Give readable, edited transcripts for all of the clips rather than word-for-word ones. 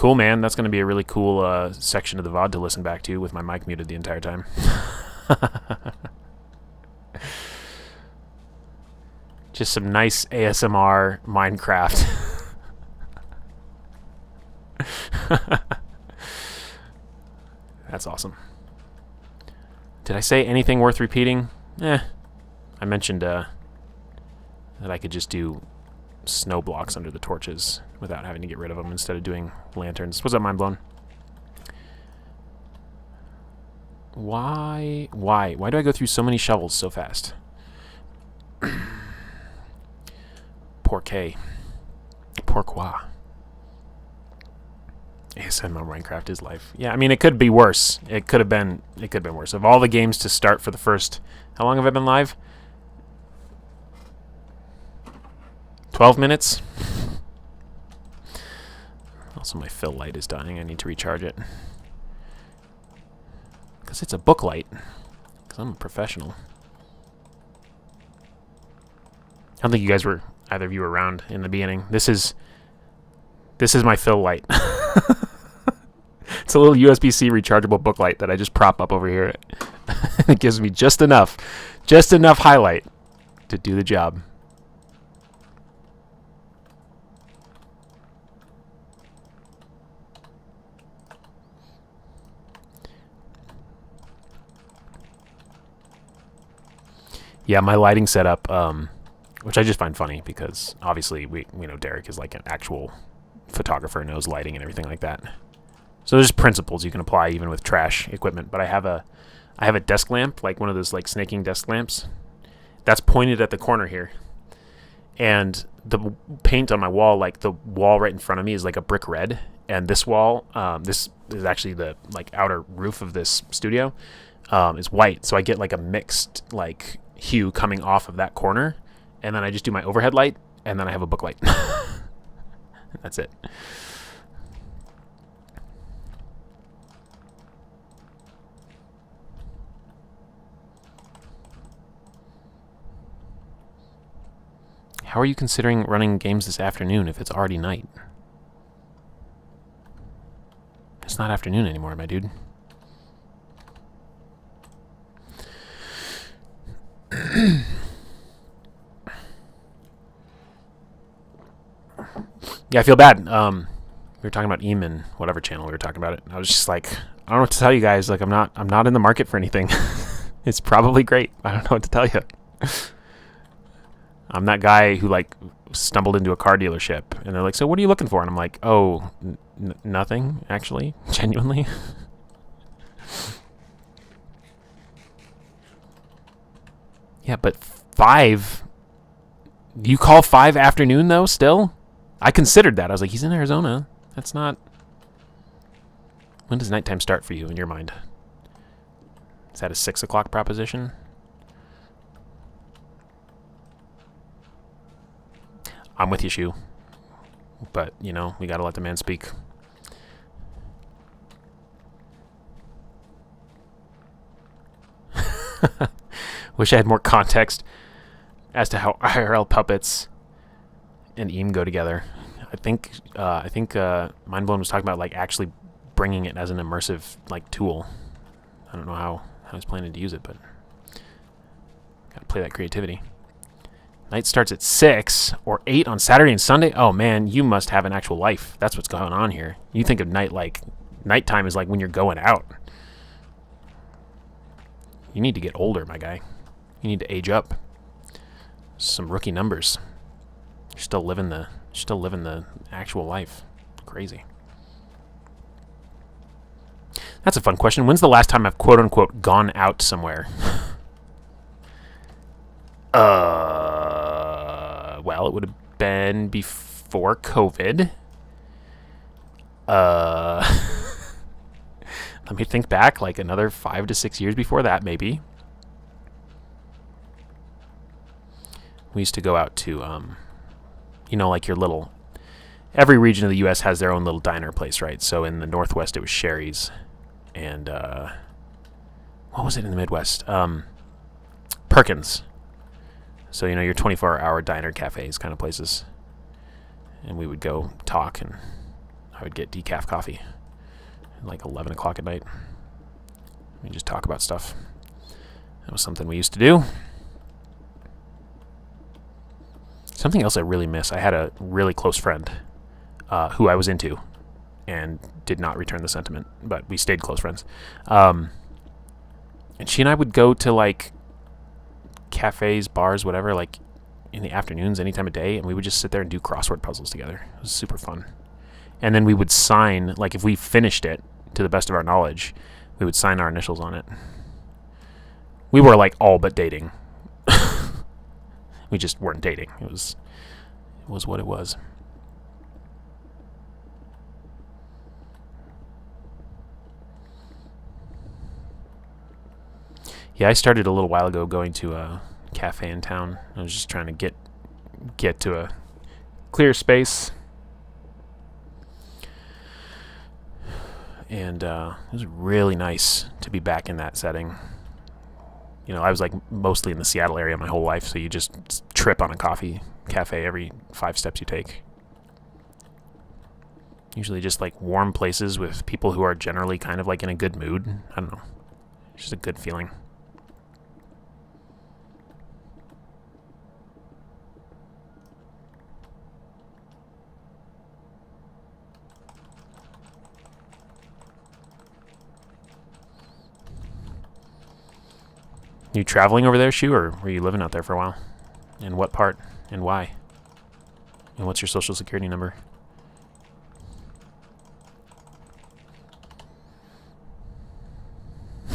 Cool, man. That's going to be a really cool section of the VOD to listen back to with my mic muted the entire time. Just some nice ASMR Minecraft. That's awesome. Did I say anything worth repeating? I mentioned that I could just do snow blocks under the torches without having to get rid of them instead of doing lanterns. Was that mind blown? Why do I go through so many shovels so fast? Pourquoi? ASMR Minecraft is life. Yeah, I mean, it could be worse. It could have been worse. Of all the games to start for the first, how long have I been live? 12 minutes. Also, my fill light is dying. I need to recharge it. Because it's a book light. Because I'm a professional. I don't think you guys were, either of you were around in the beginning. This is my fill light. It's a little USB-C rechargeable book light that I just prop up over here. It gives me just enough highlight to do the job. Yeah, my lighting setup, which I just find funny because obviously we know Derek is like an actual photographer, knows lighting and everything like that. So there's principles you can apply even with trash equipment. But I have a desk lamp, like one of those like snaking desk lamps, that's pointed at the corner here, and the paint on my wall, like the wall right in front of me, is like a brick red, and this wall, this is actually the like outer roof of this studio, is white. So I get like a mixed like hue coming off of that corner, and then I just do my overhead light, and then I have a book light. That's it. How are you considering running games this afternoon if it's already night? It's not afternoon anymore, my dude. Yeah, I feel bad. We were talking about Eamon, whatever channel we were talking about it. I was just like, I don't know what to tell you guys. Like, I'm not in the market for anything. It's probably great. I don't know what to tell you. I'm that guy who like stumbled into a car dealership and they're like, so what are you looking for? And I'm like, oh, nothing, actually, genuinely. Yeah, but 5, you call 5 afternoon though still? I considered that. I was like, he's in Arizona. That's not... When does nighttime start for you in your mind? Is that a 6 o'clock proposition? I'm with you, Shu. But, you know, we gotta let the man speak. Wish I had more context as to how IRL puppets and Eam go together. I think Mindblown was talking about like actually bringing it as an immersive like tool. I don't know how he's planning to use it, but gotta play that creativity. Night starts at 6 or 8 on Saturday and Sunday. Oh man, you must have an actual life. That's what's going on here. You think of nighttime is like when you're going out. You need to get older, my guy. You need to age up. Some rookie numbers. You're still living the actual life. Crazy. That's a fun question. When's the last time I've quote unquote gone out somewhere? Well, it would have been before COVID. Let me think back, like another 5 to 6 years before that, maybe. We used to go out to, you know, like your little... Every region of the U.S. has their own little diner place, right? So in the Northwest, it was Sherry's. And, what was it in the Midwest? Perkins. So, you know, your 24-hour diner cafes kind of places. And we would go talk, and I would get decaf coffee at like 11 o'clock at night. We just talk about stuff. That was something we used to do. Something else I really miss. I had a really close friend who I was into and did not return the sentiment, but we stayed close friends. And she and I would go to like cafes, bars, whatever, like in the afternoons, any time of day, and we would just sit there and do crossword puzzles together. It was super fun. And then we would sign, like if we finished it to the best of our knowledge, we would sign our initials on it. We were like all but dating. We just weren't dating. It was what it was. Yeah, I started a little while ago going to a cafe in town. I was just trying to get to a clear space. And it was really nice to be back in that setting. You know, I was like mostly in the Seattle area my whole life, so you just trip on a coffee cafe every 5 steps you take. Usually just like warm places with people who are generally kind of like in a good mood. I don't know. It's just a good feeling. You traveling over there, Shu, or were you living out there for a while? In what part and why? And what's your social security number?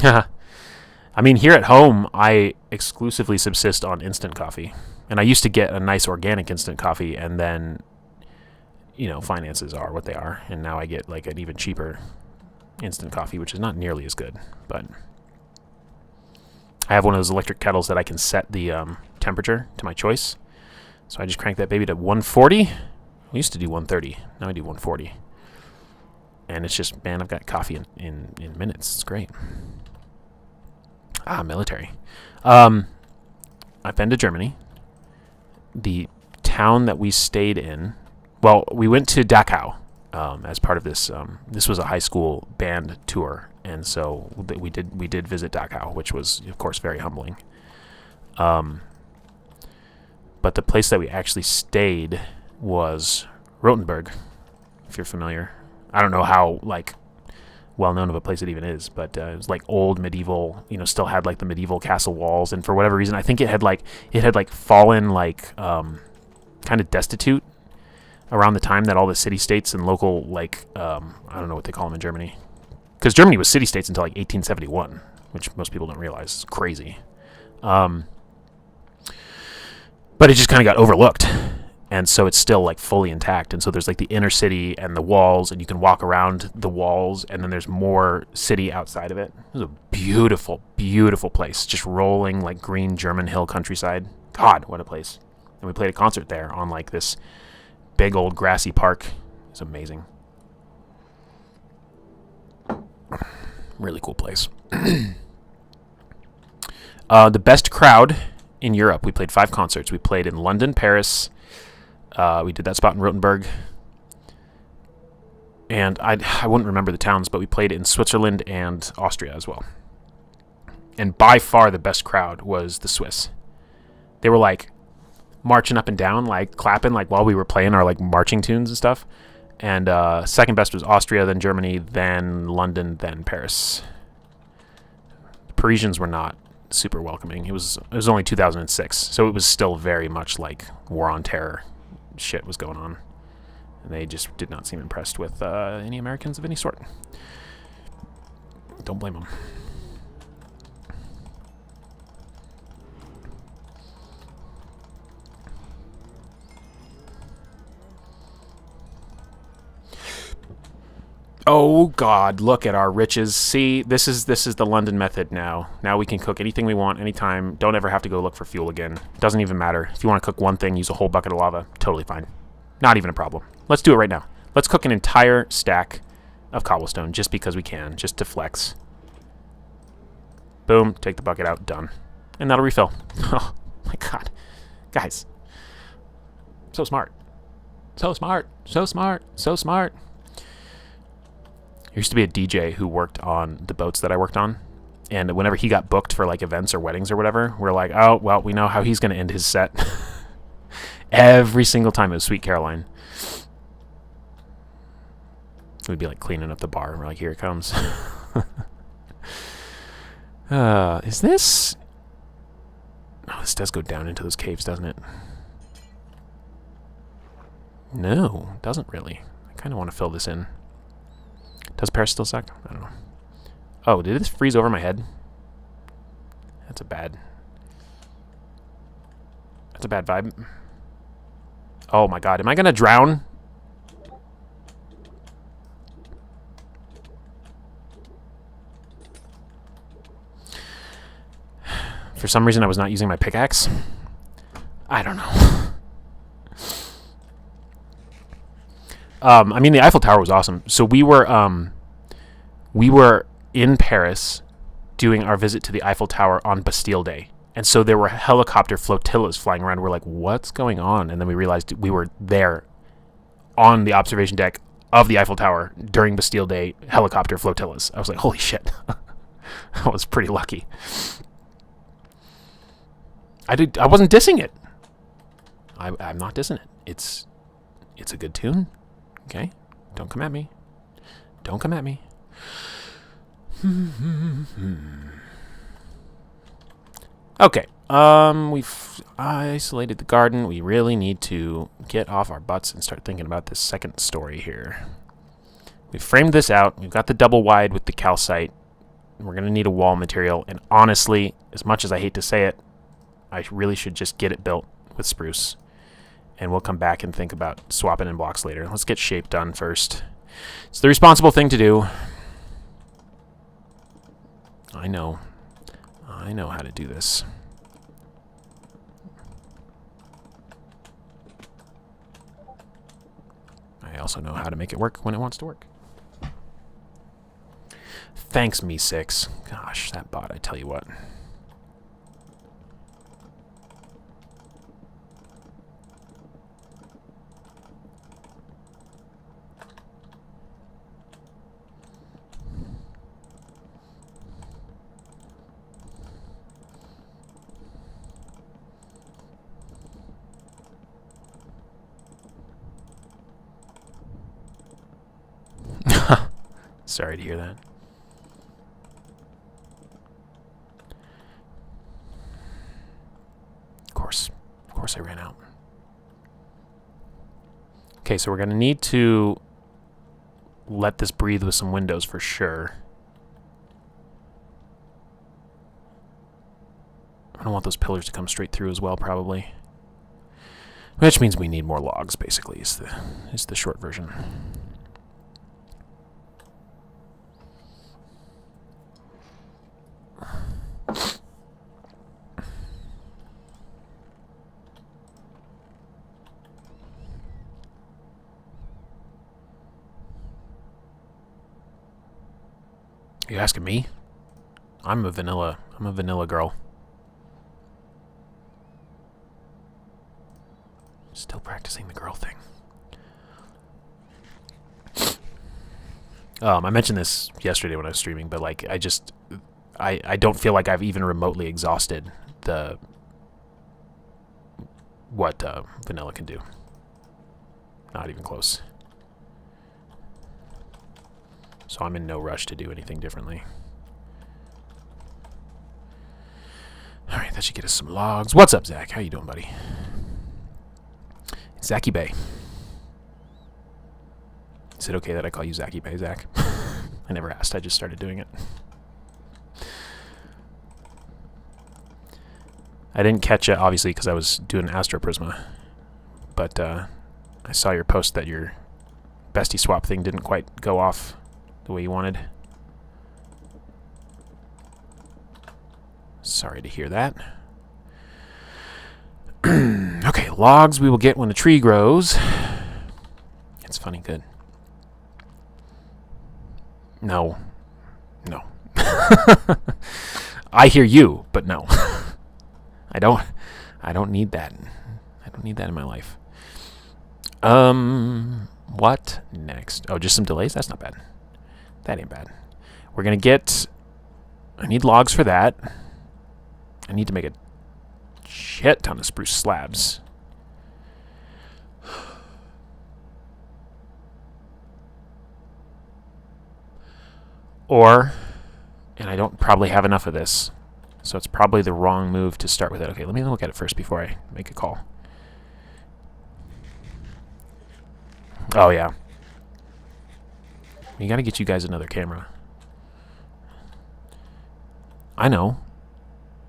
I mean, here at home, I exclusively subsist on instant coffee. And I used to get a nice organic instant coffee, and then, you know, finances are what they are. And now I get like an even cheaper instant coffee, which is not nearly as good, but I have one of those electric kettles that I can set the temperature to my choice. So I just crank that baby to 140. We used to do 130. Now I do 140. And it's just, man, I've got coffee in minutes. It's great. Military. I've been to Germany. The town that we stayed in, well, we went to Dachau as part of this. This was a high school band tour. And so we did visit Dachau, which was, of course, very humbling. But the place that we actually stayed was Rotenburg, if you're familiar. I don't know how like well known of a place it even is, but it was like old medieval. You know, still had like the medieval castle walls, and for whatever reason, I think it had fallen like kind of destitute around the time that all the city states and local like I don't know what they call them in Germany. Because Germany was city-states until like 1871, which most people don't realize. It's crazy. But it just kind of got overlooked. And so it's still like fully intact. And so there's like the inner city and the walls, and you can walk around the walls, and then there's more city outside of it. It was a beautiful, beautiful place. Just rolling like green German hill countryside. God, what a place. And we played a concert there on like this big old grassy park. It's amazing. Really cool place. The best crowd in Europe. We played 5 concerts. We played in London, Paris. We did that spot in Rotenburg. And I wouldn't remember the towns, but we played in Switzerland and Austria as well. And by far the best crowd was the Swiss. They were like marching up and down, like clapping, like while we were playing our like marching tunes and stuff. And second best was Austria, then Germany, then London, then Paris. The Parisians were not super welcoming. It was only 2006, so it was still very much like War on Terror shit was going on. And they just did not seem impressed with any Americans of any sort. Don't blame them. Oh God, look at our riches. See, this is the London method now. Now we can cook anything we want anytime. Don't ever have to go look for fuel again. Doesn't even matter. If you want to cook one thing, use a whole bucket of lava. Totally fine. Not even a problem. Let's do it right now. Let's cook an entire stack of cobblestone just because we can, just to flex. Boom, take the bucket out, done. And that'll refill. Oh my God. Guys. So smart. So smart. So smart. So smart. used to be a DJ who worked on the boats that I worked on. And whenever he got booked for like events or weddings or whatever, we're like, oh, well, we know how he's going to end his set. Every single time it was Sweet Caroline. We'd be like cleaning up the bar and we're like, here it comes. Is this... Oh, this does go down into those caves, doesn't it? No, it doesn't really. I kind of want to fill this in. Does Paris still suck? I don't know. Oh, did this freeze over my head? That's a bad vibe. Oh my god, am I gonna drown? For some reason I was not using my pickaxe. I don't know. I mean, the Eiffel Tower was awesome. So we were in Paris doing our visit to the Eiffel Tower on Bastille Day. And so there were helicopter flotillas flying around. We're like, what's going on? And then we realized we were there on the observation deck of the Eiffel Tower during Bastille Day helicopter flotillas. I was like, holy shit. I was pretty lucky. I wasn't dissing it. I'm not dissing it. It's a good tune. Okay? Don't come at me. Don't come at me. Okay. We've isolated the garden. We really need to get off our butts and start thinking about this second story here. We've framed this out. We've got the double wide with the calcite. We're going to need a wall material. And honestly, as much as I hate to say it, I really should just get it built with spruce. And we'll come back and think about swapping in blocks later. Let's get shape done first. It's the responsible thing to do. I know how to do this. I also know how to make it work when it wants to work. Thanks, Me6. Gosh, that bot, I tell you what. Sorry to hear that. Of course I ran out. Okay, so we're going to need to let this breathe with some windows for sure. I don't want those pillars to come straight through as well, probably. Which means we need more logs, basically, is the short version. Are you asking me? I'm a vanilla girl. Still practicing the girl thing. I mentioned this yesterday when I was streaming, but like I don't feel like I've even remotely exhausted what vanilla can do. Not even close. So I'm in no rush to do anything differently. Alright, that should get us some logs. What's up, Zach? How you doing, buddy? Zachy Bay. Is it okay that I call you Zachy Bay, Zach? I never asked. I just started doing it. I didn't catch it, obviously, because I was doing Astro Prisma. But I saw your post that your bestie swap thing didn't quite go off the way you wanted. Sorry to hear that. Okay, logs we will get when the tree grows. It's funny, good. No. No. I hear you, but no. I don't need that. I don't need that in my life. What next? Oh, just some delays? That's not bad. That ain't bad. We're going to get... I need logs for that. I need to make a shit ton of spruce slabs. Or... And I don't probably have enough of this. So it's probably the wrong move to start with it. Okay, let me look at it first before I make a call. Oh, yeah. We gotta get you guys another camera. I know.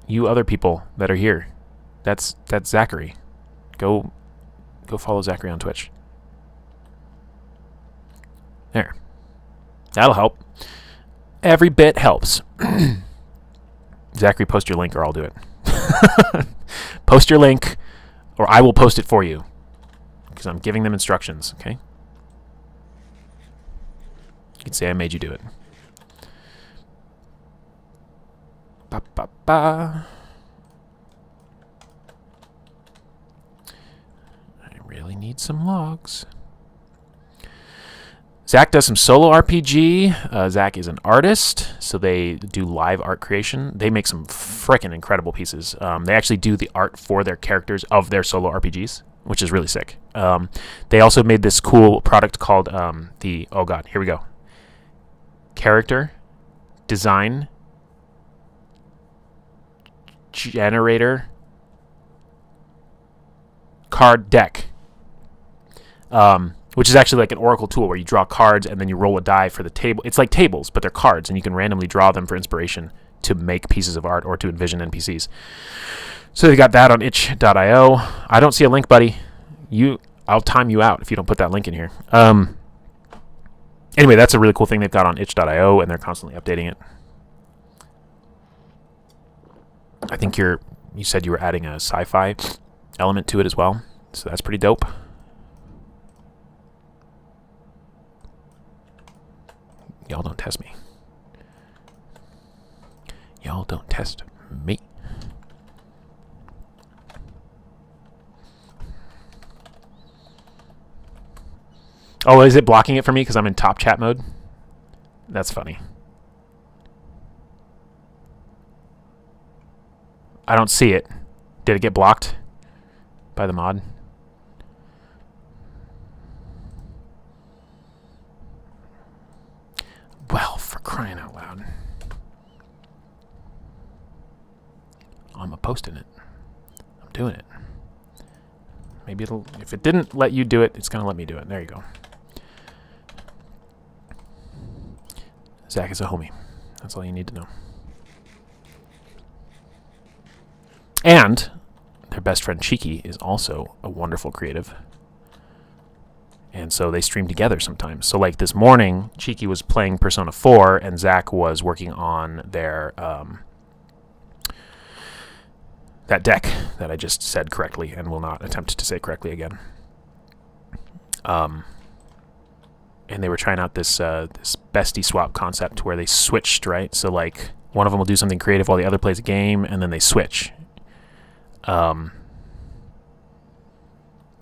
You other people that are here. That's Zachary. Go follow Zachary on Twitch. There. That'll help. Every bit helps. Zachary, post your link or I'll do it. Post your link or I will post it for you. Because I'm giving them instructions, okay? You can say I made you do it. Ba, ba, ba. I really need some logs. Zach does some solo RPG. Zach is an artist, so they do live art creation. They make some frickin' incredible pieces. They actually do the art for their characters of their solo RPGs, which is really sick. They also made this cool product called oh god, here we go. Character Design Generator Card Deck. Which is actually like an Oracle tool where you draw cards and then you roll a die for the table. It's like tables, but they're cards, and you can randomly draw them for inspiration to make pieces of art or to envision NPCs. So they got that on itch.io. I don't see a link, buddy. I'll time you out if you don't put that link in here. Anyway, that's a really cool thing they've got on itch.io, and they're constantly updating it. I think you said you were adding a sci-fi element to it as well, so that's pretty dope. Y'all don't test me. Y'all don't test me. Oh, is it blocking it for me because I'm in top chat mode? That's funny. I don't see it. Did it get blocked by the mod? Well, for crying out loud. I'm posting it. I'm doing it. Maybe if it didn't let you do it, it's going to let me do it. There you go. Zach is a homie. That's all you need to know. And their best friend Cheeky is also a wonderful creative. And so they stream together sometimes. So like this morning, Cheeky was playing Persona 4 and Zach was working on their that deck that I just said correctly and will not attempt to say correctly again. And they were trying out this this bestie swap concept where they switched, right? So like one of them will do something creative while the other plays a game, and then they switch.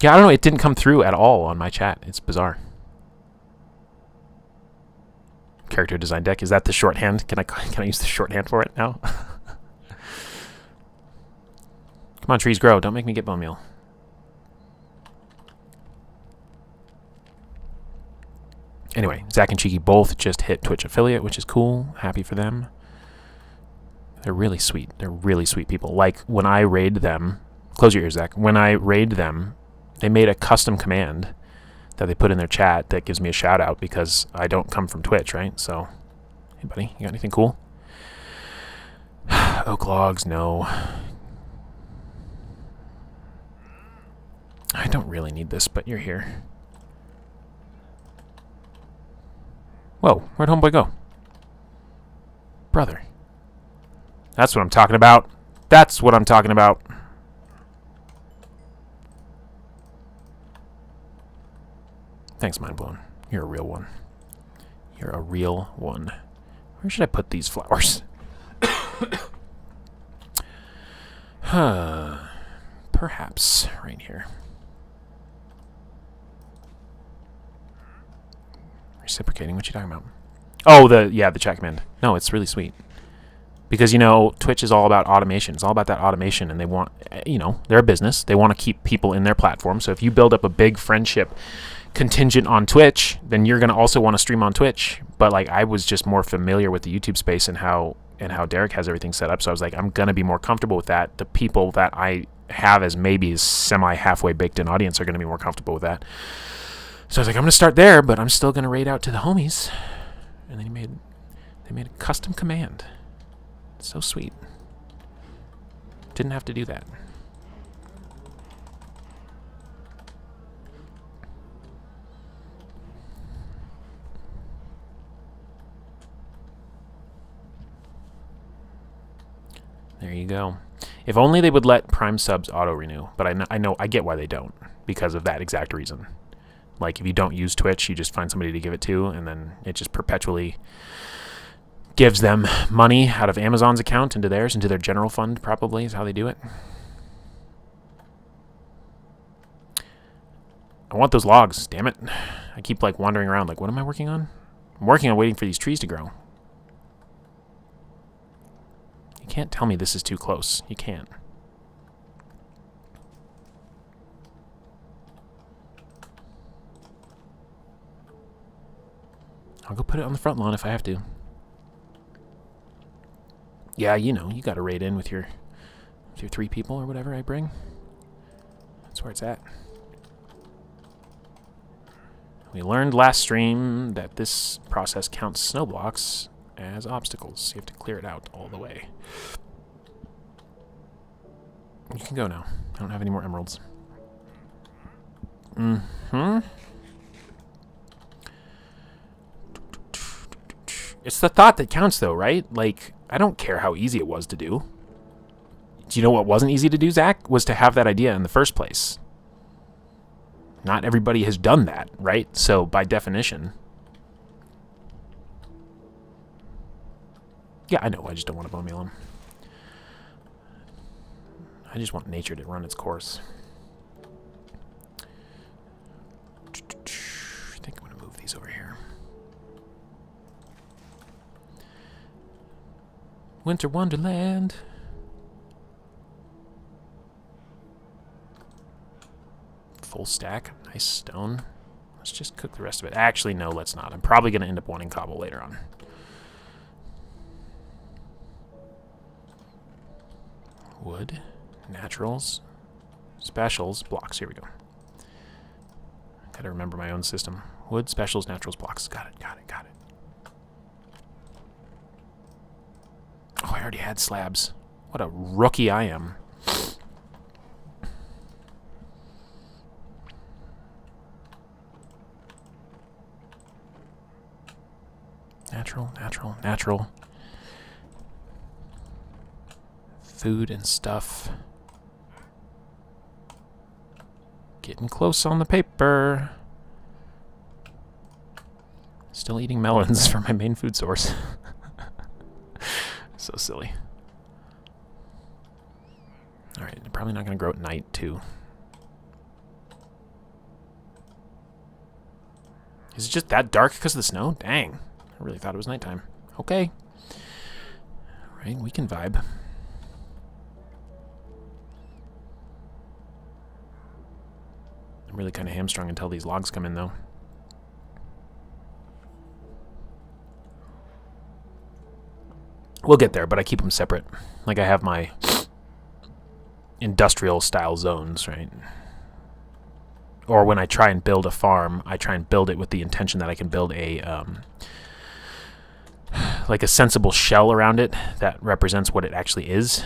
Yeah, I don't know. It didn't come through at all on my chat. It's bizarre. Character design deck. Is that the shorthand? Can I use the shorthand for it now? Come on, trees grow. Don't make me get bone meal. Anyway, Zach and Cheeky both just hit Twitch affiliate, which is cool. Happy for them. They're really sweet. They're really sweet people. Like, when I raid them... Close your ears, Zach. When I raid them... They made a custom command that they put in their chat that gives me a shout out because I don't come from Twitch, right? So, hey buddy, you got anything cool? Oak logs, no. I don't really need this, but you're here. Whoa, where'd homeboy go? Brother. That's what I'm talking about. That's what I'm talking about. Thanks, Mindblown. You're a real one. You're a real one. Where should I put these flowers? Perhaps right here. Reciprocating? What you talking about? Oh, the chat command. No, it's really sweet. Because, you know, Twitch is all about automation. It's all about that automation, and they want, you know, they're a business. They want to keep people in their platform. So if you build up a big friendship contingent on Twitch, then you're going to also want to stream on Twitch. But, like, I was just more familiar with the YouTube space and how Derek has everything set up. So I was like, I'm going to be more comfortable with that. The people that I have as maybe a semi-halfway baked-in audience are going to be more comfortable with that. So I was like, I'm going to start there, but I'm still going to raid out to the homies. And then they made a custom command. So sweet. Didn't have to do that. There you go. If only they would let Prime subs auto-renew, but I get why they don't, because of that exact reason. Like, if you don't use Twitch, you just find somebody to give it to, and then it just perpetually gives them money out of Amazon's account into theirs, into their general fund, probably, is how they do it. I want those logs, damn it. I keep, like, wandering around, like, what am I working on? I'm working on waiting for these trees to grow. You can't tell me this is too close. You can't. I'll go put it on the front lawn if I have to. Yeah, you know, you got to raid in with your 3 people or whatever I bring. That's where it's at. We learned last stream that this process counts snow blocks as obstacles. So you have to clear it out all the way. You can go now. I don't have any more emeralds. It's the thought that counts, though, right? Like, I don't care how easy it was to do. Do you know what wasn't easy to do, Zach? Was to have that idea in the first place. Not everybody has done that, right? So, by definition... Yeah, I know. I just don't want to bone meal them. I just want nature to run its course. I think I'm going to move these over here. Winter Wonderland. Full stack. Nice stone. Let's just cook the rest of it. Actually, no, let's not. I'm probably going to end up wanting cobble later on. Wood. Naturals. Specials. Blocks. Here we go. Gotta remember my own system. Wood, specials, naturals, blocks. Got it, got it, got it. Oh, I already had slabs. What a rookie I am. Natural, natural, natural. Food and stuff. Getting close on the paper. Still eating melons for my main food source. So silly. Alright, they're probably not going to grow at night, too. Is it just that dark because of the snow? Dang. I really thought it was nighttime. Okay. Alright, we can vibe. I'm really kind of hamstrung until these logs come in, though. We'll get there, but I keep them separate. Like, I have my industrial-style zones, right? Or when I try and build a farm, I try and build it with the intention that I can build a, like a sensible shell around it that represents what it actually is.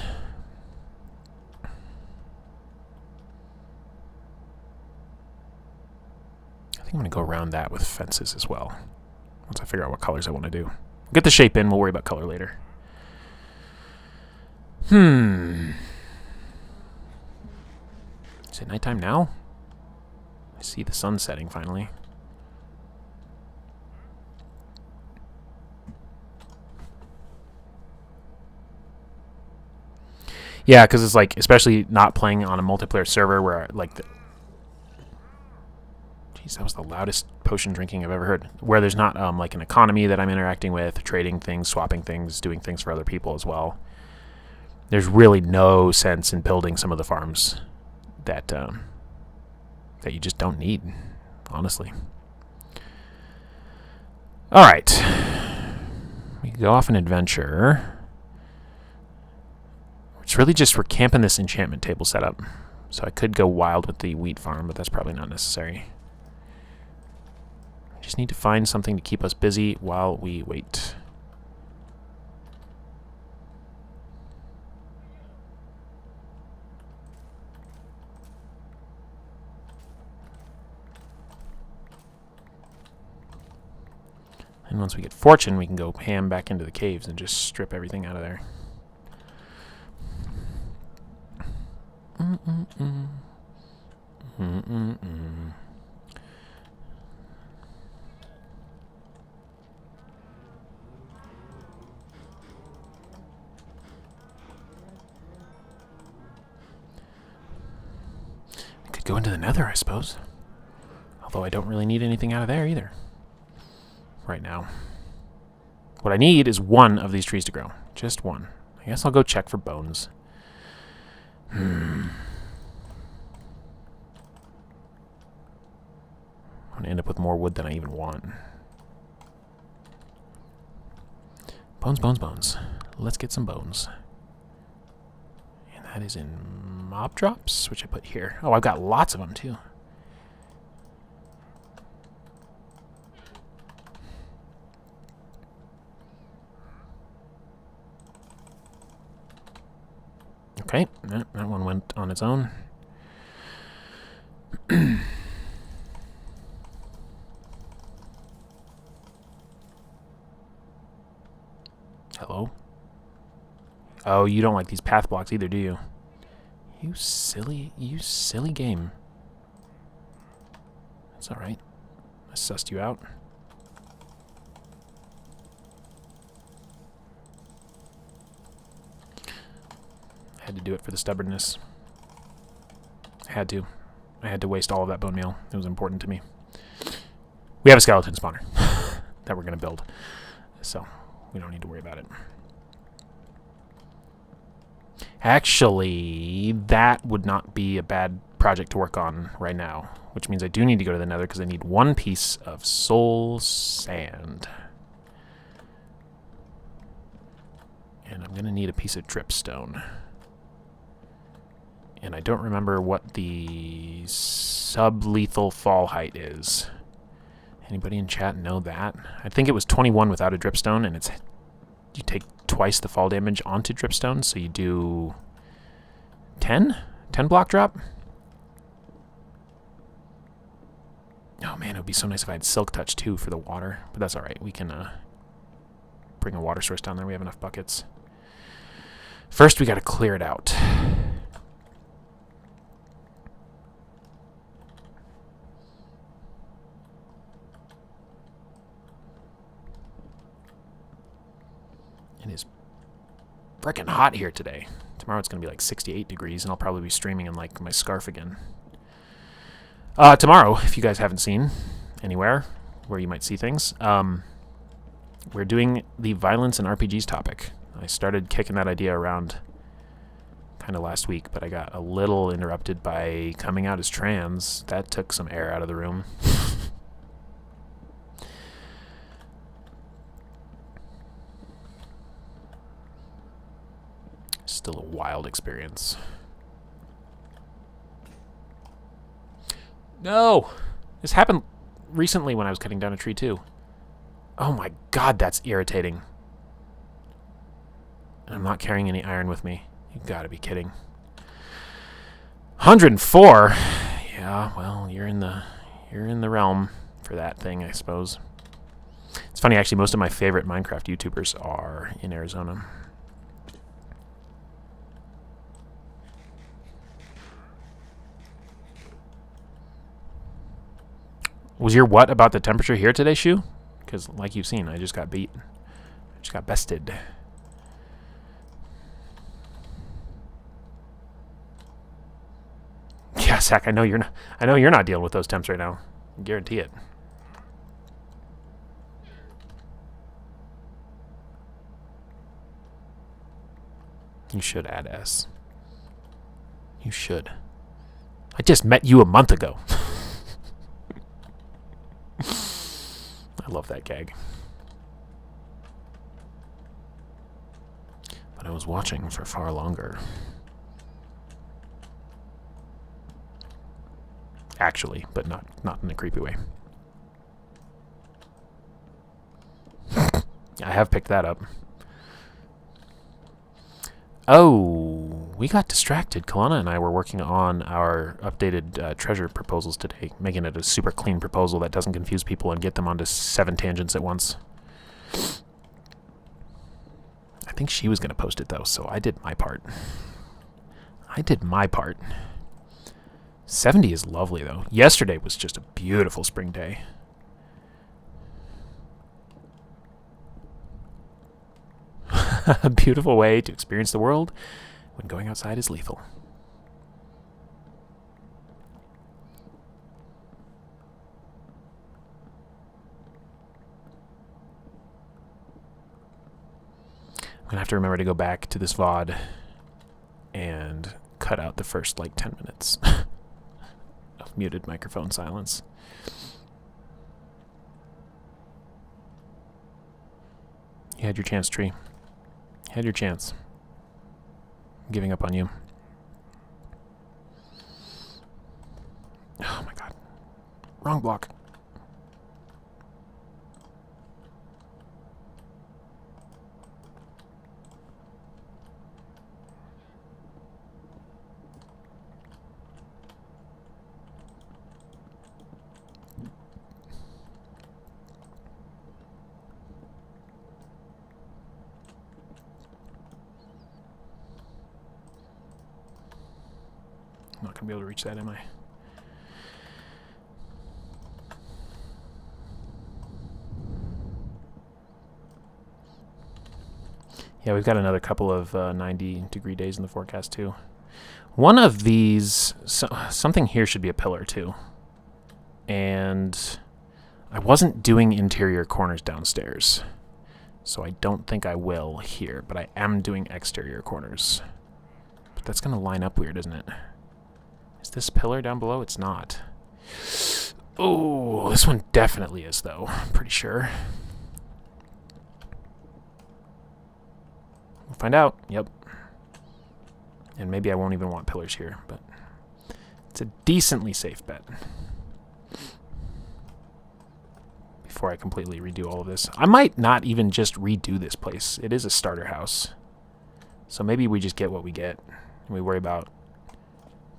I think I'm going to go around that with fences as well. Once I figure out what colors I want to do. Get the shape in, we'll worry about color later. Is it nighttime now? I see the sun setting finally. Yeah, because it's like, especially not playing on a multiplayer server where, like, Jeez, that was the loudest potion drinking I've ever heard. Where there's not like an economy that I'm interacting with, trading things, swapping things, doing things for other people as well. There's really no sense in building some of the farms that that you just don't need, honestly. All right, we go off an adventure. It's really just we're camping this enchantment table setup, so I could go wild with the wheat farm, but that's probably not necessary. I just need to find something to keep us busy while we wait. And once we get fortune, we can go ham back into the caves and just strip everything out of there. I could go into the nether, I suppose. Although I don't really need anything out of there either. Right now. What I need is one of these trees to grow. Just one. I guess I'll go check for bones. I'm going to end up with more wood than I even want. Bones, bones, bones. Let's get some bones. And that is in mob drops, which I put here. Oh, I've got lots of them, too. Okay, that one went on its own. Hello? Oh, you don't like these path blocks either, do you? You silly game. That's alright. I sussed you out. Had to do it for the stubbornness. I had to waste all of that bone meal. It was important to me. We have a skeleton spawner that we're going to build, so we don't need to worry about it. Actually, that would not be a bad project to work on right now, which means I do need to go to the nether because I need one piece of soul sand. And I'm going to need a piece of dripstone. And I don't remember what the sublethal fall height is. Anybody in chat know that? I think it was 21 without a dripstone, and it's you take twice the fall damage onto dripstone, so you do 10? 10 block drop? Oh man, it would be so nice if I had silk touch too for the water, but that's alright. We can bring a water source down there. We have enough buckets. First, we got to clear it out. It is freaking hot here today. Tomorrow it's going to be like 68 degrees, and I'll probably be streaming in like my scarf again. Tomorrow, if you guys haven't seen anywhere where you might see things, we're doing the violence in RPGs topic. I started kicking that idea around kind of last week, but I got a little interrupted by coming out as trans. That took some air out of the room. Still a wild experience. No! This happened recently when I was cutting down a tree too. Oh my god, that's irritating. And I'm not carrying any iron with me. You gotta be kidding. 104? Yeah, well, you're in the realm for that thing, I suppose. It's funny, actually, most of my favorite Minecraft YouTubers are in Arizona. Was your what about the temperature here today, Shu? Because, like you've seen, I just got beat. I just got bested. Yeah, Zach, I know you're not dealing with those temps right now. Guarantee it. You should add S. You should. I just met you a month ago. I love that gag. But I was watching for far longer. Actually, but not in a creepy way. I have picked that up. Oh, we got distracted. Kalana and I were working on our updated treasure proposals today, making it a super clean proposal that doesn't confuse people and get them onto 7 tangents at once. I think she was going to post it, though, so I did my part. 70 is lovely, though. Yesterday was just a beautiful spring day. A beautiful way to experience the world when going outside is lethal. I'm going to have to remember to go back to this VOD and cut out the first, 10 minutes of muted microphone silence. You had your chance, Tree. You had your chance. I'm giving up on you. Oh my god. Wrong block. I'm not going to be able to reach that, am I? Yeah, we've got another couple of 90-degree days in the forecast, too. One of these... something here should be a pillar, too. And I wasn't doing interior corners downstairs, so I don't think I will here, but I am doing exterior corners. But that's going to line up weird, isn't it? Is this pillar down below? It's not. Oh, this one definitely is, though. I'm pretty sure. We'll find out. Yep. And maybe I won't even want pillars here, but it's a decently safe bet. Before I completely redo all of this. I might not even just redo this place. It is a starter house. So maybe we just get what we get. And we worry about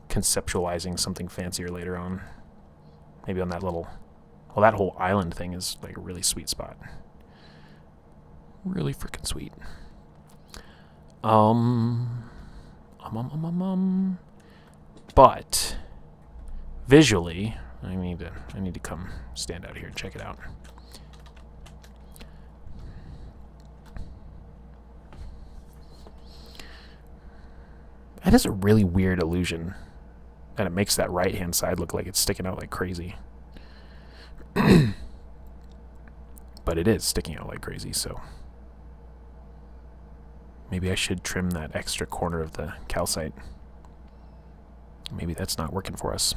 conceptualizing something fancier later on. Maybe on that little... Well, that whole island thing is like a really sweet spot. Really freaking sweet. But visually, I need to come stand out here and check it out. That is a really weird illusion. And it makes that right-hand side look like it's sticking out like crazy. But it is sticking out like crazy, so... Maybe I should trim that extra corner of the calcite. Maybe that's not working for us.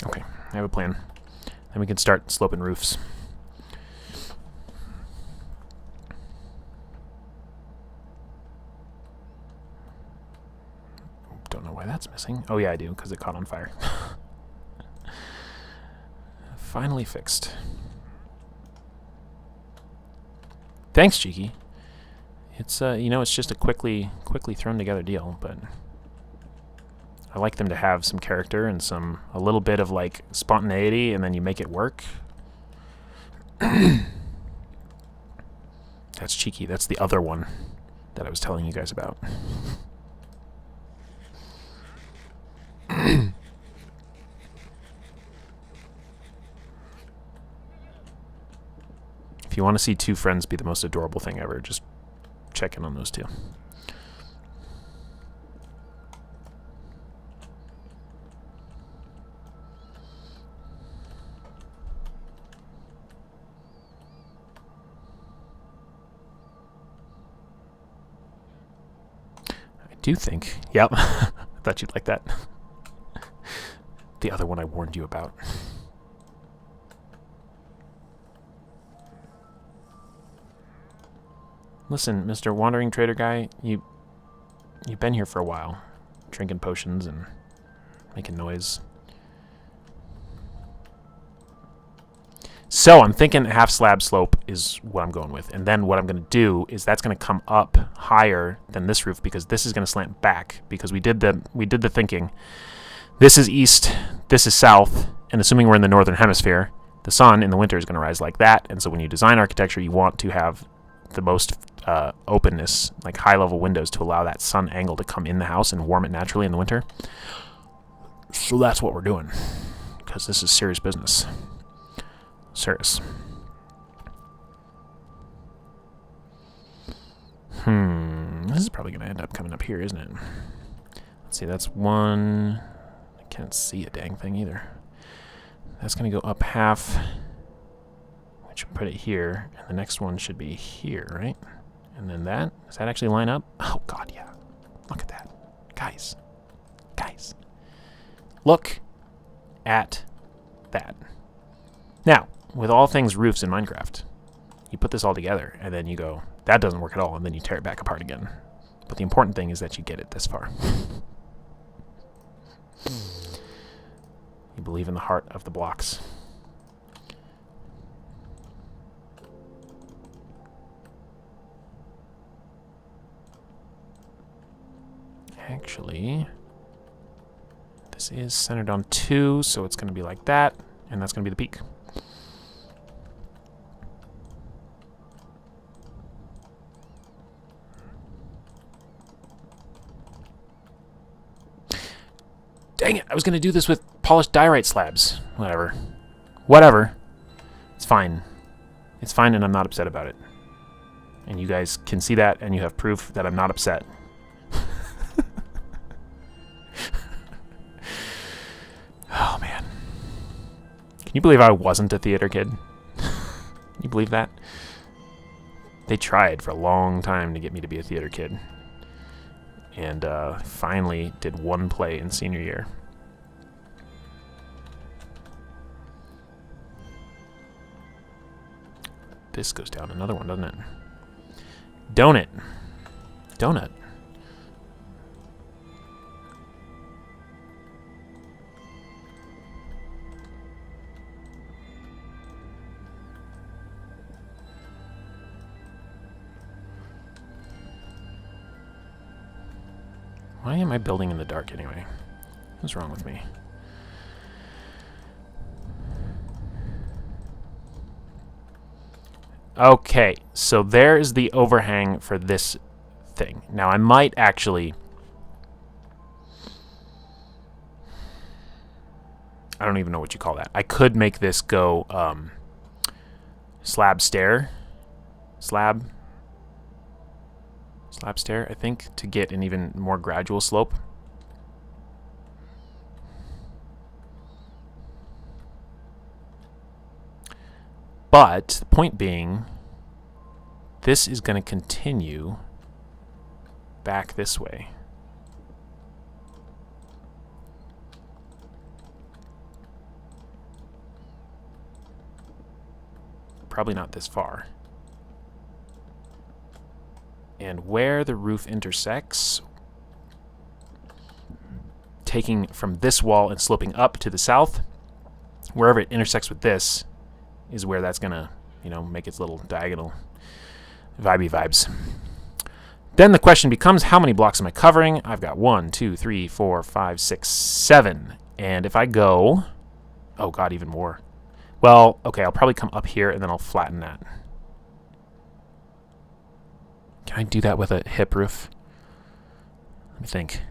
Okay, I have a plan. Then we can start sloping roofs. Don't know why that's missing. Oh yeah, I do, because it caught on fire. Finally fixed. Thanks, Cheeky. It's it's just a quickly thrown together deal, but I like them to have some character and a little bit of like spontaneity, and then you make it work. That's Cheeky. That's the other one that I was telling you guys about. If you want to see two friends be the most adorable thing ever, just check in on those two. do think... Yep. I thought you'd like that. The other one I warned you about. Listen, Mr. Wandering Trader Guy, you've been here for a while. Drinking potions and making noise. So I'm thinking half slab slope is what I'm going with. And then what I'm going to do is that's going to come up higher than this roof because this is going to slant back because we did the thinking. This is east, this is south, and assuming we're in the northern hemisphere, the sun in the winter is going to rise like that. And so when you design architecture, you want to have the most openness, like high-level windows to allow that sun angle to come in the house and warm it naturally in the winter. So that's what we're doing because this is serious business. Serious. This is probably going to end up coming up here, isn't it? Let's see, that's one. I can't see a dang thing either. That's going to go up half, which will put it here, and the next one should be here, right? And then that. Does that actually line up? Oh, God, yeah. Look at that. Guys. Guys. Look at that. Now, with all things roofs in Minecraft, you put this all together, and then you go, that doesn't work at all, and then you tear it back apart again. But the important thing is that you get it this far. You believe in the heart of the blocks. Actually, this is centered on 2, so it's going to be like that, and that's going to be the peak. Dang it, I was going to do this with polished diorite slabs. Whatever. Whatever. It's fine. It's fine, and I'm not upset about it. And you guys can see that, and you have proof that I'm not upset. Oh, man. Can you believe I wasn't a theater kid? Can you believe that? They tried for a long time to get me to be a theater kid. And finally did one play in senior year. This goes down another one, doesn't it? Donut. Donut. Why am I building in the dark anyway? What's wrong with me? Okay, so there is the overhang for this thing. Now I might actually... I don't even know what you call that. I could make this go slab stair. Slab stair, I think, to get an even more gradual slope. But the point being, this is going to continue back this way. Probably not this far. And where the roof intersects, taking from this wall and sloping up to the south, wherever it intersects with this is where that's gonna, you know, make its little diagonal vibey vibes. Then the question becomes, how many blocks am I covering? I've got 1, 2, 3, 4, 5, 6, 7. And if I go, oh God, even more. Well, okay, I'll probably come up here and then I'll flatten that. Can I do that with a hip roof? Let me think.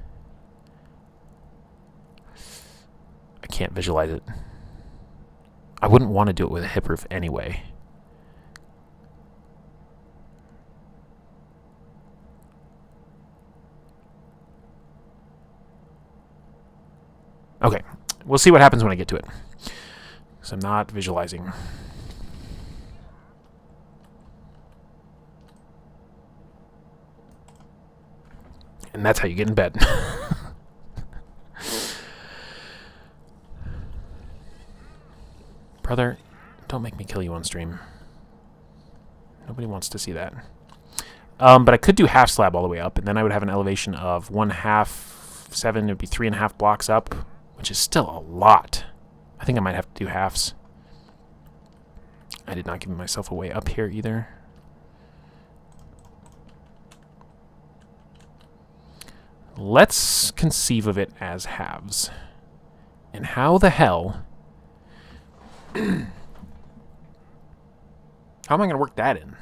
I can't visualize it. I wouldn't want to do it with a hip roof anyway. Okay, we'll see what happens when I get to it. Because I'm not visualizing. And that's how you get in bed. Brother, don't make me kill you on stream. Nobody wants to see that. But I could do half slab all the way up, and then I would have an elevation of 1/2, 7. It would be 3.5 blocks up, which is still a lot. I think I might have to do halves. I did not give myself a way up here either. Let's conceive of it as halves. And how the hell... how am I going to work that in?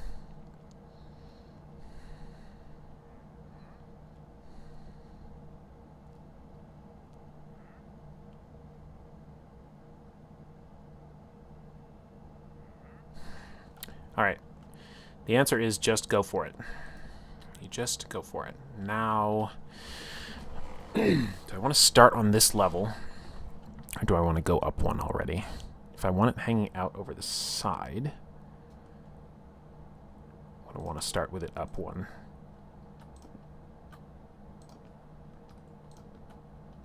Alright. The answer is just go for it. You just go for it. Now... do I want to start on this level? Or do I want to go up one already? If I want it hanging out over the side... I want to start with it up one.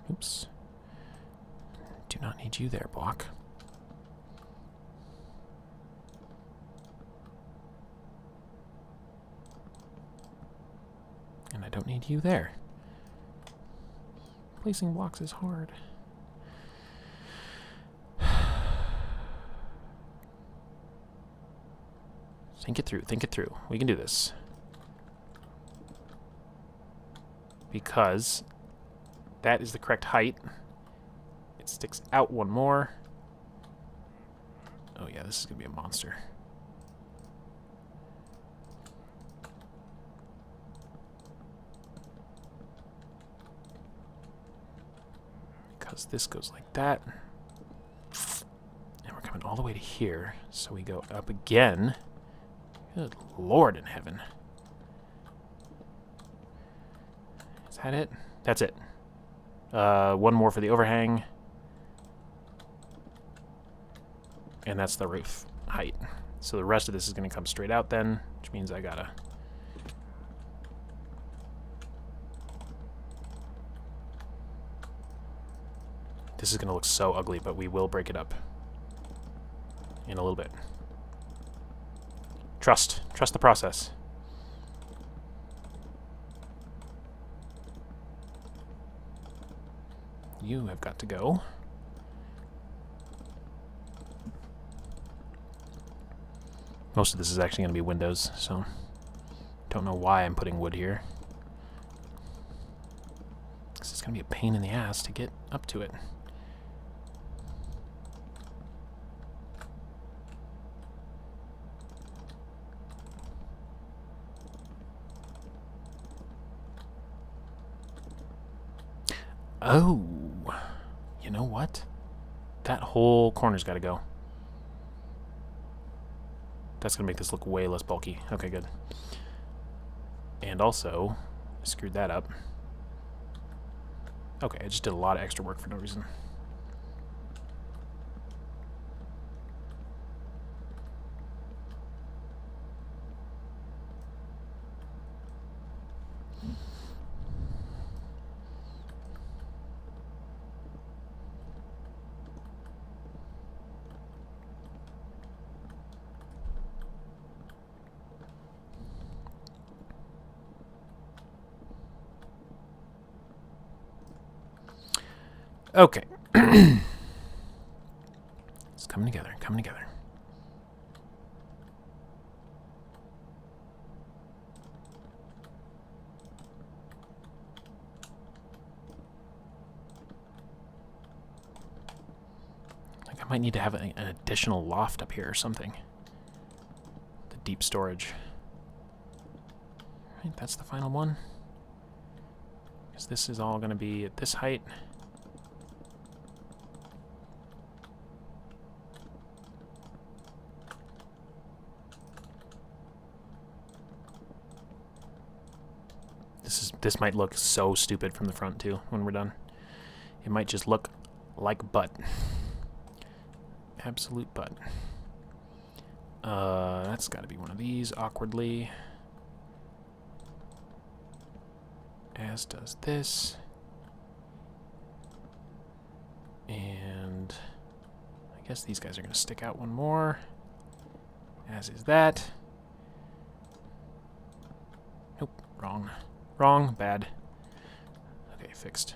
Oops. Do not need you there, block. And I don't need you there. Placing blocks is hard. Think it through, think it through. We can do this. Because that is the correct height. It sticks out one more. Oh yeah, this is going to be a monster. Because this goes like that. And we're coming all the way to here. So we go up again. Good Lord in heaven. Is that it? That's it. One more for the overhang. And that's the roof height. So the rest of this is going to come straight out then, which means I gotta... This is going to look so ugly, but we will break it up in a little bit. Trust. Trust the process. You have got to go. Most of this is actually going to be windows, so don't know why I'm putting wood here. Because it's going to be a pain in the ass to get up to it. Oh, you know what? That whole corner's got to go. That's going to make this look way less bulky. Okay, good. And also, I screwed that up. Okay, I just did a lot of extra work for no reason. Okay. It's coming together, coming together. Like I might need to have an additional loft up here or something. The deep storage. Right, that's the final one. Because this is all going to be at this height. This might look so stupid from the front too when we're done. It might just look like butt. Absolute butt. That's got to be one of these awkwardly. As does this. And I guess these guys are going to stick out one more. As is that. Nope, wrong. Wrong, bad. Okay, fixed.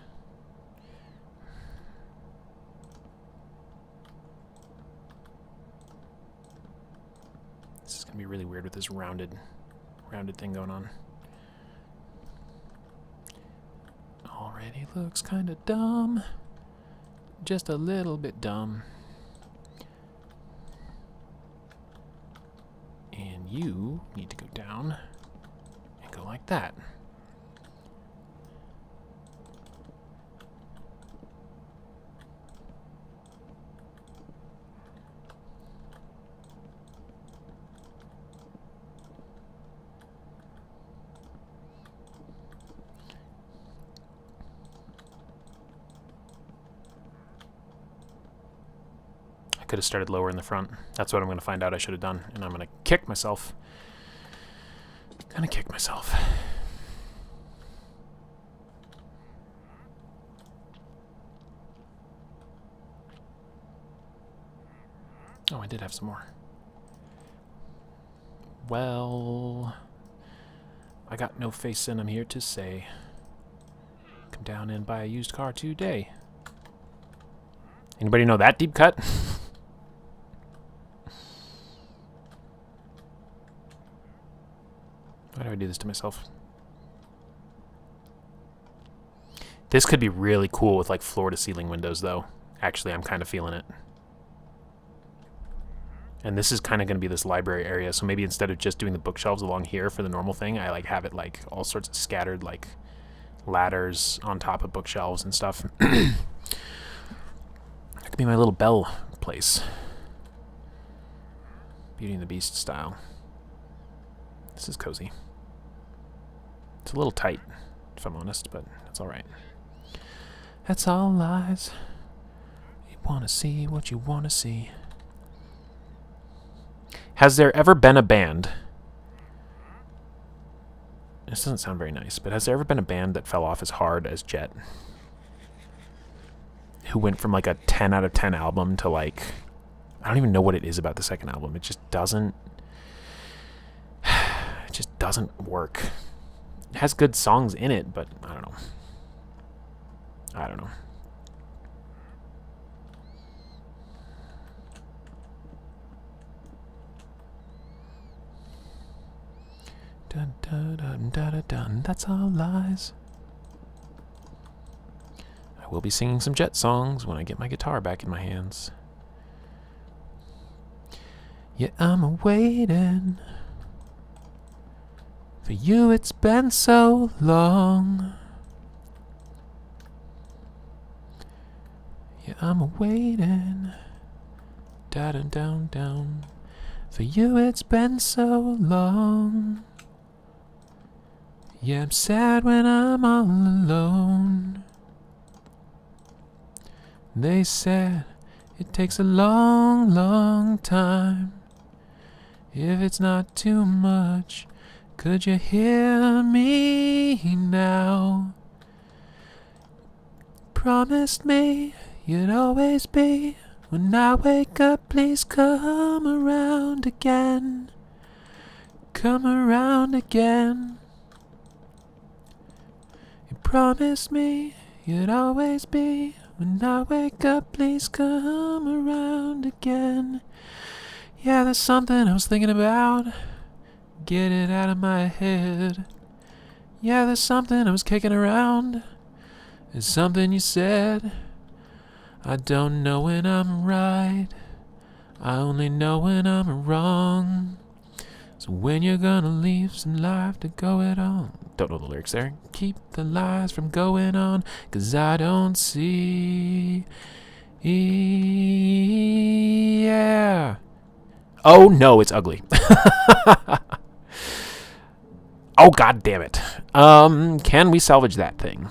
This is going to be really weird with this rounded thing going on. Already looks kind of dumb. Just a little bit dumb. And you need to go down and go like that. I could have started lower in the front. That's what I'm going to find out I should have done. And I'm going to kick myself. Gonna kick myself. Oh, I did have some more. Well, I got no face in, I'm here to say. Come down and buy a used car today. Anybody know that deep cut? Why do I do this to myself? This could be really cool with like floor-to-ceiling windows, though. Actually, I'm kind of feeling it. And this is kind of going to be this library area, so maybe instead of just doing the bookshelves along here for the normal thing, I like have it like all sorts of scattered like ladders on top of bookshelves and stuff. That could be my little bell place. Beauty and the Beast style. This is cozy. It's a little tight, if I'm honest, but that's all right. That's all lies. You want to see what you want to see. Has there ever been a band? This doesn't sound very nice, but has there ever been a band that fell off as hard as Jet? Who went from like a 10 out of 10 album to like... I don't even know what it is about the second album. It just doesn't... It just doesn't work. It has good songs in it, but I don't know. I don't know. Dun, dun, dun, dun, dun, dun. That's all lies. I will be singing some Jet songs when I get my guitar back in my hands. Yeah, I'm waiting. For you it's been so long. Yeah, I'm waiting. Down, down, down. For you it's been so long. Yeah, I'm sad when I'm all alone. They said it takes a long, long time. If it's not too much, could you hear me now? Promised me you'd always be. When I wake up, please come around again. Come around again. You promised me you'd always be. When I wake up, please come around again. Yeah, there's something I was thinking about. Get it out of my head. Yeah, there's something I was kicking around. It's something you said. I don't know when I'm right. I only know when I'm wrong. So when you're gonna leave some life to go it on. Don't know the lyrics there. Keep the lies from going on. 'Cause I don't see. Yeah. Oh no, it's ugly. Oh god damn it. Can we salvage that thing?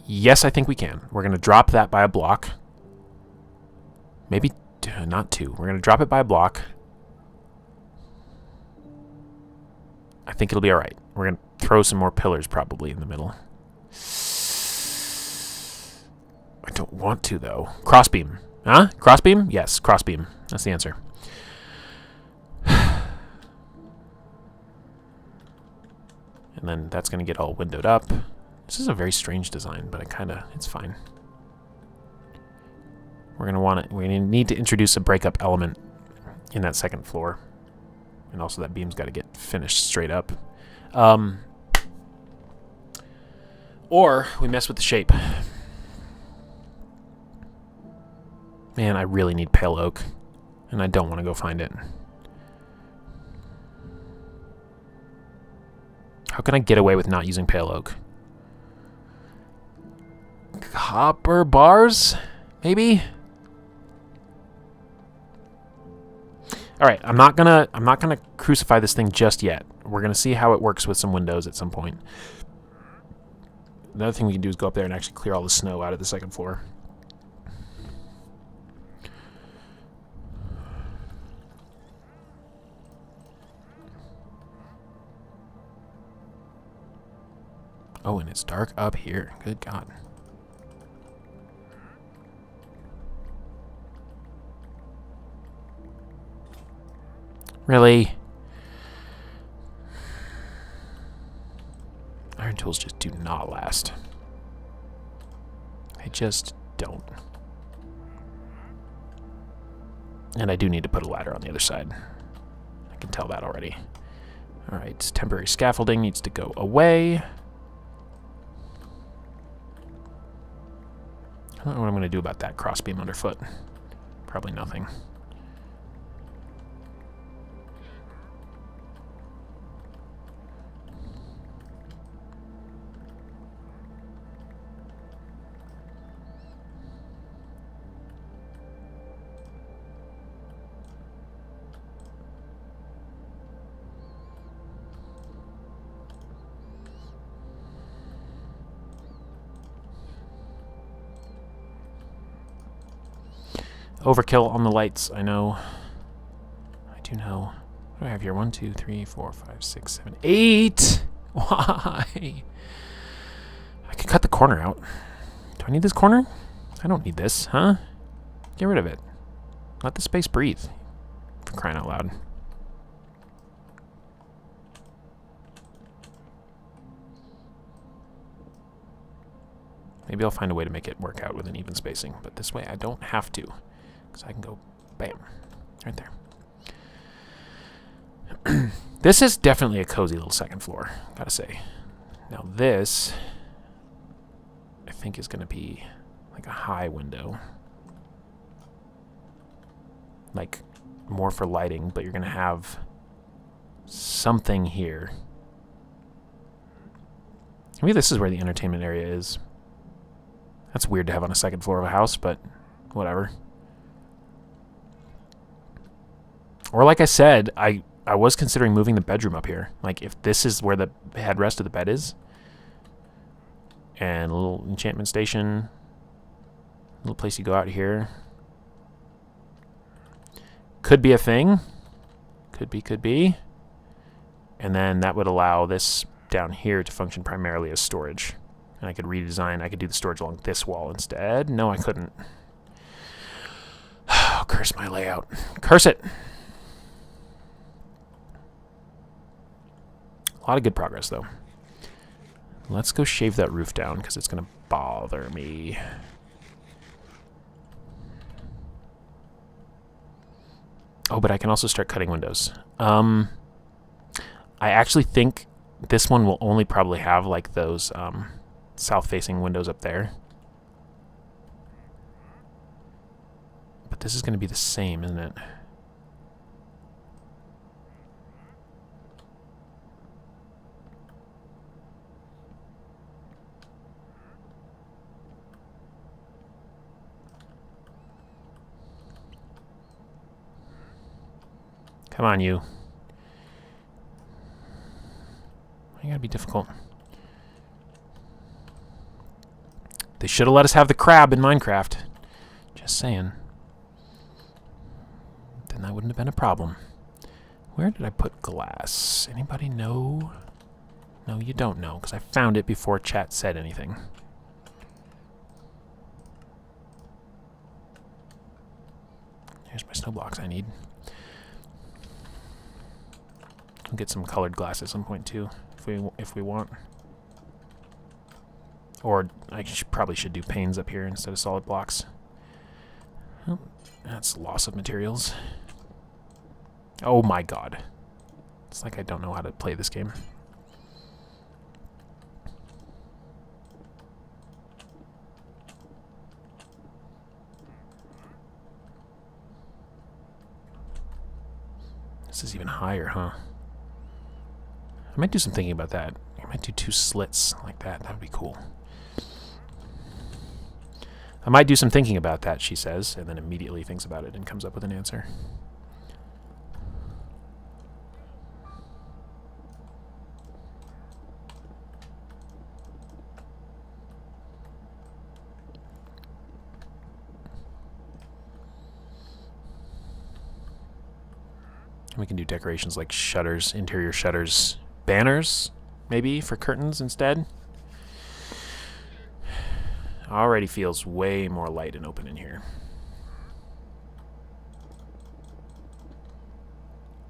Yes, I think we can. We're going to drop that by a block. Maybe not two. We're going to drop it by a block. I think it'll be all right. We're going to throw some more pillars probably in the middle. I don't want to, though. Crossbeam. Huh? Crossbeam? Yes, crossbeam. That's the answer. And then that's going to get all windowed up. This is a very strange design, but it's fine. We're going to need to introduce a breakup element in that second floor. And also that beam's got to get finished straight up. Or we mess with the shape. Man, I really need pale oak, and I don't want to go find it. How can I get away with not using pale oak? Copper bars? Maybe? Alright, I'm not gonna crucify this thing just yet. We're gonna see how it works with some windows at some point. Another thing we can do is go up there and actually clear all the snow out of the second floor. Oh, and it's dark up here. Good God. Really? Iron tools just do not last. They just don't. And I do need to put a ladder on the other side. I can tell that already. Alright, temporary scaffolding needs to go away. I don't know what I'm going to do about that crossbeam underfoot. Probably nothing. Overkill on the lights, I know. I do know. What do I have here? 1, 2, 3, 4, 5, 6, 7, 8! Why? I could cut the corner out. Do I need this corner? I don't need this, huh? Get rid of it. Let the space breathe. For crying out loud. Maybe I'll find a way to make it work out with an even spacing, but this way I don't have to. Because I can go, bam, right there. This is definitely a cozy little second floor, gotta say. Now this, I think is going to be like a high window. Like, more for lighting, but you're going to have something here. Maybe this is where the entertainment area is. That's weird to have on a second floor of a house, but whatever. Or like I said, I was considering moving the bedroom up here. Like if this is where the headrest of the bed is. And a little enchantment station. Little place you go out here. Could be a thing. Could be. And then that would allow this down here to function primarily as storage. And I could redesign. I could do the storage along this wall instead. No, I couldn't. Oh, curse my layout. Curse it! A lot of good progress, though. Let's go shave that roof down, because it's going to bother me. Oh, but I can also start cutting windows. I actually think this one will only probably have, like, those south-facing windows up there. But this is going to be the same, isn't it? Come on, you. Why you gotta be difficult? They should have let us have the crab in Minecraft. Just saying. Then that wouldn't have been a problem. Where did I put glass? Anybody know? No, you don't know, because I found it before chat said anything. Here's my snow blocks I need. I'll get some colored glass at some point too, if we want. Or I probably should do panes up here instead of solid blocks. Oh, that's loss of materials. Oh my god. It's like I don't know how to play this game. This is even higher, huh? I might do some thinking about that. I might do 2 slits like that. That would be cool. I might do some thinking about that, she says, and then immediately thinks about it and comes up with an answer. We can do decorations like shutters, interior shutters, banners, maybe, for curtains instead. Already feels way more light and open in here.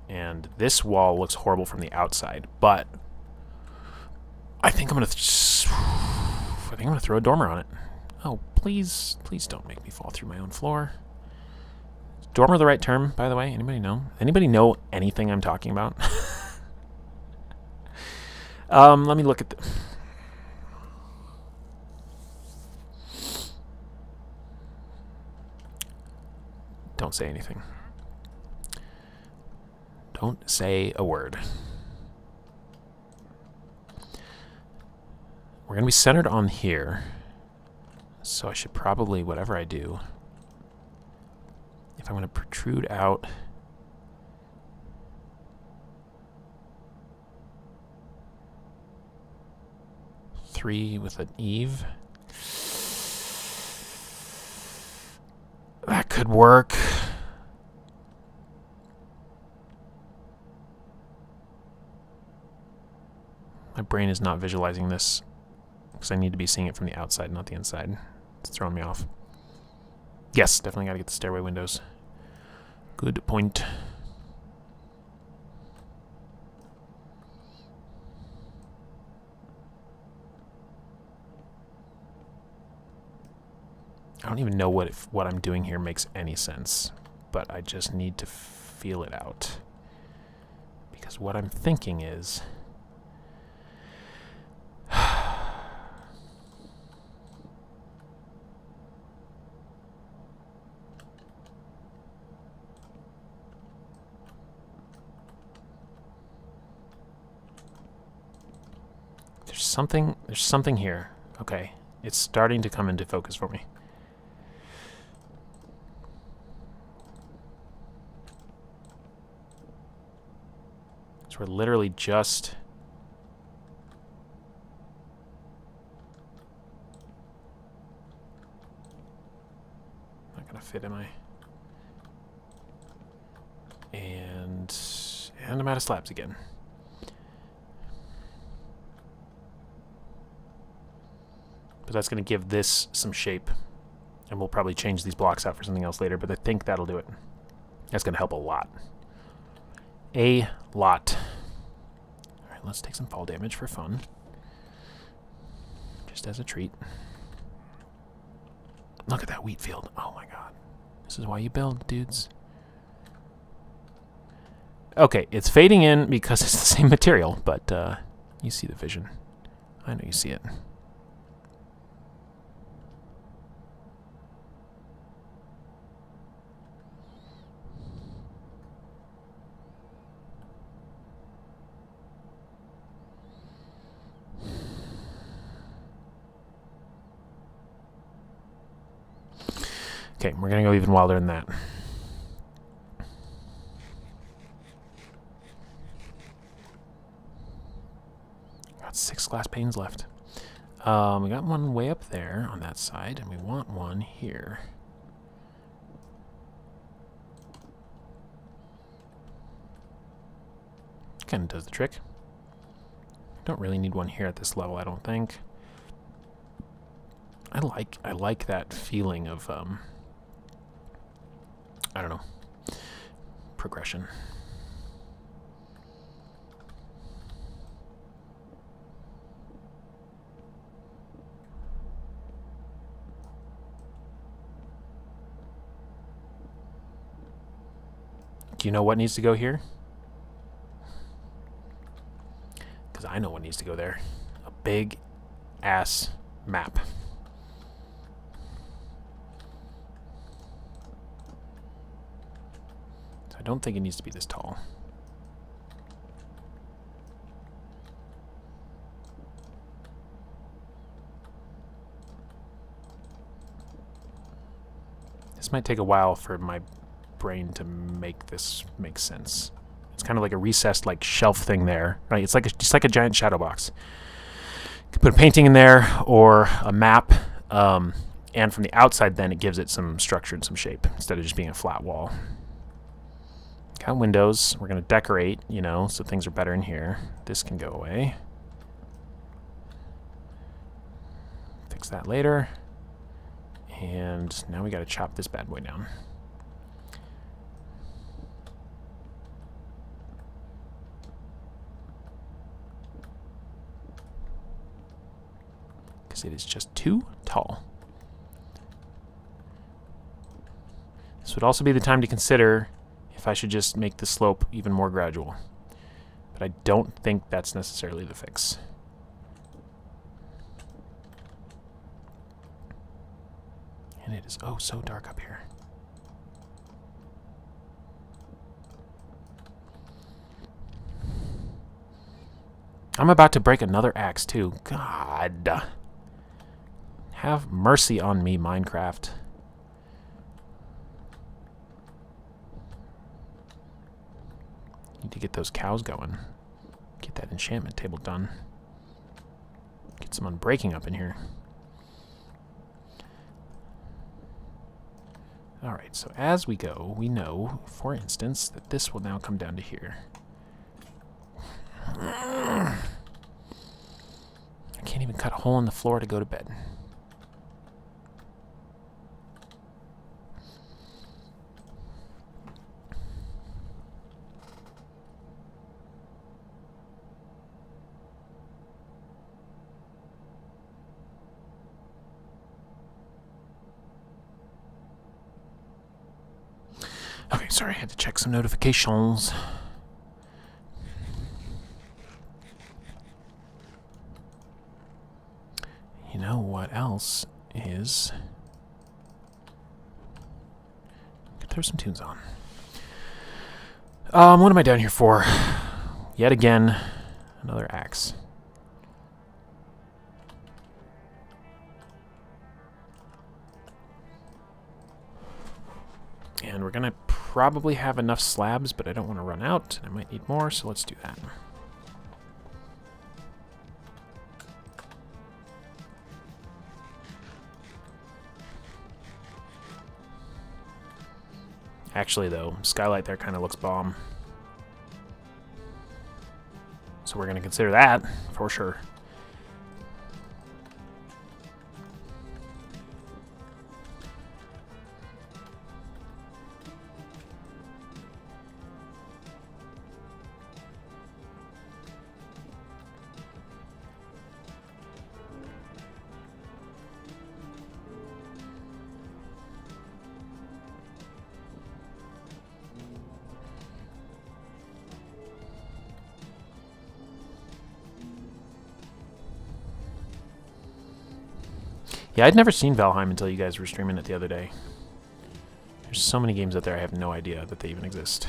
And this wall looks horrible from the outside, but I think I'm gonna throw a dormer on it. Oh, please, please don't make me fall through my own floor. Is dormer the right term, by the way? Anybody know? Anybody know anything I'm talking about? Let me look at the... Don't say anything. Don't say a word. We're going to be centered on here. So I should probably, whatever I do, if I'm going to protrude out... three with an eave. That could work. My brain is not visualizing this because I need to be seeing it from the outside, not the inside. It's throwing me off. Yes, definitely got to get the stairway windows. Good point. I don't even know what I'm doing here makes any sense, but I just need to feel it out. Because what I'm thinking is... There's something here. Okay, it's starting to come into focus for me. So we're literally just... Not gonna fit, am I? And I'm out of slabs again. But that's going to give this some shape. And we'll probably change these blocks out for something else later, but I think that'll do it. That's going to help a lot. A lot. Alright, let's take some fall damage for fun. Just as a treat. Look at that wheat field. Oh my god. This is why you build, dudes. Okay, it's fading in because it's the same material, but you see the vision. I know you see it. Okay, we're going to go even wilder than that. Got 6 glass panes left. We got one way up there on that side, and we want one here. Kind of does the trick. Don't really need one here at this level, I don't think. I like that feeling of I don't know, progression. Do you know what needs to go here? Because I know what needs to go there. A big ass map. So I don't think it needs to be this tall. This might take a while for my brain to make this make sense. It's kind of like a recessed like shelf thing there, right? It's like a giant shadow box. You could put a painting in there or a map, and from the outside then it gives it some structure and some shape instead of just being a flat wall. Got windows. We're going to decorate, you know, so things are better in here. This can go away. Fix that later. And now we got to chop this bad boy down. Because it is just too tall. This would also be the time to consider if I should just make the slope even more gradual. But I don't think that's necessarily the fix. And it is oh so dark up here. I'm about to break another axe too. God. Have mercy on me, Minecraft. Need to get those cows going. Get that enchantment table done. Get some unbreaking up in here. Alright, so as we go, we know, for instance, that this will now come down to here. I can't even cut a hole in the floor to go to bed. Okay, sorry, I had to check some notifications. You know what else is... Could throw some tunes on. What am I down here for? Yet again, another axe. And we're gonna probably have enough slabs, but I don't want to run out. I might need more, so let's do that. Actually, though, skylight there kind of looks bomb. So we're going to consider that, for sure. Yeah, I'd never seen Valheim until you guys were streaming it the other day. There's so many games out there I have no idea that they even exist.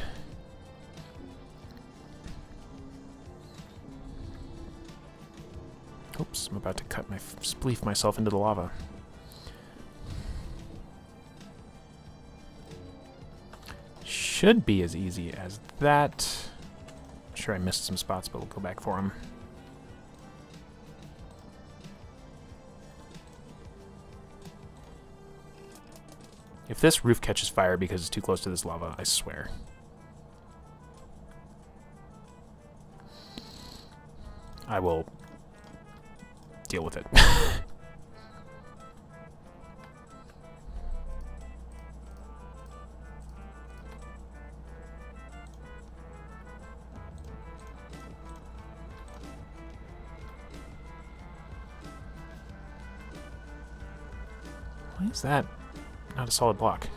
Oops, I'm about to cut my spleef myself into the lava. Should be as easy as that. I'm sure I missed some spots, but we'll go back for them. If this roof catches fire because it's too close to this lava, I swear. I will deal with it. Why is that not a solid block?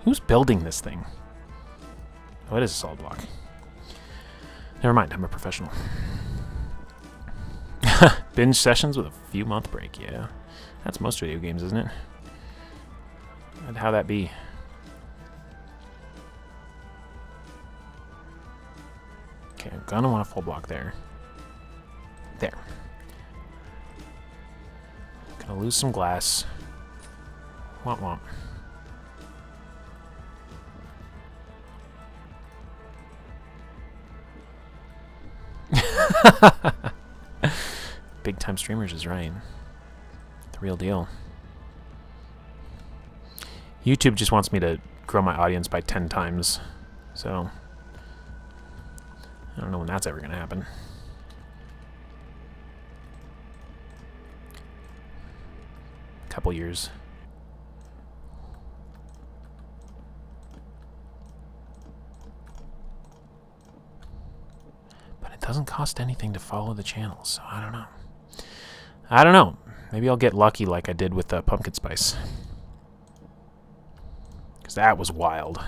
Who's building this thing? Oh, it is a solid block. Never mind, I'm a professional. Binge sessions with a few month break, yeah. That's most video games, isn't it? And how that be? Okay, I'm gonna want a full block there. There. Gonna lose some glass. Womp womp. Big time streamers is right. The real deal. YouTube just wants me to grow my audience by 10 times. So I don't know when that's ever going to happen. Couple years. But it doesn't cost anything to follow the channel, so I don't know. I don't know. Maybe I'll get lucky like I did with the pumpkin spice. Because that was wild.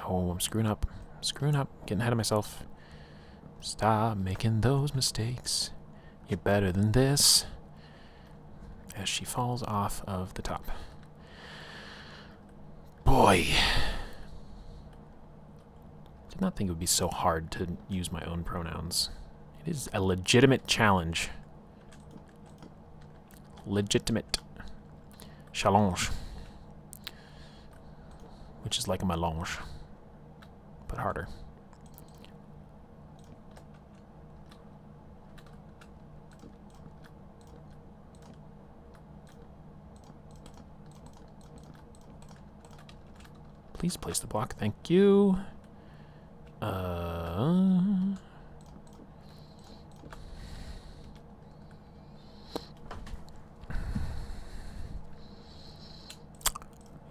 Oh, I'm screwing up. I'm screwing up. Getting ahead of myself. Stop making those mistakes. You're better than this. As she falls off of the top. Boy. Did not think it would be so hard to use my own pronouns. It is a legitimate challenge. Legitimate. Challenge. Which is like a melange. But harder. Please place the block. Thank you.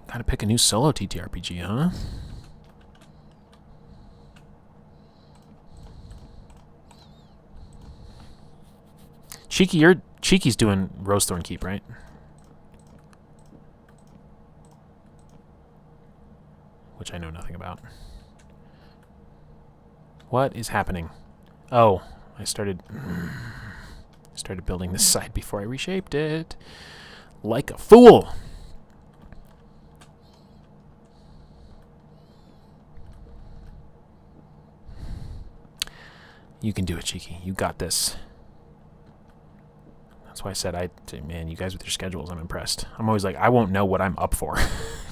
Gotta pick a new solo TTRPG, huh? Cheeky's doing Rosethorn Keep, right? Which I know nothing about. What is happening? Oh, I started building this side before I reshaped it. Like a fool! You can do it, Cheeky. You got this. That's why I said, man, you guys with your schedules, I'm impressed. I'm always like, I won't know what I'm up for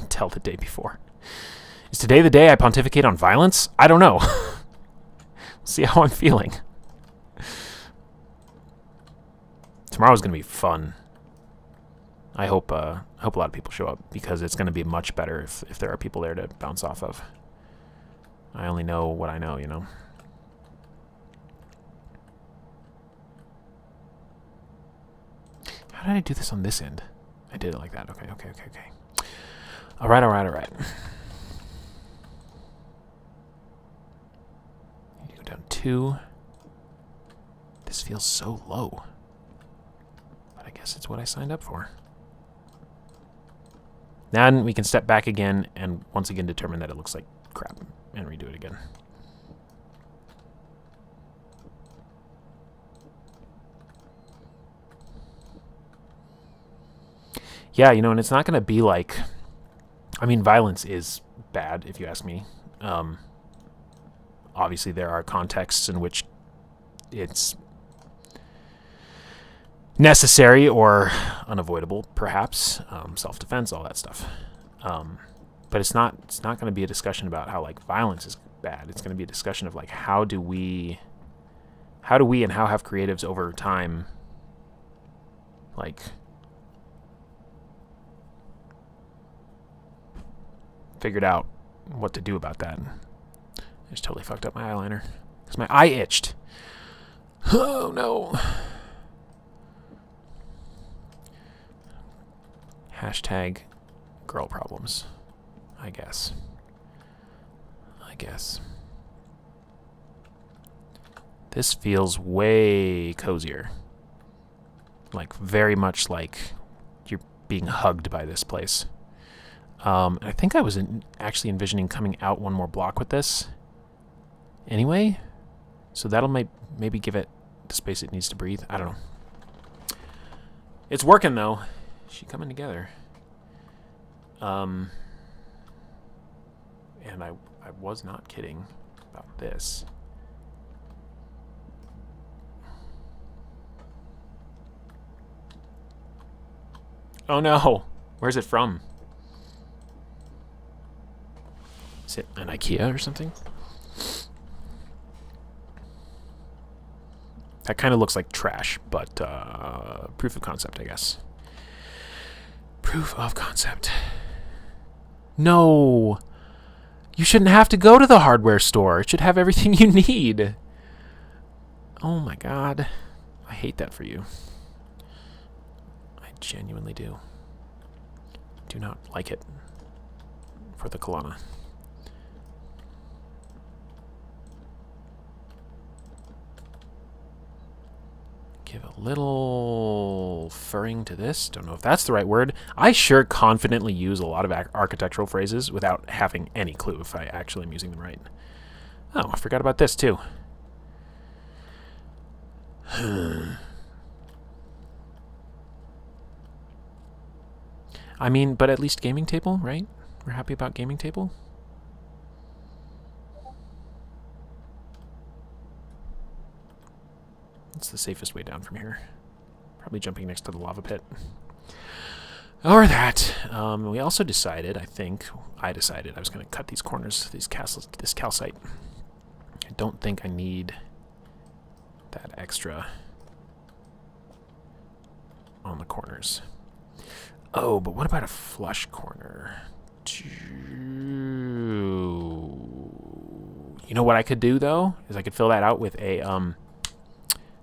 until the day before. Is today the day I pontificate on violence? I don't know. See how I'm feeling. Tomorrow's going to be fun. I hope a lot of people show up, because it's going to be much better if there are people there to bounce off of. I only know what I know, you know? How did I do this on this end? I did it like that. Okay. All right. You go down 2. This feels so low. But I guess it's what I signed up for. Then we can step back again and once again determine that it looks like crap and redo it again. Yeah, you know, and it's not going to be like... I mean, violence is bad, if you ask me. Obviously, there are contexts in which it's necessary or unavoidable, perhaps. Self-defense, all that stuff. But it's not going to be a discussion about how, like, violence is bad. It's going to be a discussion of, like, how do we and how have creatives over time, like... figured out what to do about that. I just totally fucked up my eyeliner. Because my eye itched. Oh, no. Hashtag girl problems. I guess. This feels way cozier. Like, very much like you're being hugged by this place. I think I was actually envisioning coming out one more block with this. Anyway, so that'll maybe give it the space it needs to breathe. I don't know. It's working, though. She coming together. And I was not kidding about this. Oh no! Where's it from? Is it an IKEA or something? That kind of looks like trash, but proof of concept, I guess. Proof of concept. No! You shouldn't have to go to the hardware store. It should have everything you need. Oh my god. I hate that for you. I genuinely do. Do not like it for the Kelowna. Give a little furring to this. Don't know if that's the right word. I sure confidently use a lot of architectural phrases without having any clue if I actually am using them right. Oh, I forgot about this too. I mean, but at least gaming table, right? We're happy about gaming table? It's the safest way down from here. Probably jumping next to the lava pit. Or that. We also decided, I decided I was going to cut these corners, this calcite. I don't think I need that extra on the corners. Oh, but what about a flush corner? You know what I could do, though? Is I could fill that out with a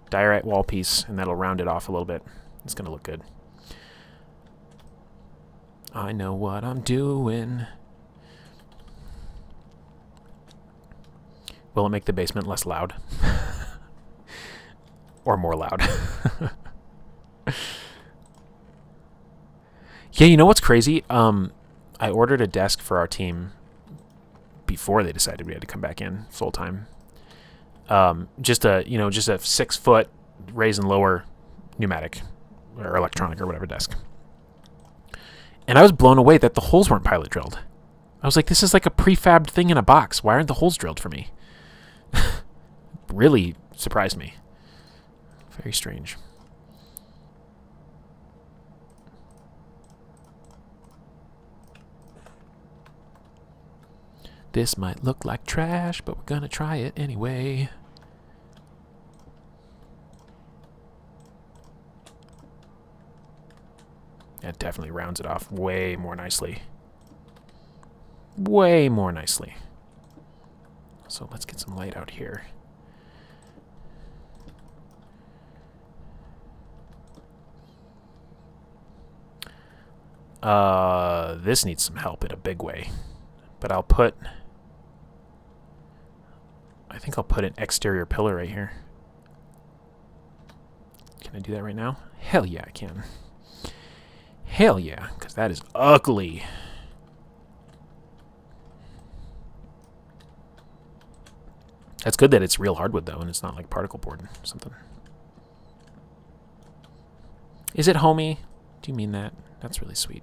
diorite wall piece, and that'll round it off a little bit. It's going to look good. I know what I'm doing. Will it make the basement less loud? Or more loud? Yeah, you know what's crazy? I ordered a desk for our team before they decided we had to come back in full time. Just a 6-foot raise and lower pneumatic or electronic or whatever desk. And I was blown away that the holes weren't pilot drilled. I was like, this is like a prefabbed thing in a box. Why aren't the holes drilled for me? Really surprised me. Very strange. This might look like trash, but we're gonna try it anyway. That definitely rounds it off way more nicely. Way more nicely. So let's get some light out here. This needs some help in a big way. But I think I'll put an exterior pillar right here. Can I do that right now? Hell yeah, I can. Hell yeah, because that is ugly. That's good that it's real hardwood, though, and it's not like particle board or something. Is it homey? Do you mean that? That's really sweet.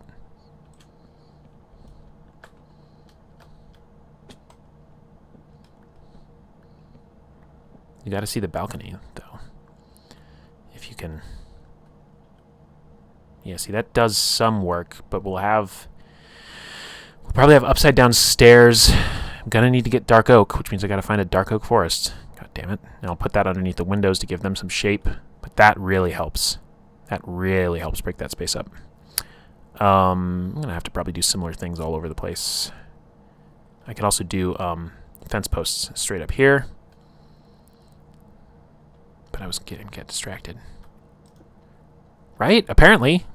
You got to see the balcony, though. If you can... Yeah, see, that does some work, but we'll probably have upside down stairs. I'm going to need to get dark oak, which means I got to find a dark oak forest. God damn it. And I'll put that underneath the windows to give them some shape, but that really helps. That really helps break that space up. I'm going to have to probably do similar things all over the place. I could also do fence posts straight up here. But I was getting distracted. Right? Apparently.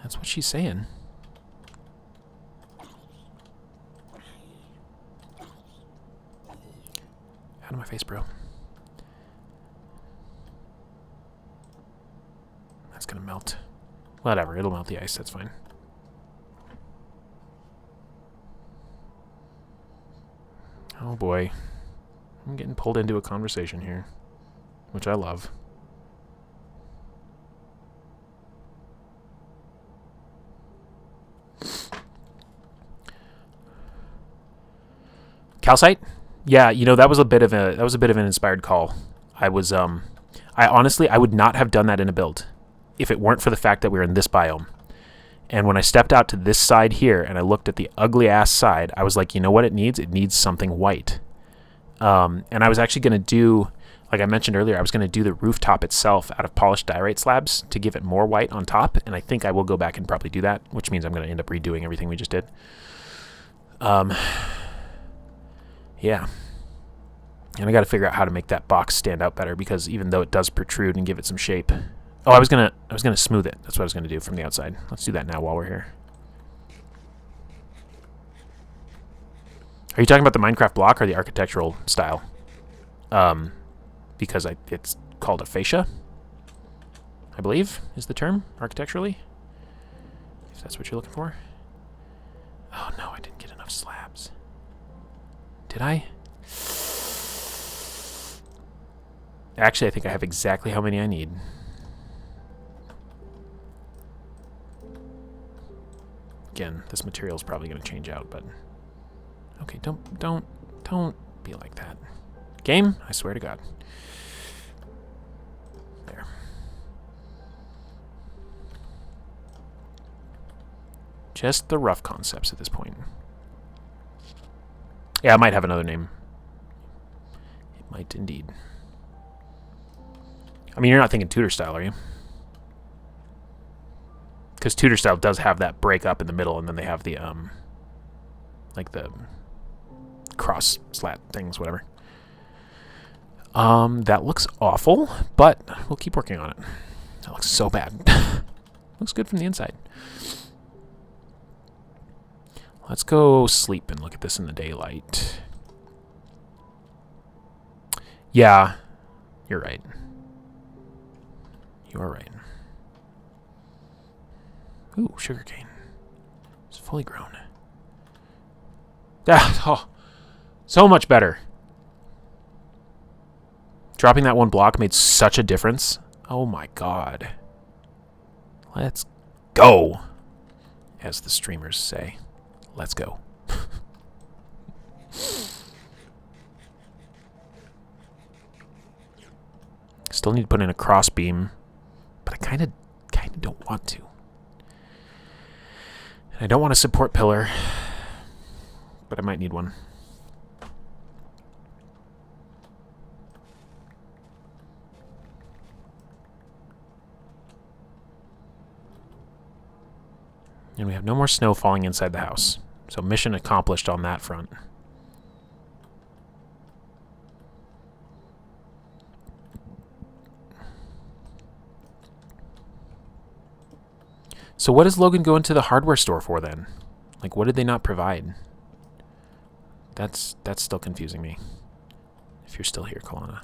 That's what she's saying. Out of my face, bro. That's gonna melt. Whatever, it'll melt the ice, that's fine. Oh boy. I'm getting pulled into a conversation here, which I love. Calcite? Yeah, you know, that was a bit of an inspired call. I honestly would not have done that in a build if it weren't for the fact that we were in this biome. And when I stepped out to this side here and I looked at the ugly ass side, I was like, you know what it needs? It needs something white. And I was actually going to do, like I mentioned earlier, I was going to do the rooftop itself out of polished diorite slabs to give it more white on top. And I think I will go back and probably do that, which means I'm going to end up redoing everything we just did. Yeah. And I got to figure out how to make that box stand out better, because even though it does protrude and give it some shape. Oh, I was gonna smooth it. That's what I was gonna do from the outside. Let's do that now while we're here. Are you talking about the Minecraft block or the architectural style? Because it's called a fascia, I believe is the term architecturally. If that's what you're looking for. Oh no, I didn't get enough slabs. Did I? Actually, I think I have exactly how many I need. Again, this material is probably going to change out, but okay, don't be like that. Game, I swear to God. There. Just the rough concepts at this point. Yeah, I might have another name. It might indeed. I mean, you're not thinking Tudor style, are you? Because Tudor style does have that break up in the middle, and then they have the, like the cross slat things, whatever. That looks awful, but we'll keep working on it. That looks so bad. Looks good from the inside. Let's go sleep and look at this in the daylight. Yeah, you're right. You are right. Ooh, sugarcane. It's fully grown. Oh, so much better. Dropping that one block made such a difference. Oh my God. Let's go, as the streamers say. Let's go. Still need to put in a cross beam, but I kind of don't want to. And I don't want a support pillar, but I might need one. And we have no more snow falling inside the house. So mission accomplished on that front. So what does Logan go into the hardware store for then? Like, what did they not provide? That's still confusing me. If you're still here, Kalana.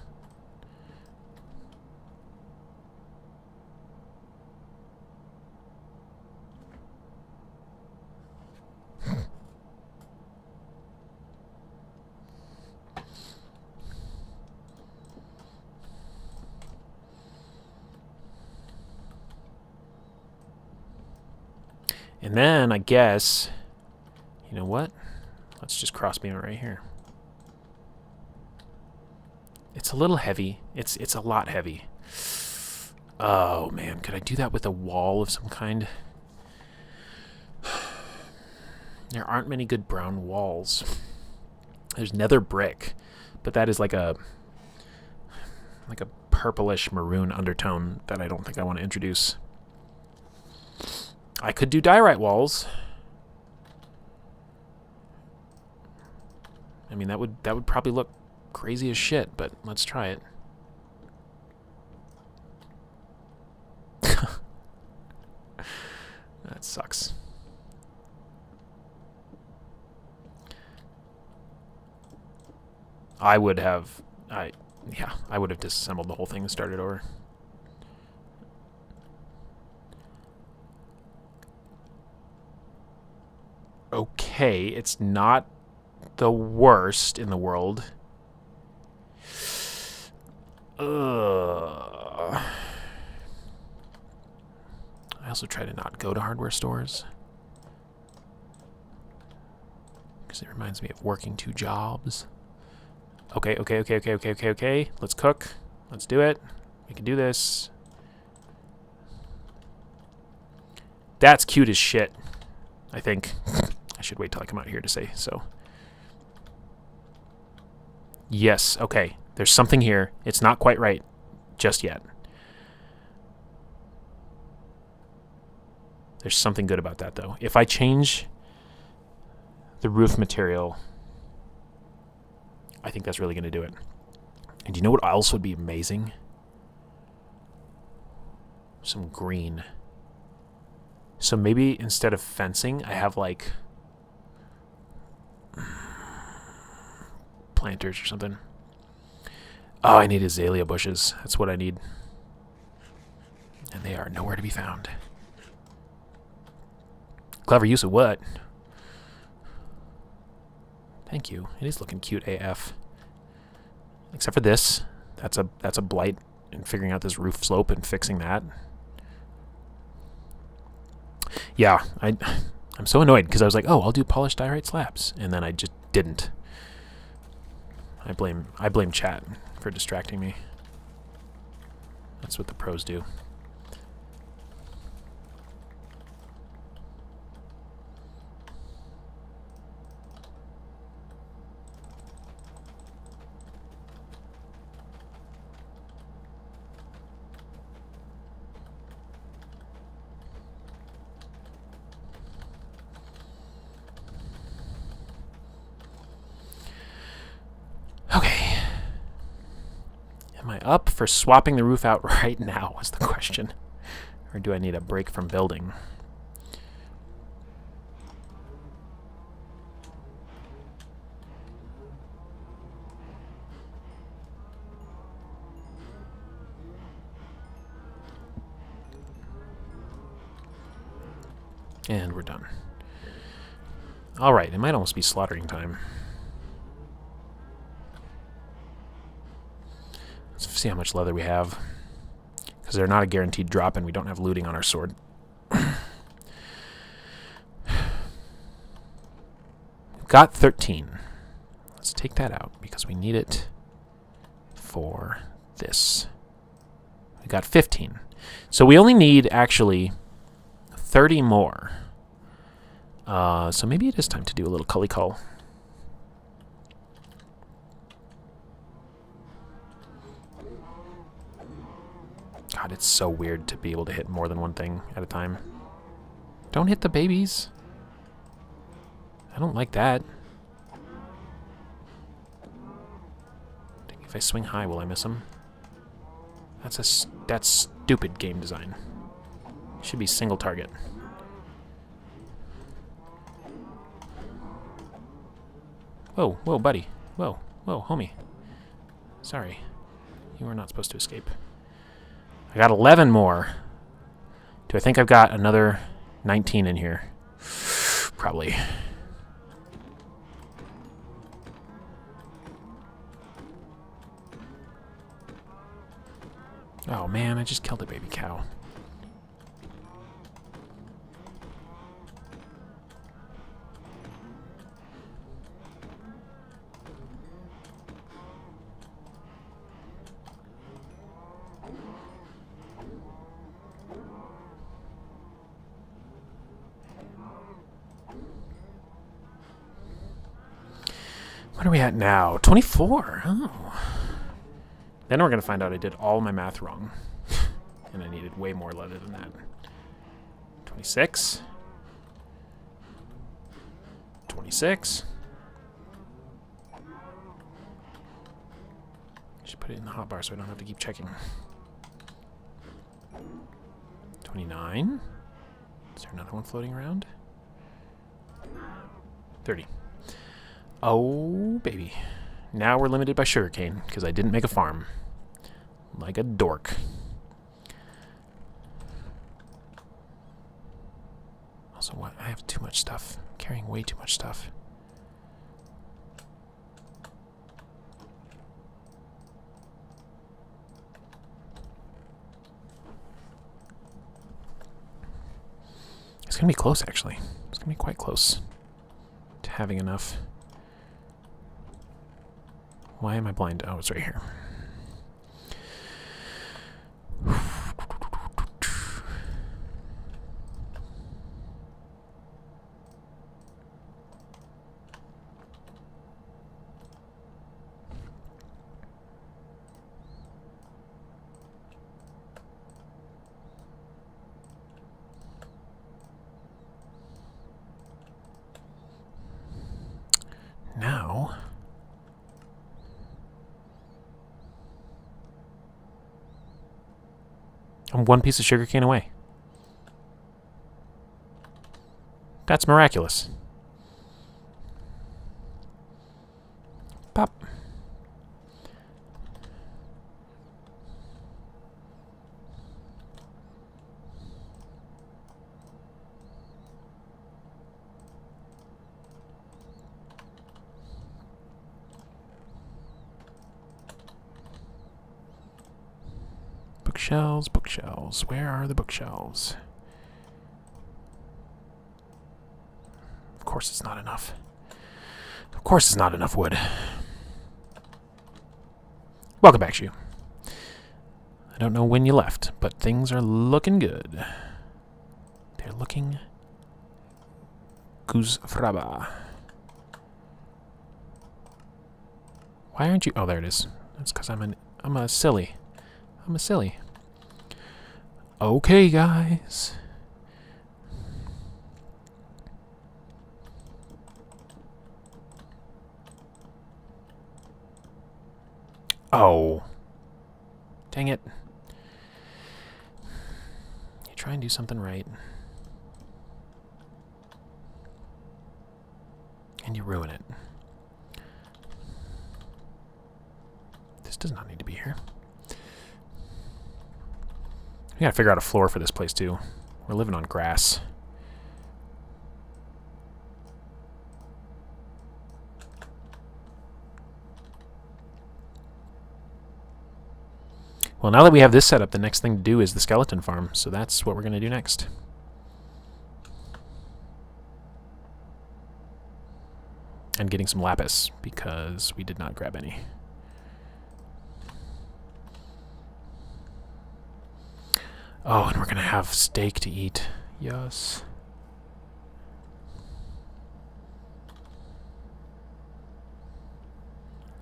And then, I guess, you know what? Let's just crossbeam it right here. It's a little heavy. It's a lot heavy. Oh, man. Could I do that with a wall of some kind? There aren't many good brown walls. There's nether brick, but that is like a purplish maroon undertone that I don't think I want to introduce. I could do diorite walls. mean, that would probably look crazy as shit, but let's try it. That sucks. I would have disassembled the whole thing and started over. Okay, it's not the worst in the world. I also try to not go to hardware stores because it reminds me of working 2 jobs. Okay. Let's cook. Let's do it. We can do this. That's cute as shit, I think. I should wait till I come out here to say so. Yes, okay. There's something here. It's not quite right just yet. There's something good about that, though. If I change the roof material, I think that's really going to do it. And do you know what else would be amazing? Some green. So maybe instead of fencing, I have, like, planters or something. Oh, I need azalea bushes. That's what I need. And they are nowhere to be found. Clever use of what? Thank you. It is looking cute AF. Except for this. That's a blight in figuring out this roof slope and fixing that. Yeah, I'm so annoyed because I was like, oh, I'll do polished diorite slabs, and then I just didn't. I blame chat for distracting me. That's what the pros do. Okay. Am I up for swapping the roof out right now is the question. Or do I need a break from building? And we're done. Alright, it might almost be slaughtering time. Let's see how much leather we have. Because they're not a guaranteed drop and we don't have looting on our sword. We've got 13. Let's take that out because we need it for this. We got 15. So we only need actually 30 more. So maybe it is time to do a little cully cull. God, it's so weird to be able to hit more than one thing at a time. Don't hit the babies. I don't like that. If I swing high, will I miss them? That's stupid game design. Should be single target. Whoa, whoa, buddy. Whoa, whoa, homie. Sorry. You were not supposed to escape. I got 11 more. Do I think I've got another 19 in here? Probably. Oh man, I just killed a baby cow. What are we at now? 24. Oh. Then we're going to find out I did all my math wrong. And I needed way more leather than that. 26. 26. Just put it in the hotbar so I don't have to keep checking. 29. Is there another one floating around? 30. Oh, baby. Now we're limited by sugarcane, because I didn't make a farm. Like a dork. Also, what? I have too much stuff. I'm carrying way too much stuff. It's going to be close, actually. It's going to be quite close to having enough. Why am I blind? Oh, it's right here. Now, I'm one piece of sugarcane away. That's miraculous. Pop. Bookshelves, bookshelves. Where are the bookshelves? Of course it's not enough. Of course it's not enough wood. Welcome back, Shu. I don't know when you left, but things are looking good. They're looking Guzfraba. Why aren't you? Oh, there it is. That's because I'm a silly. I'm a silly. Okay, guys. Oh. Dang it. You try and do something right. And you ruin it. This does not need to be here. We gotta figure out a floor for this place, too. We're living on grass. Well, now that we have this set up, the next thing to do is the skeleton farm. So that's what we're going to do next. And getting some lapis, because we did not grab any. Oh, and we're going to have steak to eat. Yes.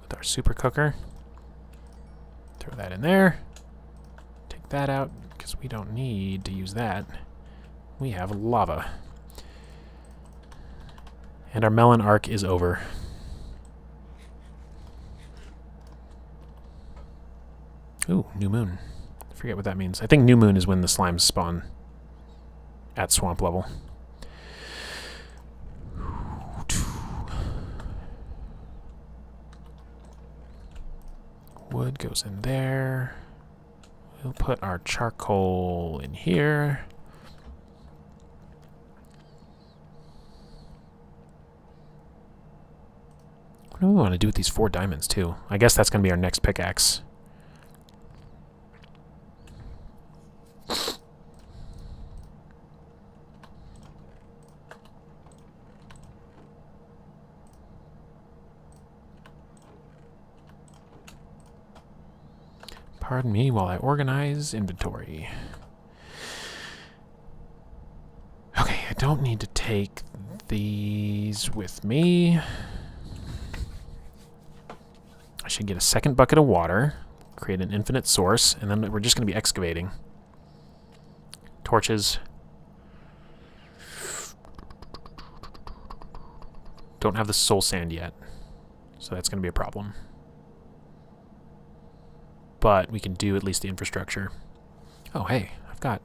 With our super cooker. Throw that in there. Take that out, because we don't need to use that. We have lava. And our melon arc is over. Ooh, new moon. I forget what that means. I think new moon is when the slimes spawn at swamp level. Wood goes in there. We'll put our charcoal in here. What do we want to do with these 4 diamonds, too? I guess that's going to be our next pickaxe. Pardon me while I organize inventory. Okay, I don't need to take these with me. I should get a second bucket of water, create an infinite source, and then we're just going to be excavating. Torches. Don't have the soul sand yet, so that's going to be a problem. but we can do at least the infrastructure. Oh, hey, I've got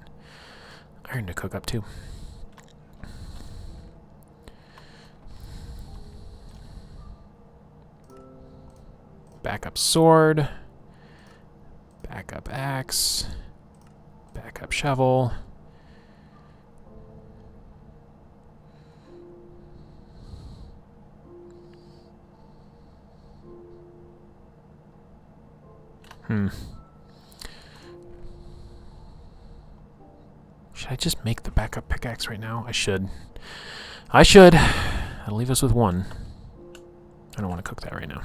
iron to cook up too. Backup sword, backup axe, backup shovel. Should I just make the backup pickaxe right now? I should. That'll leave us with one. I don't want to cook that right now.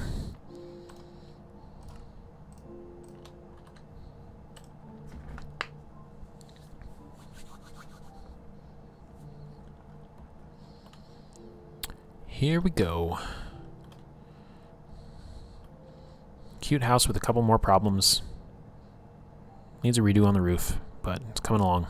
Here we go. Cute house with a couple more problems. Needs a redo on the roof, but it's coming along.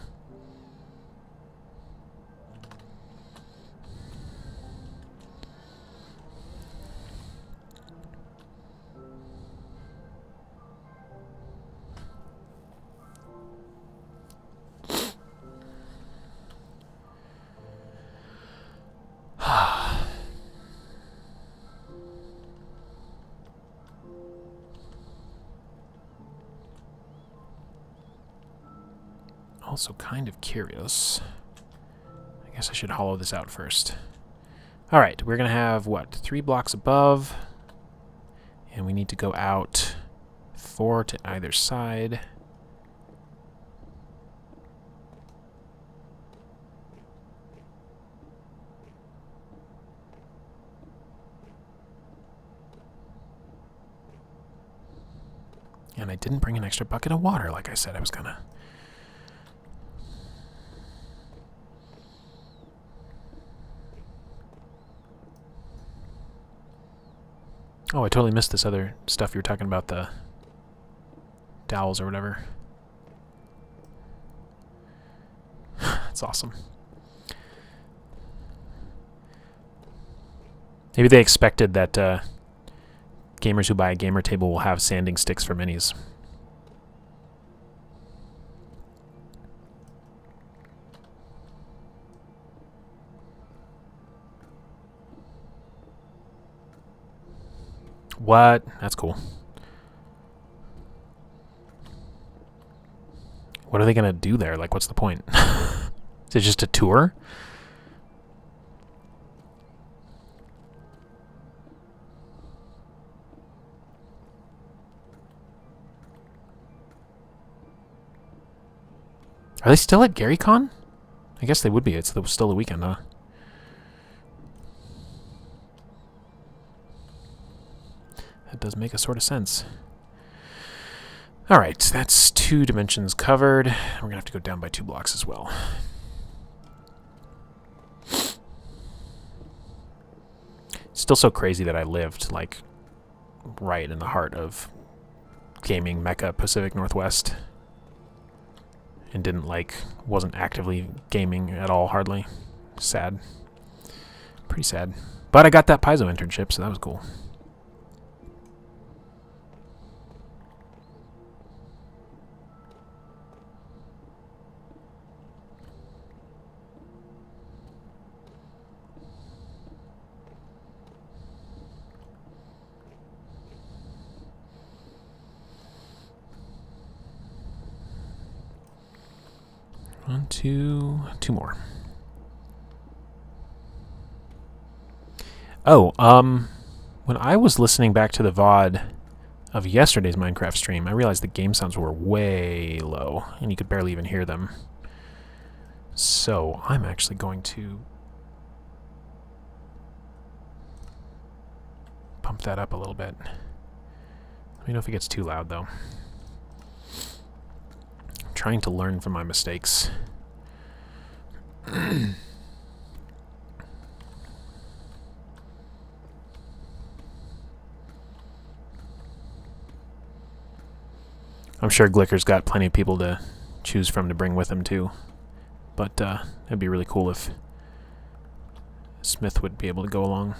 Also kind of curious. I guess I should hollow this out first. Alright, we're going to have, what, 3 blocks above. And we need to go out 4 to either side. And I didn't bring an extra bucket of water like I said I was going to. Oh, I totally missed this other stuff you were talking about, the dowels or whatever. That's awesome. Maybe they expected that gamers who buy a gamer table will have sanding sticks for minis. What? That's cool. What are they going to do there? Like, what's the point? Is it just a tour? Are they still at GaryCon? I guess they would be. It's still the weekend, huh? That does make a sort of sense. Alright, that's 2 dimensions covered. We're going to have to go down by 2 blocks as well. It's still so crazy that I lived, like, right in the heart of gaming Mecca, Pacific Northwest. And wasn't actively gaming at all, hardly. Sad. Pretty sad. But I got that Paizo internship, so that was cool. One, two more. Oh, when I was listening back to the VOD of yesterday's Minecraft stream, I realized the game sounds were way low, and you could barely even hear them. So I'm actually going to pump that up a little bit. Let me know if it gets too loud, though. I'm trying to learn from my mistakes. I'm sure Glicker's got plenty of people to choose from to bring with him, too. But it'd be really cool if Smith would be able to go along.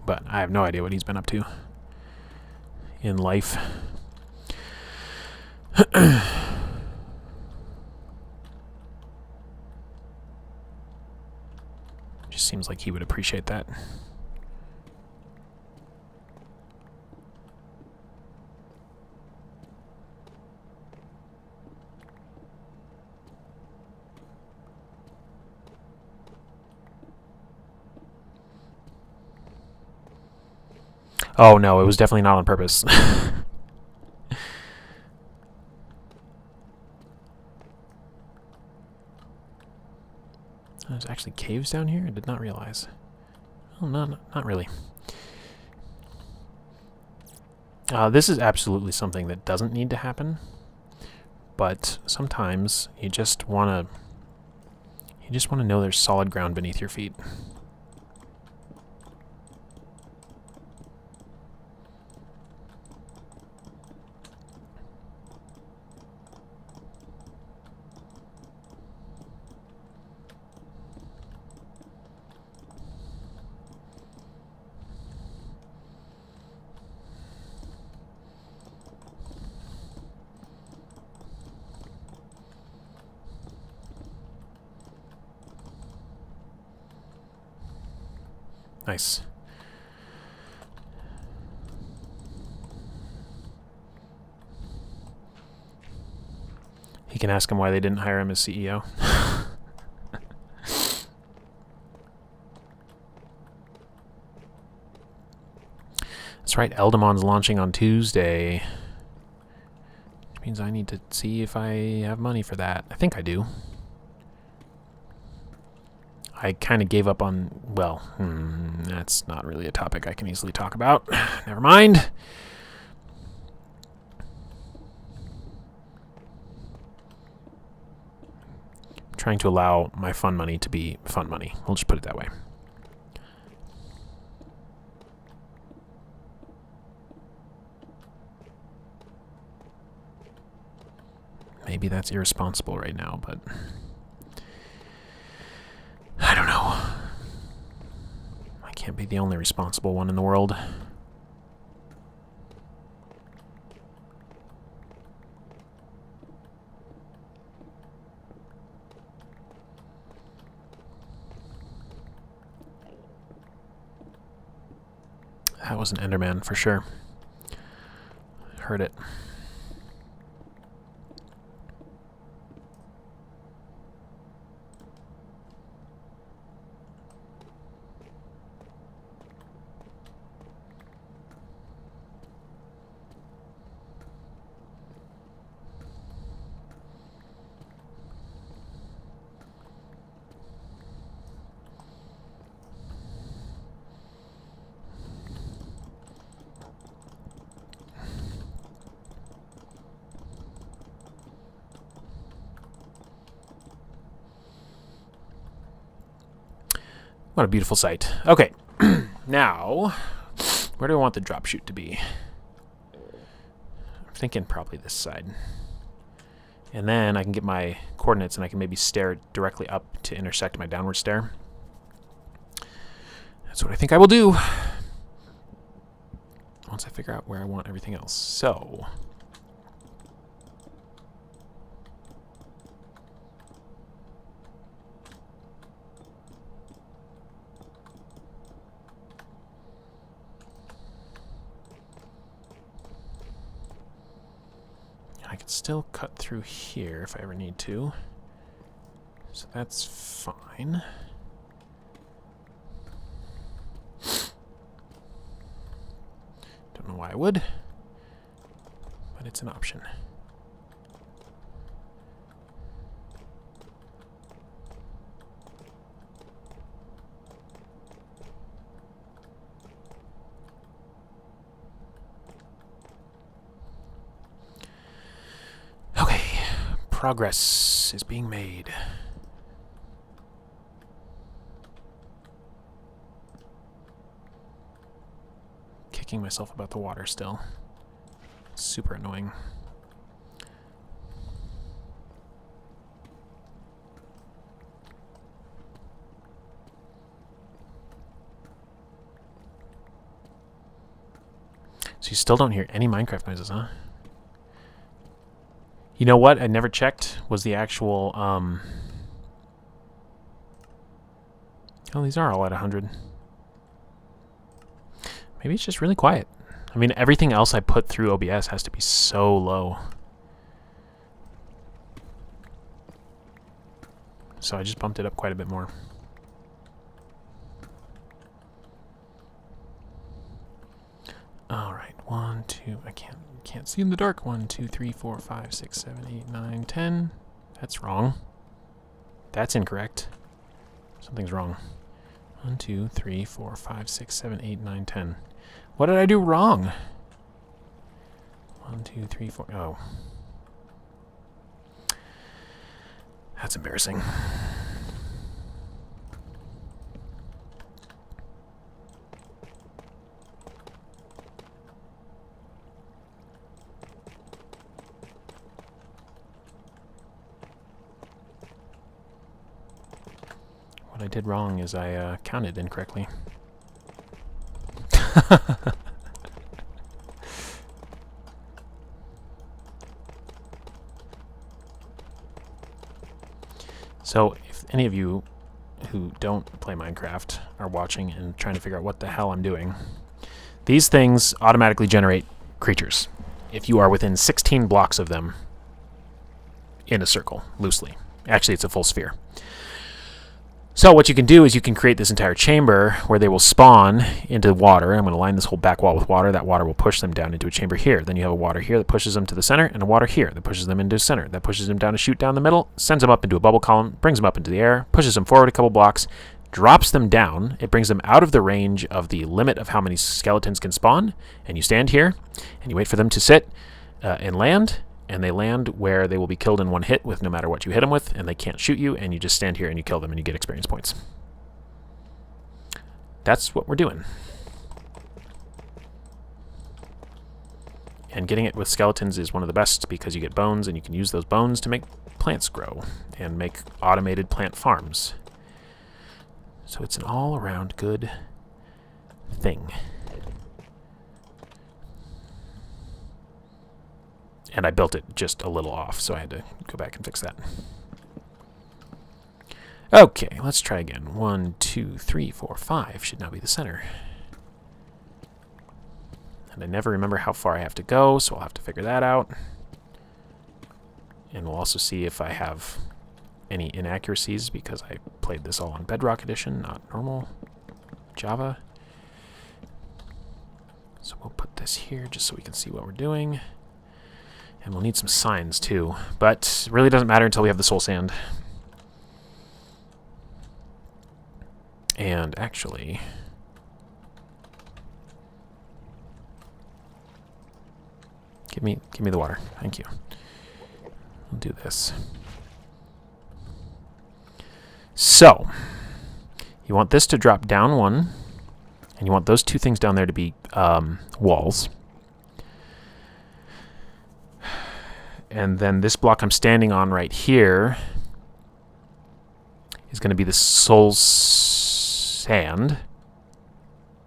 but I have no idea what he's been up to in life. Just seems like he would appreciate that. Oh no, it was definitely not on purpose. There's actually caves down here? I did not realize. Oh, no, not really. This is absolutely something that doesn't need to happen, but sometimes you just want to know there's solid ground beneath your feet. Nice. He can ask him why they didn't hire him as CEO. That's right, Eldamon's launching on Tuesday. Which means I need to see if I have money for that. I think I do. I kind of gave up on, well, that's not really a topic I can easily talk about. Never mind. I'm trying to allow my fun money to be fun money. We'll just put it that way. Maybe that's irresponsible right now, but I don't know. I can't be the only responsible one in the world. That was an Enderman for sure. Heard it. What a beautiful sight. Okay, now, where do I want the drop chute to be? I'm thinking probably this side. And then I can get my coordinates and I can maybe stare directly up to intersect my downward stare. That's what I think I will do once I figure out where I want everything else. So, I can still cut through here if I ever need to. So that's fine. Don't know why I would, but it's an option. Okay, progress is being made. Kicking myself about the water still. Super annoying. So you still don't hear any Minecraft noises, huh? You know what I never checked was the actual, oh, these are all at 100. Maybe it's just really quiet. I mean, everything else I put through OBS has to be so low. So I just bumped it up quite a bit more. All right, 1, 2. I can't see in the dark. 1, 2, 3, 4, 5, 6, 7, 8, 9, 10. That's wrong. That's incorrect. Something's wrong. 1, 2, 3, 4, 5, 6, 7, 8, 9, 10. What did I do wrong? 1, 2, 3, 4. Oh, that's embarrassing. What I did wrong is I counted incorrectly. So, if any of you who don't play Minecraft are watching and trying to figure out what the hell I'm doing, these things automatically generate creatures if you are within 16 blocks of them in a circle, loosely. Actually, it's a full sphere. So what you can do is you can create this entire chamber where they will spawn into water. I'm going to line this whole back wall with water. That water will push them down into a chamber here. Then you have a water here that pushes them to the center, and a water here that pushes them into the center. That pushes them down a chute down the middle, sends them up into a bubble column, brings them up into the air, pushes them forward a couple blocks, drops them down. It brings them out of the range of the limit of how many skeletons can spawn. And you stand here, and you wait for them to sit and land. And they land where they will be killed in one hit with no matter what you hit them with, and they can't shoot you, and you just stand here and you kill them and you get experience points. That's what we're doing. And getting it with skeletons is one of the best because you get bones, and you can use those bones to make plants grow and make automated plant farms. So it's an all-around good thing. And I built it just a little off, so I had to go back and fix that. Okay, let's try again. 1, 2, 3, 4, 5 should now be the center. And I never remember how far I have to go, so I'll have to figure that out. And we'll also see if I have any inaccuracies, because I played this all on Bedrock Edition, not normal Java. So we'll put this here just so we can see what we're doing. And we'll need some signs, too. But it really doesn't matter until we have the soul sand. And actually... Give me the water. Thank you. I'll do this. So, you want this to drop down 1. And you want those 2 things down there to be walls. And then this block I'm standing on right here is going to be the soul sand.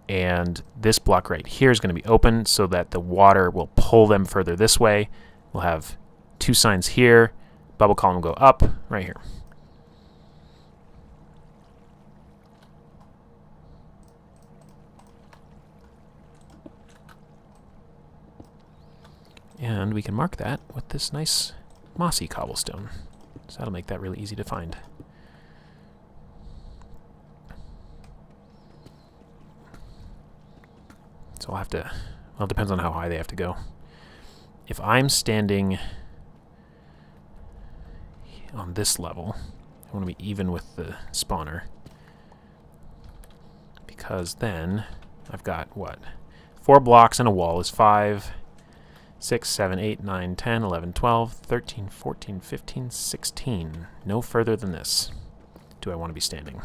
And this block right here is going to be open so that the water will pull them further this way. We'll have 2 signs here. Bubble column will go up right here. And we can mark that with this nice mossy cobblestone. So that'll make that really easy to find. So I'll have to, well, it depends on how high they have to go. If I'm standing on this level, I want to be even with the spawner. Because then I've got, what? 4 blocks and a wall is 5... 6, 7, 8, 9, 10, 11, 12, 13, 14, 15, 16. No further than this do I want to be standing.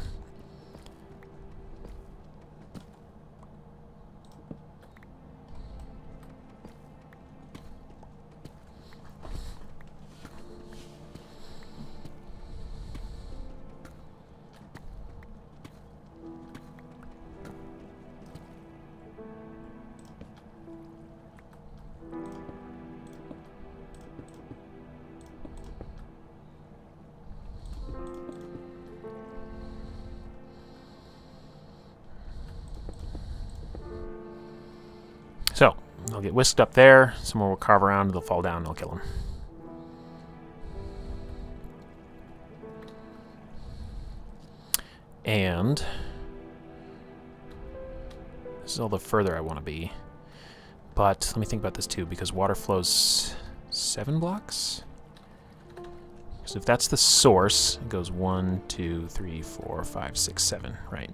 They'll get whisked up there. Some more will carve around. They'll fall down. They'll kill them. And this is all the further I want to be. But let me think about this too, because water flows 7 blocks. So if that's the source, it goes 1, 2, 3, 4, 5, 6, 7, right?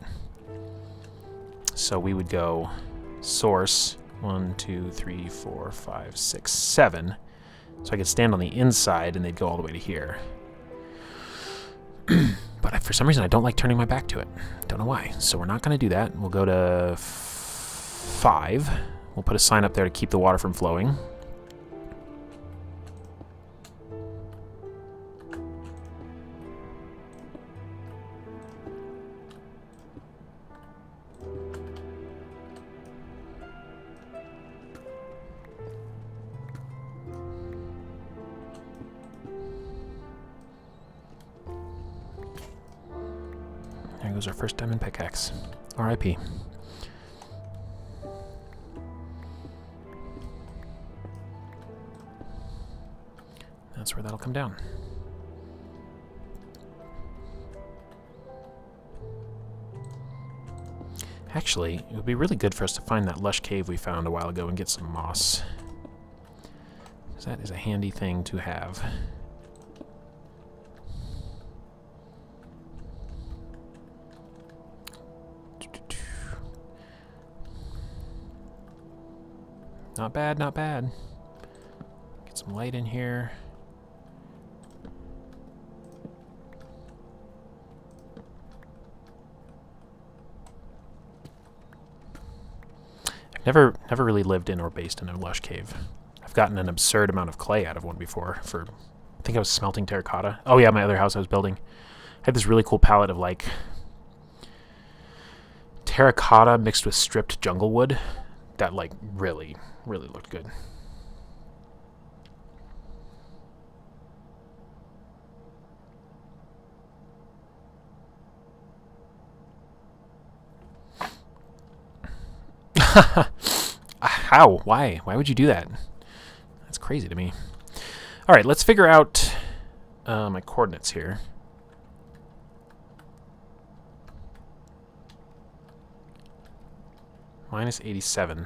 So we would go source 1, 2, 3, 4, 5, 6, 7. So I could stand on the inside and they'd go all the way to here. But for some reason I don't like turning my back to it. Don't know why. So we're not going to do that. We'll go to 5. We'll put a sign up there to keep the water from flowing. There goes our first diamond pickaxe. R.I.P. That's where that'll come down. Actually, it would be really good for us to find that lush cave we found a while ago and get some moss. Because that is a handy thing to have. Not bad, not bad. Get some light in here. I've never really lived in or based in a lush cave. I've gotten an absurd amount of clay out of one before for, I think I was smelting terracotta. Oh yeah, my other house I was building. I had this really cool palette of like terracotta mixed with stripped jungle wood that like really looked good. How? Why? Why would you do that? That's crazy to me. All right, let's figure out my coordinates here. Minus 87.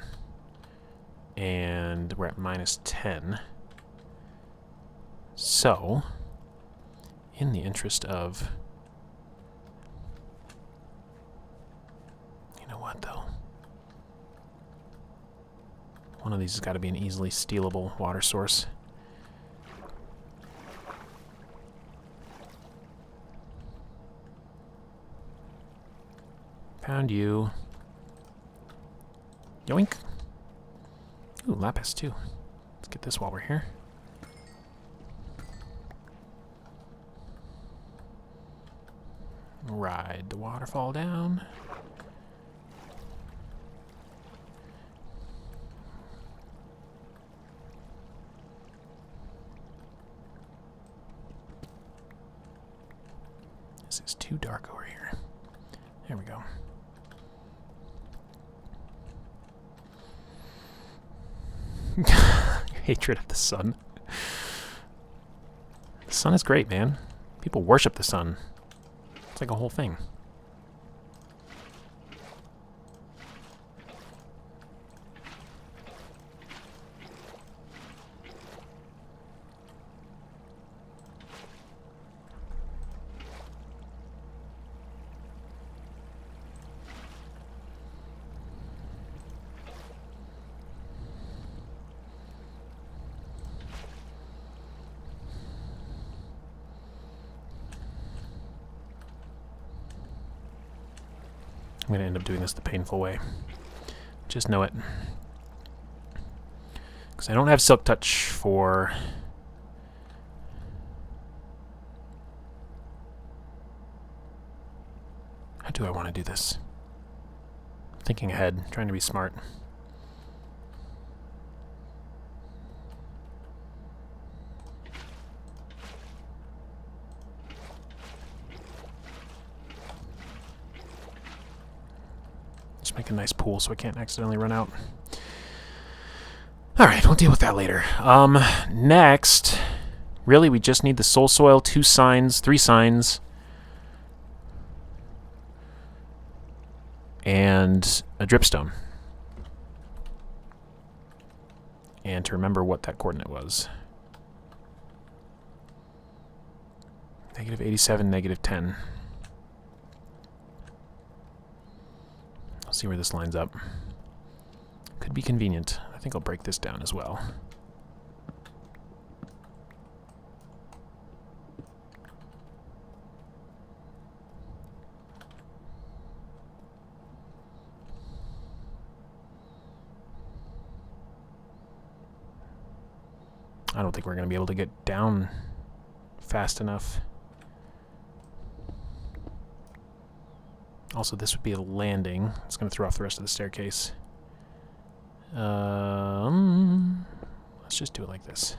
And we're at minus 10. So, in the interest of... You know what, though? One of these has got to be an easily stealable water source. Found you. Yoink. Ooh, lapis too. Let's get this while we're here. Ride the waterfall down. This is too dark over here. There we go. Hatred of the sun. The sun is great, man. People worship the sun. It's like a whole thing. I'm going to end up doing this the painful way. Just know it. Because I don't have Silk Touch for... How do I want to do this? Thinking ahead, trying to be smart. Just make a nice pool so I can't accidentally run out. Alright, we'll deal with that later. Next, really, we just need the soul soil, 2 signs, 3 signs, and a dripstone. And to remember what that coordinate was. -87, -10. I'll see where this lines up. Could be convenient. I think I'll break this down as well. I don't think we're going to be able to get down fast enough. Also, this would be a landing. It's going to throw off the rest of the staircase. Let's just do it like this.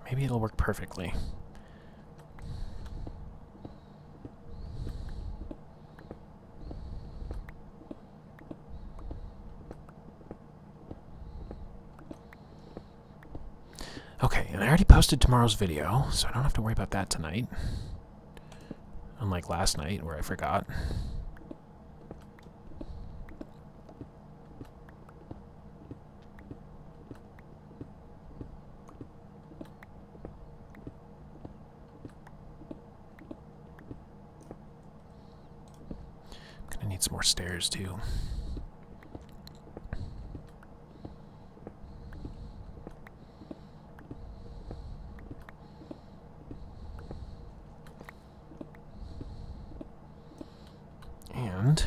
Maybe it'll work perfectly. Okay, and I already posted tomorrow's video, so I don't have to worry about that tonight. Unlike last night, where I forgot. Some more stairs too. And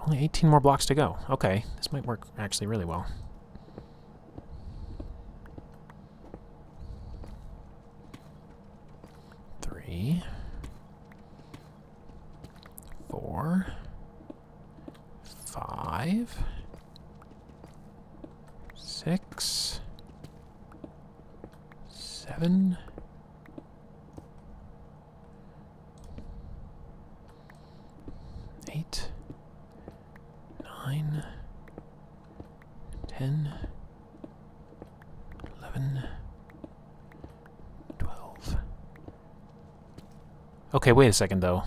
only 18 more blocks to go. Okay, this might work actually really well. Three. 4, 5, 6, 7, 8, 9, 10, 11, 12. Okay, wait a second though.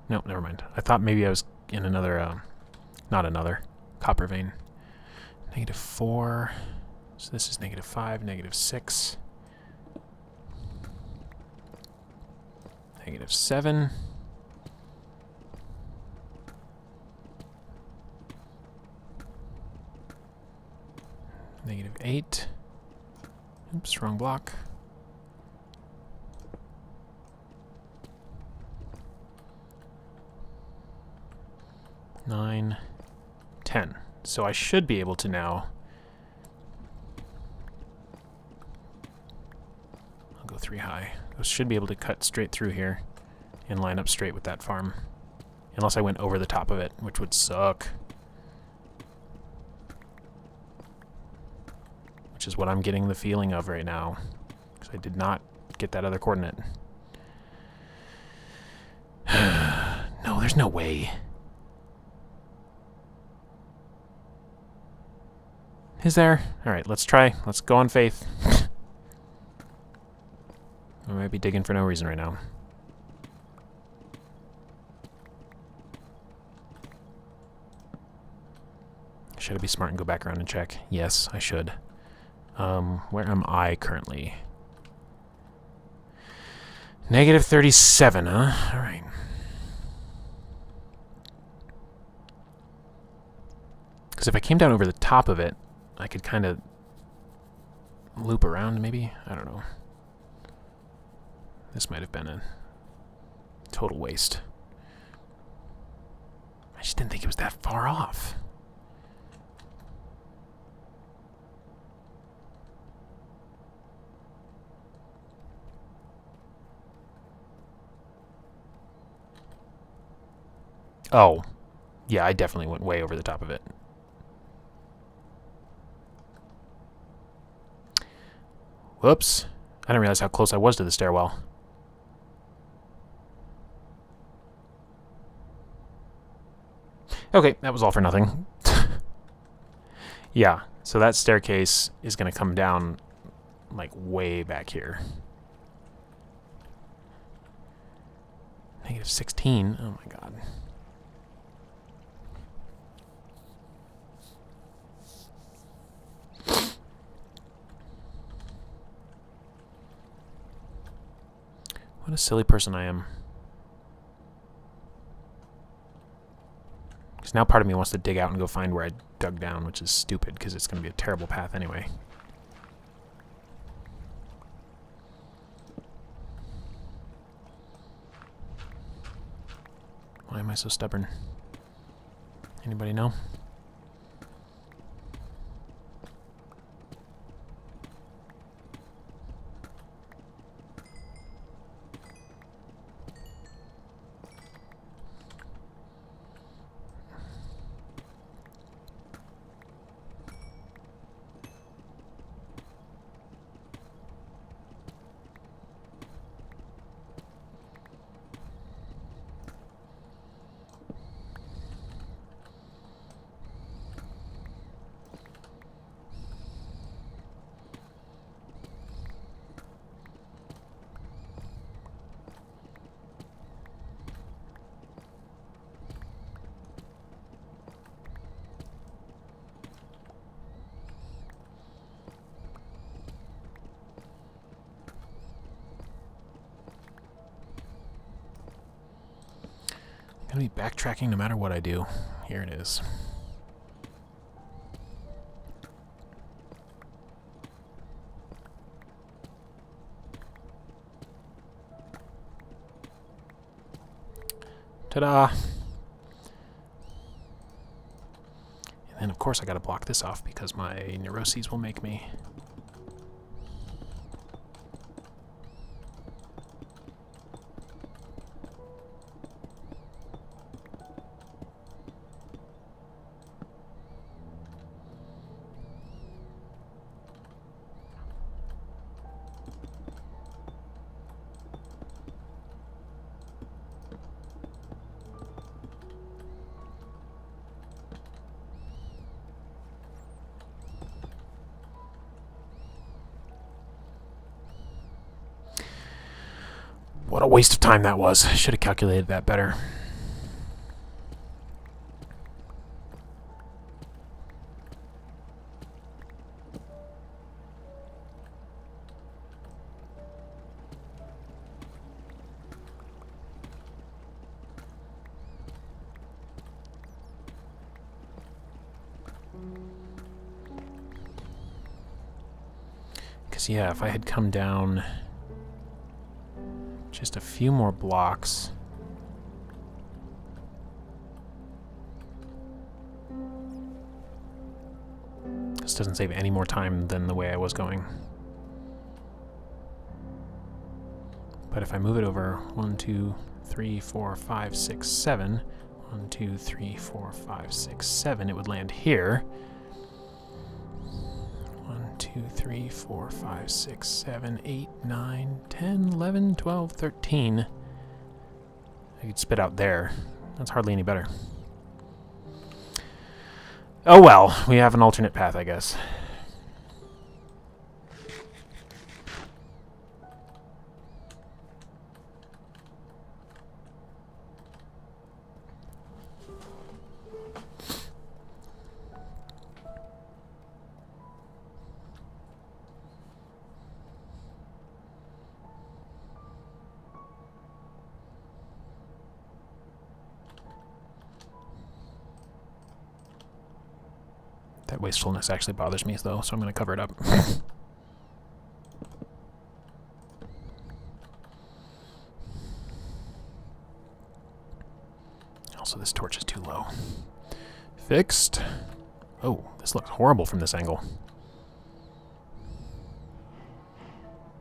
No, never mind. I thought maybe I was in another, not another, copper vein. -4. So this is -5, -6. -7. -8. Oops, wrong block. 9, 10. So I should be able to now... I'll go 3 high. I should be able to cut straight through here and line up straight with that farm. Unless I went over the top of it, which would suck. Which is what I'm getting the feeling of right now. Because I did not get that other coordinate. No, there's no way. Is there? Alright, let's try. Let's go on faith. I might be digging for no reason right now. Should I be smart and go back around and check? Yes, I should. Where am I currently? -37, huh? Alright. Because if I came down over the top of it, I could kind of loop around, maybe? I don't know. This might have been a total waste. I just didn't think it was that far off. Oh. Yeah, I definitely went way over the top of it. Whoops. I didn't realize how close I was to the stairwell. Okay, that was all for nothing. Yeah, so that staircase is going to come down, like, way back here. Negative 16. Oh, my God. What a silly person I am. Because now part of me wants to dig out and go find where I dug down, which is stupid, because it's going to be a terrible path anyway. Why am I so stubborn? Anybody know? I'm going to be backtracking no matter what I do. Here it is. Ta-da! And then, of course, I got to block this off because my neuroses will make me. What a waste of time that was. I should have calculated that better. Because, yeah, if I had come down just a few more blocks. This doesn't save any more time than the way I was going. But if I move it over 1, 2, 3, 4, 5, 6, 7, 1, 2, 3, 4, 5, 6, 7, it would land here. 1, 2, 3, 4, 5, 6, 7, 8, 9, 10, 11, 12, 13. I could spit out there. That's hardly any better. Oh well, we have an alternate path, I guess. That wastefulness actually bothers me, though, so I'm going to cover it up. Also, this torch is too low. Fixed. Oh, this looks horrible from this angle.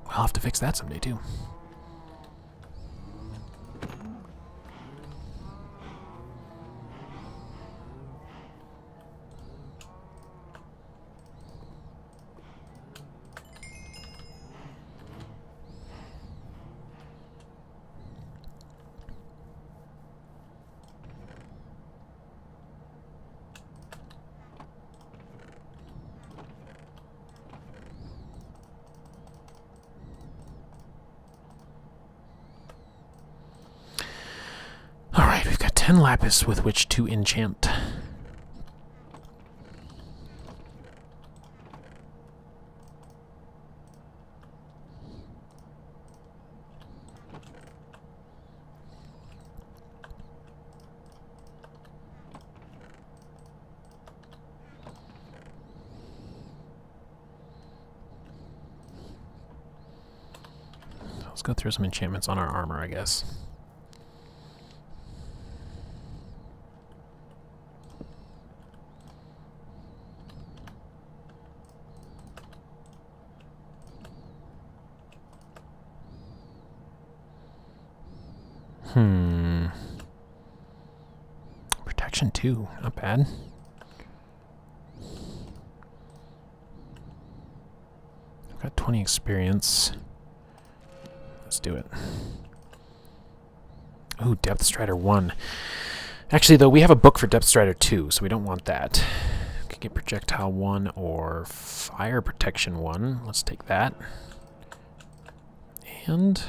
I'll have to fix that someday, too. Alright, we've got 10 lapis with which to enchant. Let's go through some enchantments on our armor, I guess. Protection 2, not bad. I've got 20 experience. Let's do it. Ooh, Depth Strider 1. Actually, though, we have a book for Depth Strider 2, so we don't want that. Could get Projectile 1 or Fire Protection 1. Let's take that. And...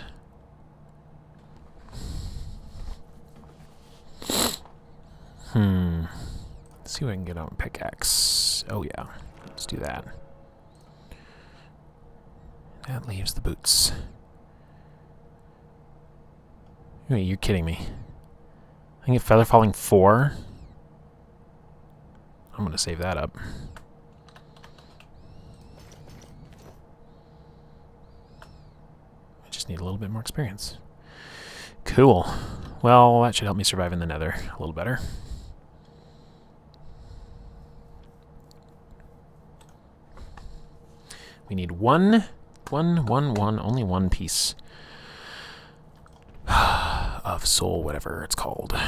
let's see what I can get on pickaxe. Oh, yeah. Let's do that. That leaves the boots. Wait, you're kidding me. I can get Feather Falling 4. I'm going to save that up. I just need a little bit more experience. Cool. Well, that should help me survive in the Nether a little better. We need only one piece of soul, whatever it's called.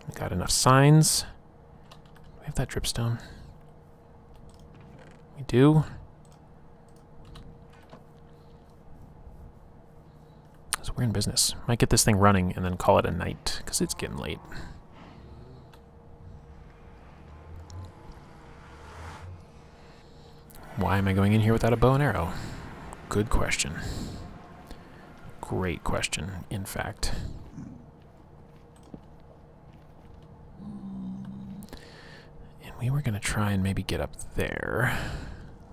We got enough signs. We have that dripstone. We do. So we're in business. Might get this thing running and then call it a night, because it's getting late. Why am I going in here without a bow and arrow? Good question. Great question, in fact. And we were going to try and maybe get up there.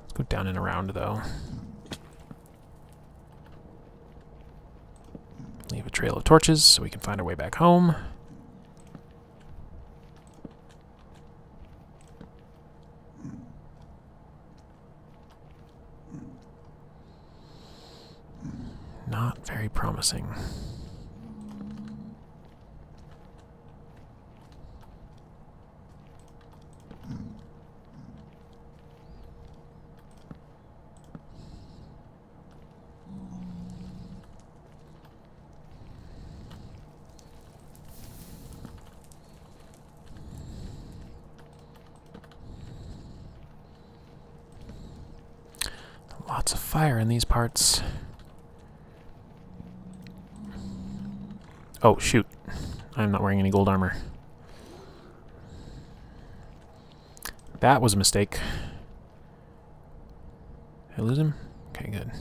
Let's go down and around, though. Leave a trail of torches so we can find our way back home. Not very promising. Lots of fire in these parts. Oh, shoot. I'm not wearing any gold armor. That was a mistake. Did I lose him? Okay, good.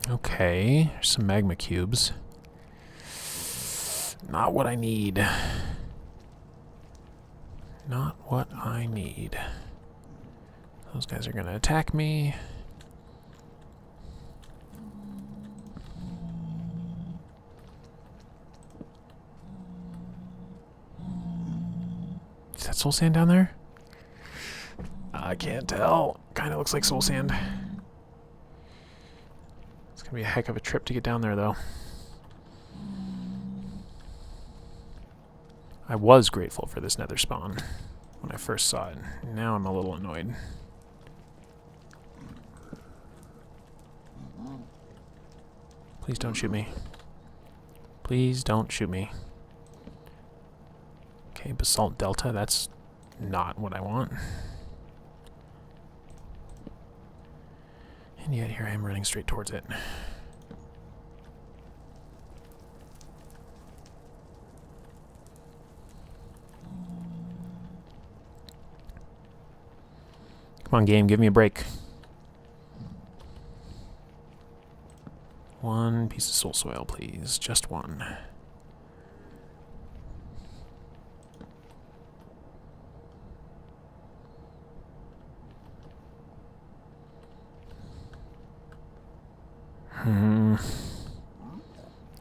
Okay, there's some magma cubes. Not what I need. Not what I need. Those guys are going to attack me. Is that soul sand down there? I can't tell. Kind of looks like soul sand. It's going to be a heck of a trip to get down there, though. I was grateful for this nether spawn when I first saw it. Now I'm a little annoyed. Please don't shoot me. Please don't shoot me. Okay, Basalt Delta, that's not what I want. And yet here I am running straight towards it. Come on, game, give me a break. One piece of soul soil, please. Just one.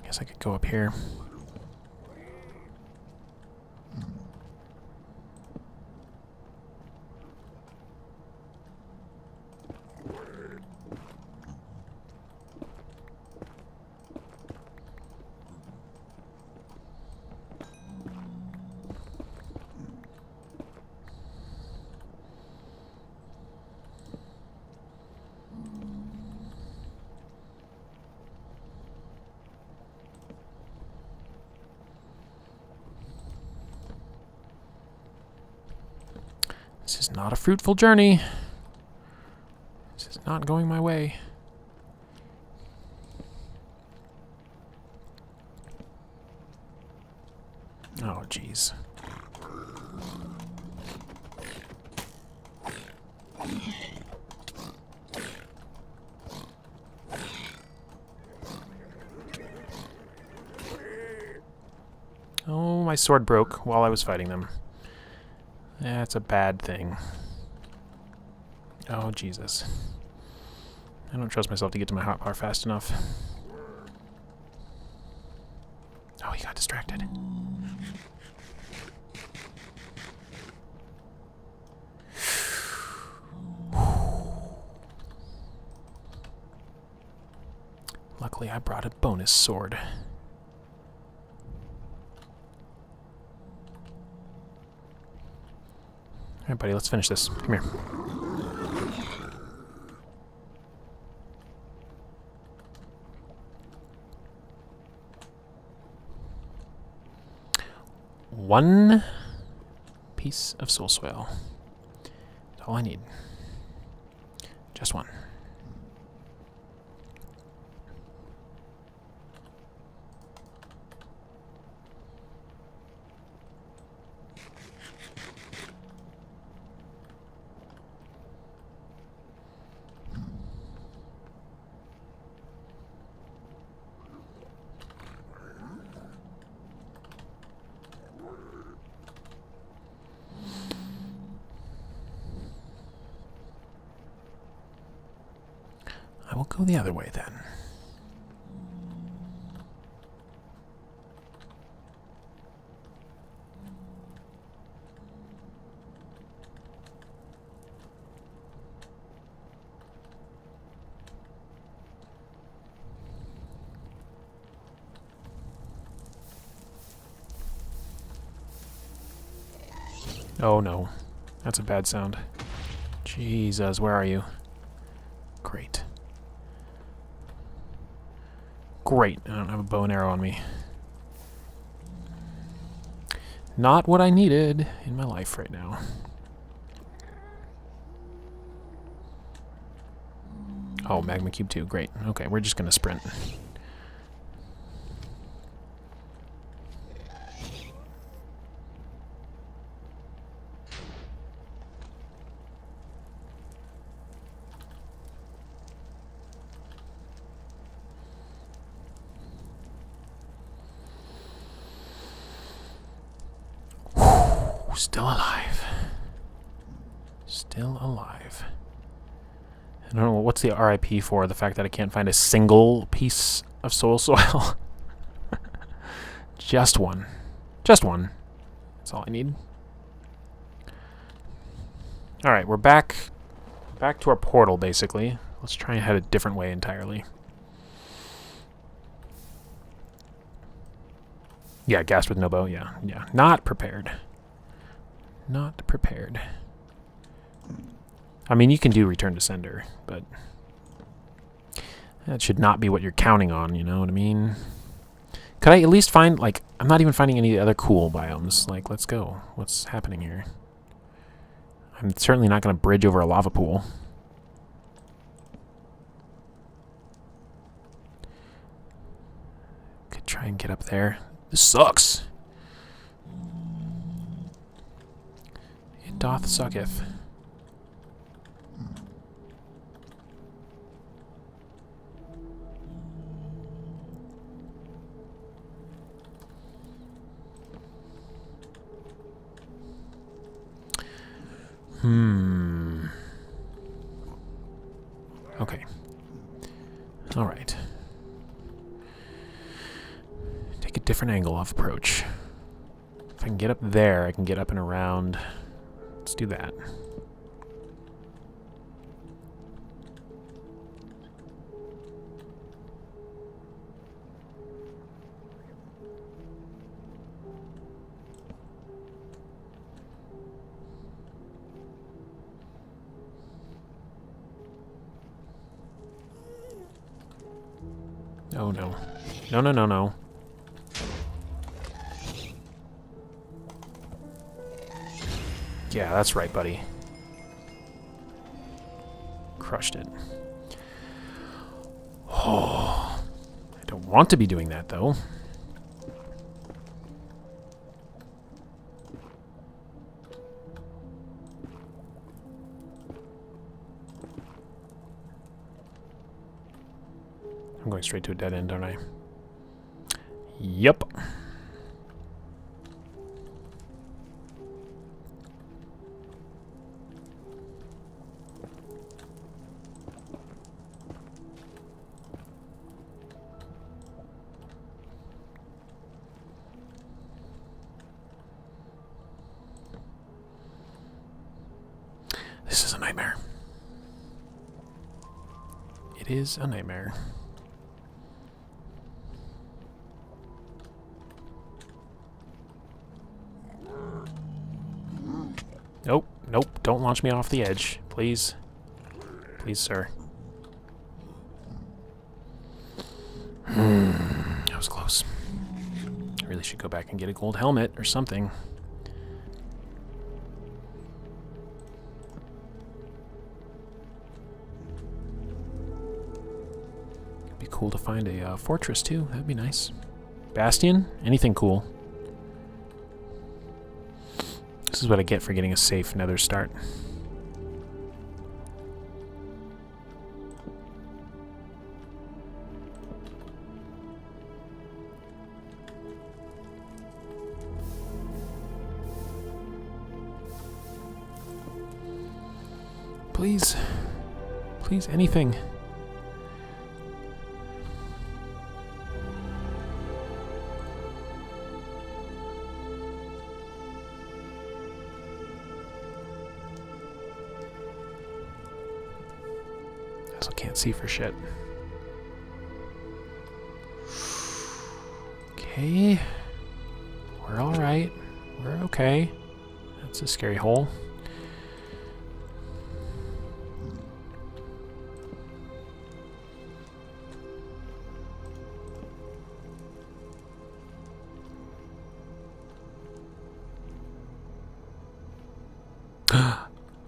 Guess I could go up here. This is not a fruitful journey. This is not going my way. Oh, jeez. Oh, my sword broke while I was fighting them. That's a bad thing. Oh, Jesus. I don't trust myself to get to my hotbar fast enough. Oh, he got distracted. Luckily, I brought a bonus sword. Alright, buddy, let's finish this. Come here. One piece of soul soil. That's all I need. Just one. I will go the other way then. Oh no, that's a bad sound. Jesus, where are you? Great. Great, I don't have a bow and arrow on me. Not what I needed in my life right now. Oh, magma cube 2, great. Okay, we're just gonna sprint. Still alive. Still alive. I don't know, what's the RIP for? The fact that I can't find a single piece of soil? Just one. Just one. That's all I need. Alright, we're back to our portal, basically. Let's try and head a different way entirely. Yeah, gas with no bow, yeah. Not prepared. Not prepared. I mean, you can do return to sender, but that should not be what you're counting on, you know what I mean? Could I at least find, like, I'm not even finding any other cool biomes. Like, let's go. What's happening here? I'm certainly not going to bridge over a lava pool. Could try and get up there. This sucks. It doth sucketh. Okay. All right. Take a different angle of approach. If I can get up there, I can get up and around. Let's do that. Oh no. No. Yeah, that's right, buddy. Crushed it. Oh, I don't want to be doing that, though. I'm going straight to a dead end, aren't I? Yep. This is a nightmare. It is a nightmare. Nope, don't launch me off the edge, please. Please, sir. That was close. I really should go back and get a gold helmet or something. It'd be cool to find a fortress, too. That'd be nice. Bastion? Anything cool. This is what I get for getting a safe nether start. Please. Please, anything. Also can't see for shit. Okay. We're alright. We're okay. That's a scary hole.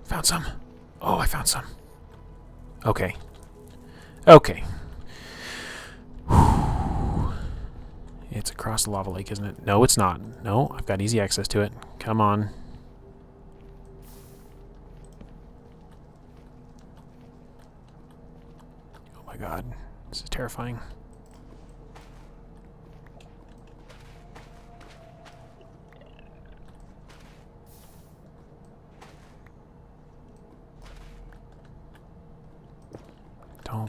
Found some. Oh, I found some. Okay. Okay. It's across the lava lake, isn't it? No, it's not. No, I've got easy access to it. Come on. Oh my god. This is terrifying.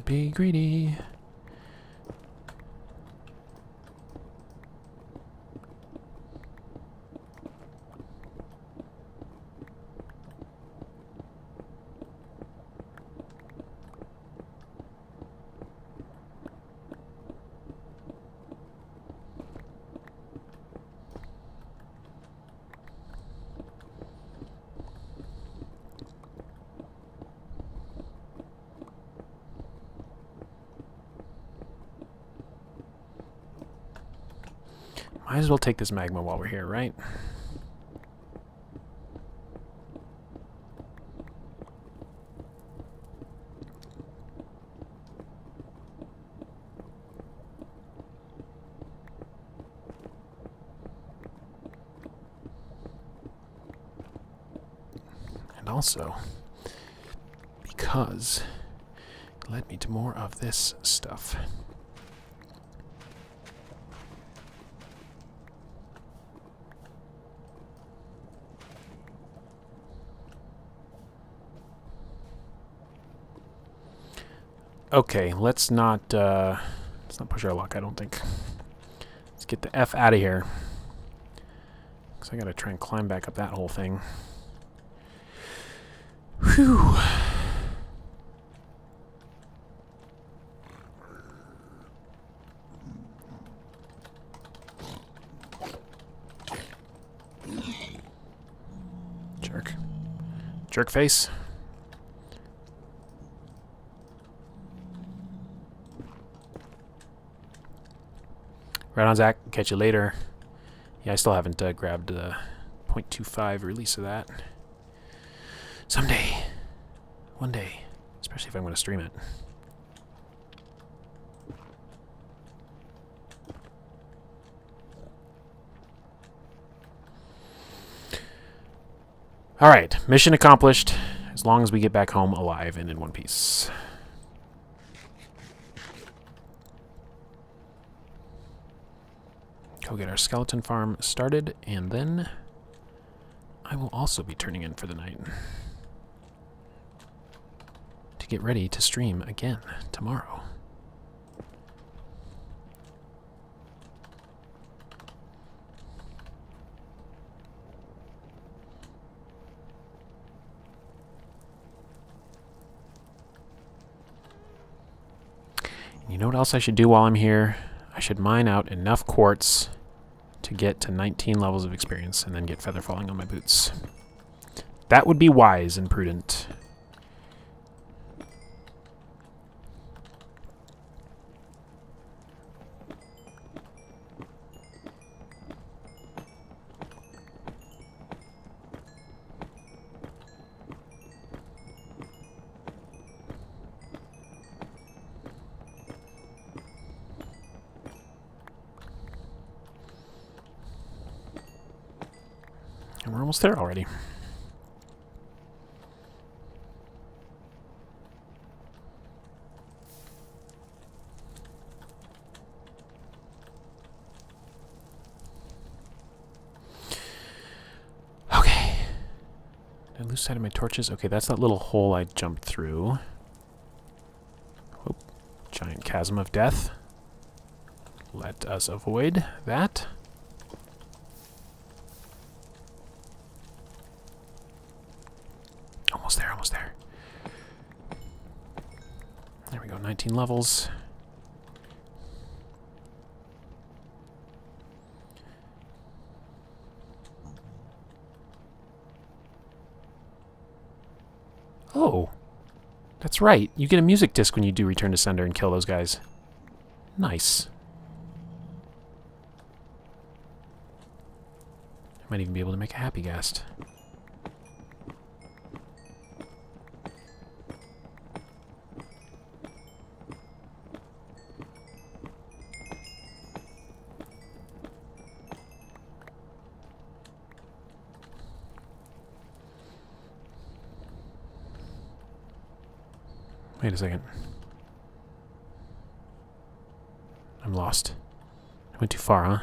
Don't be greedy. Might as well take this magma while we're here, right? And also, because it led me to more of this stuff. Okay, let's not push our luck, I don't think. Let's get the F out of here. Because I gotta try and climb back up that whole thing. Whew. Jerk. Jerk face. Right on, Zach. Catch you later. Yeah, I still haven't grabbed the 0.25 release of that. Someday. One day. Especially if I'm going to stream it. Alright, mission accomplished. As long as we get back home alive and in one piece. Go get our skeleton farm started, and then I will also be turning in for the night to get ready to stream again tomorrow. You know what else I should do while I'm here? I should mine out enough quartz to get to 19 levels of experience and then get feather falling on my boots. That would be wise and prudent. And we're almost there already. Okay. Did I lose sight of my torches? Okay, that's that little hole I jumped through. Oh, giant chasm of death. Let us avoid that. Almost there, almost there. There we go, 19 levels. Oh, that's right. You get a music disc when you do Return to Sender and kill those guys. Nice. I might even be able to make a happy ghast. Wait a second. I'm lost. I went too far, huh?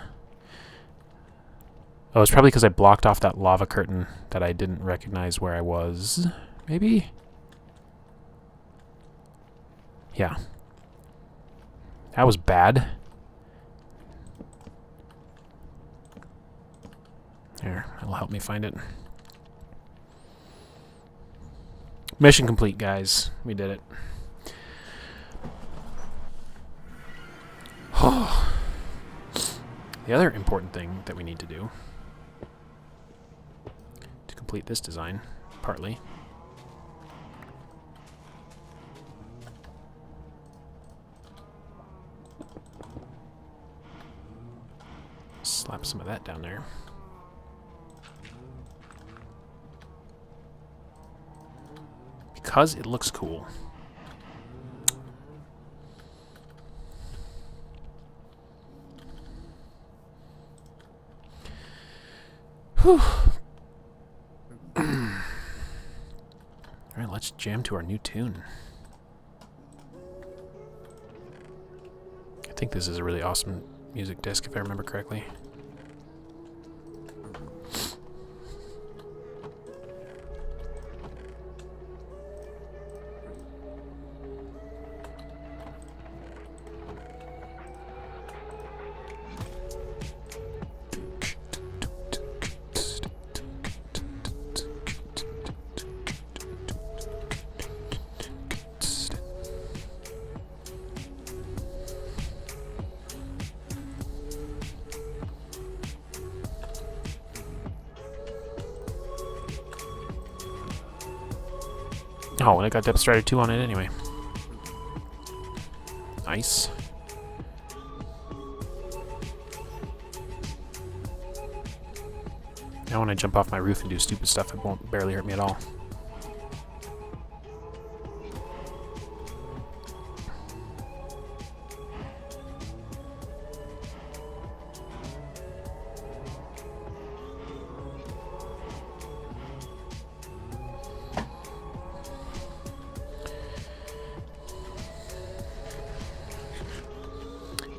Oh, it's probably because I blocked off that lava curtain that I didn't recognize where I was. Maybe? Yeah. That was bad. There, that'll help me find it. Mission complete, guys. We did it. The other important thing that we need to do to complete this design, partly, slap some of that down there. Because it looks cool. Whew. Alright, let's jam to our new tune. I think this is a really awesome music disc, if I remember correctly. Oh, and I got Depth Strider 2 on it anyway. Nice. Now when I jump off my roof and do stupid stuff, it won't barely hurt me at all.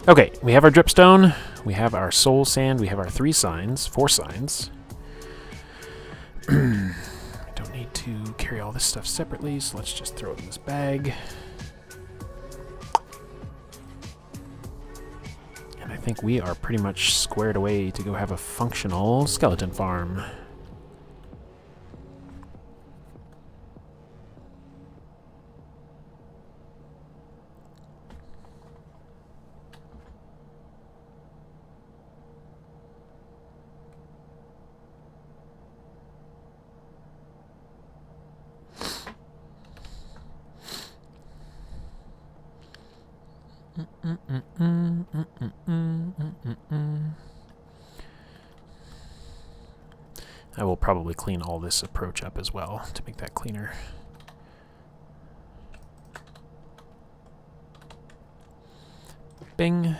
Okay, we have our dripstone, we have our soul sand, we have our 4 signs. I don't need to carry all this stuff separately, so let's just throw it in this bag. And I think we are pretty much squared away to go have a functional skeleton farm. I will probably clean all this approach up as well to make that cleaner. Bing.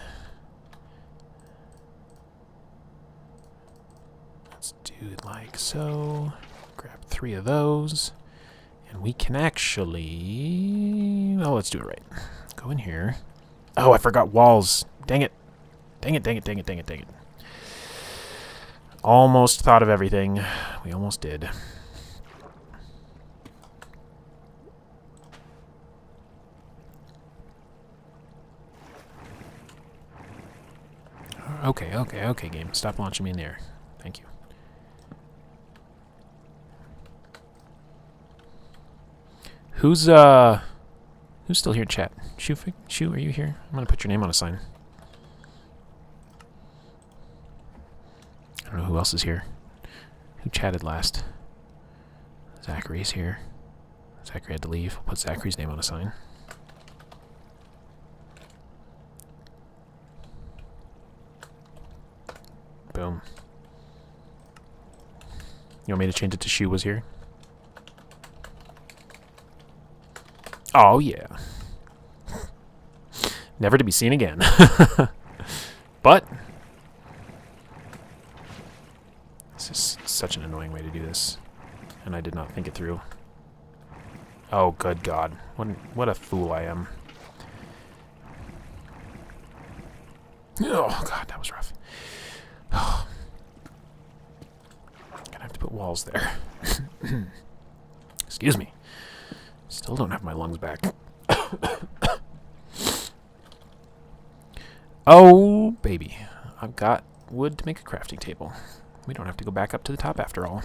Let's do it like so. Grab 3 of those. And we can actually... Oh, let's do it right. Go in here. Oh, I forgot walls. Dang it. Dang it, dang it, dang it, dang it, dang it. Almost thought of everything. We almost did. Okay, game. Stop launching me in the air. Thank you. Who's still here, chat? Shu, are you here? I'm gonna put your name on a sign. I don't know who else is here. Who chatted last? Zachary's here. Zachary had to leave. We'll put Zachary's name on a sign. Boom. You want me to change it to Shu was here? Oh, yeah. Never to be seen again. But this is such an annoying way to do this. And I did not think it through. Oh, good God. What a fool I am. Oh, God, that was rough. Oh. Gonna have to put walls there. Excuse me. Still don't have my lungs back. Oh, baby. I've got wood to make a crafting table. We don't have to go back up to the top after all.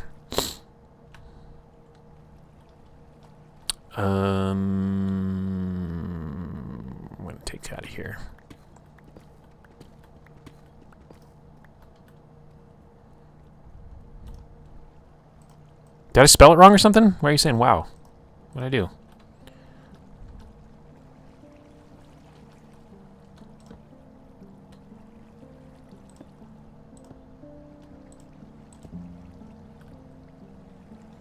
I'm going to take that out of here. Did I spell it wrong or something? Why are you saying wow? What did I do?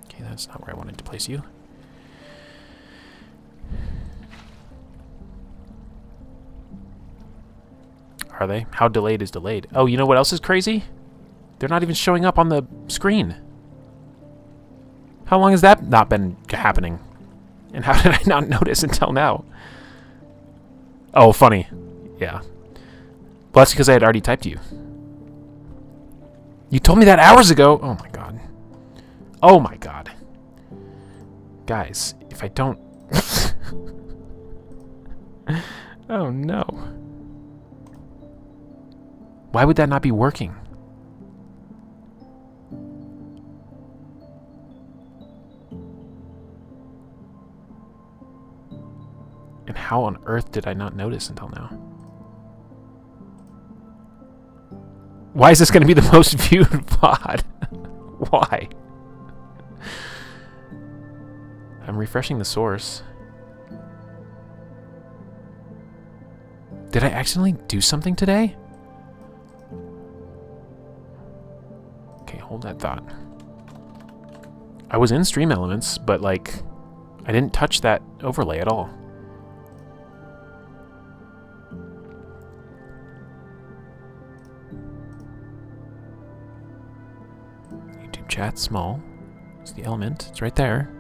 Okay, that's not where I wanted to place you. Are they? How delayed is delayed? Oh, you know what else is crazy? They're not even showing up on the screen. How long has that not been happening? And how did I not notice until now? Oh, funny. Yeah. Well, that's because I had already typed you. You told me that hours ago! Oh my god. Oh my god. Guys, if I don't... Oh no. Why would that not be working? And how on earth did I not notice until now? Why is this going to be the most viewed pod? Why? I'm refreshing the source. Did I accidentally do something today? Okay, hold that thought. I was in Stream Elements, but like, I didn't touch that overlay at all. YouTube chat, small. It's the element. It's right there.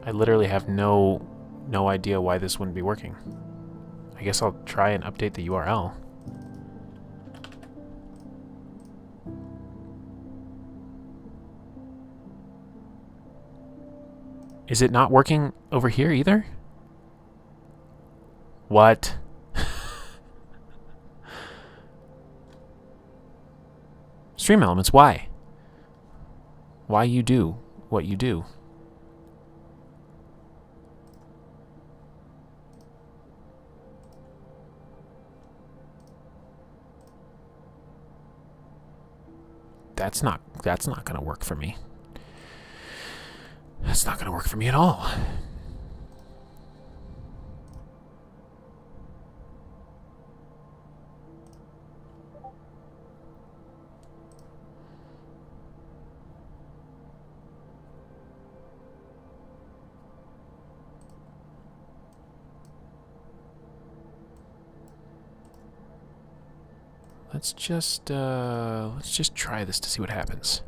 I literally have no idea why this wouldn't be working. I guess I'll try and update the URL. Is it not working over here either? What? Stream Elements, why? Why you do what you do? That's not gonna work for me. That's not gonna work for me at all. Let's just try this to see what happens.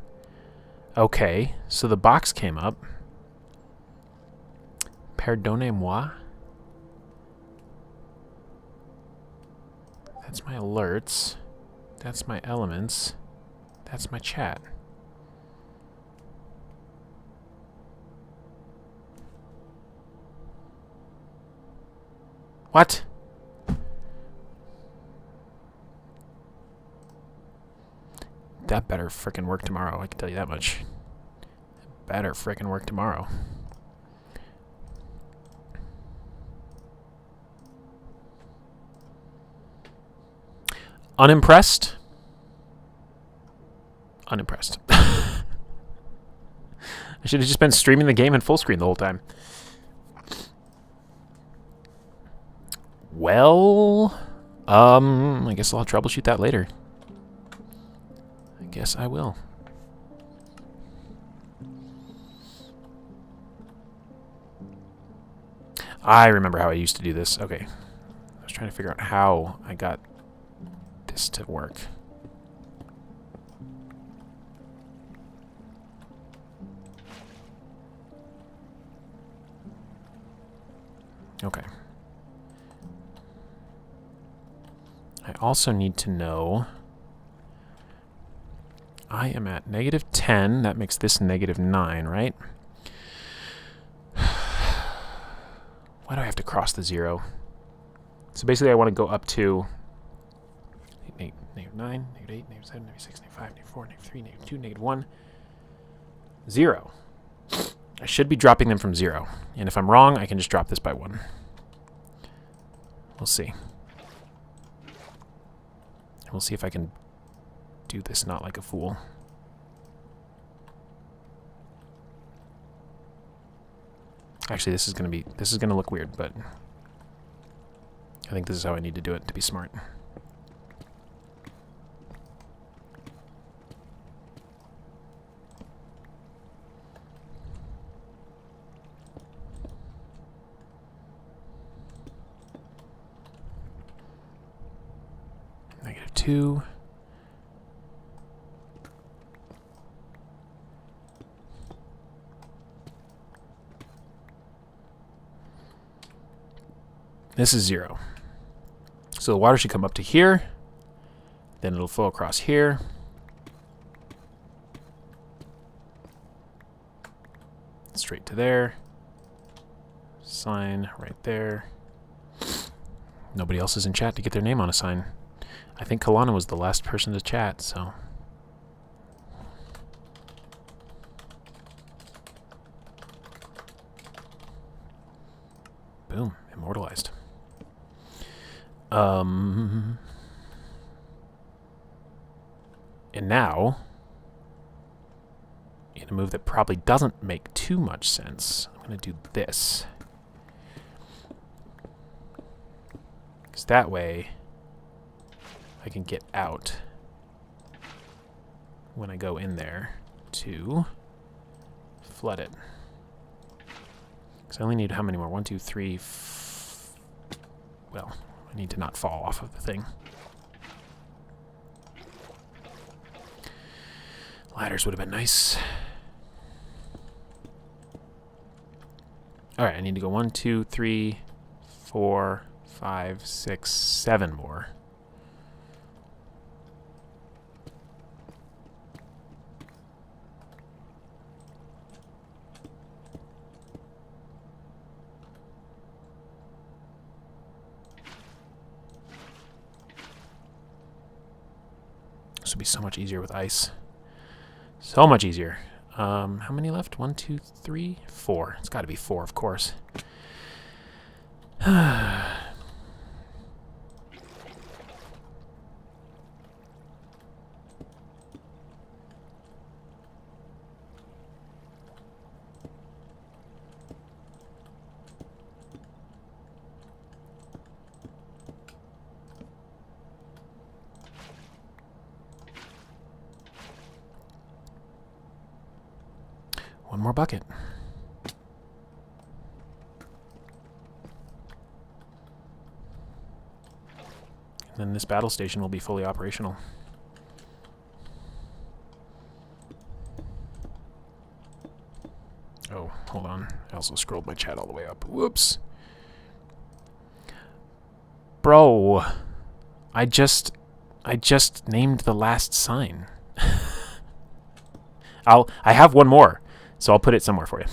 Okay, so the box came up. Pardonnez-moi. That's my alerts. That's my elements. That's my chat. What? That better frickin' work tomorrow, I can tell you that much. Better frickin' work tomorrow. Unimpressed? Unimpressed. I should have just been streaming the game in full screen the whole time. Well, I guess I'll troubleshoot that later. I guess I will. I remember how I used to do this. Okay. I was trying to figure out how I got this to work. Okay. I also need to know... I am at -10. That makes this -9, right? Why do I have to cross the 0? So basically I want to go up to -9, -8, -7, -6, -5, -4, -3, -2, -1, 0. I should be dropping them from 0. And if I'm wrong, I can just drop this by 1. We'll see. We'll see if I can do this not like a fool. Actually, this is gonna look weird, but I think this is how I need to do it to be smart. -2. This is 0. So the water should come up to here. Then it'll flow across here. Straight to there. Sign right there. Nobody else is in chat to get their name on a sign. I think Kalana was the last person to chat, so... Boom. Immortalized. And now, in a move that probably doesn't make too much sense, I'm going to do this. Because that way, I can get out when I go in there to flood it. Because I only need how many more? 1, 2, 3, well, I need to not fall off of the thing. Ladders would have been nice. Alright, I need to go 1, 2, 3, 4, 5, 6, 7 more. This would be so much easier with ice. So much easier. How many left? 1, 2, 3, 4. It's got to be 4, of course. One more bucket. And then this battle station will be fully operational. Oh, hold on. I also scrolled my chat all the way up. Whoops. Bro, I just named the last sign. I have one more. So I'll put it somewhere for you.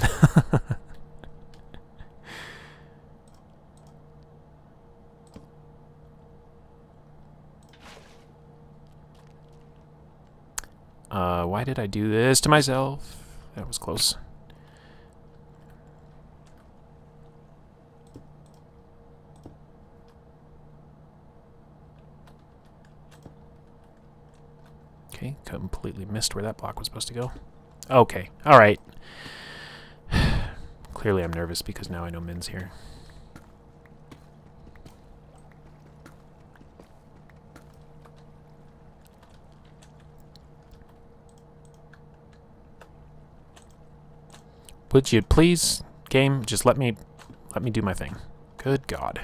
Why did I do this to myself? That was close. Okay, completely missed where that block was supposed to go. Okay, alright. Clearly I'm nervous because now I know Min's here. Would you please, game, just let me do my thing. Good God.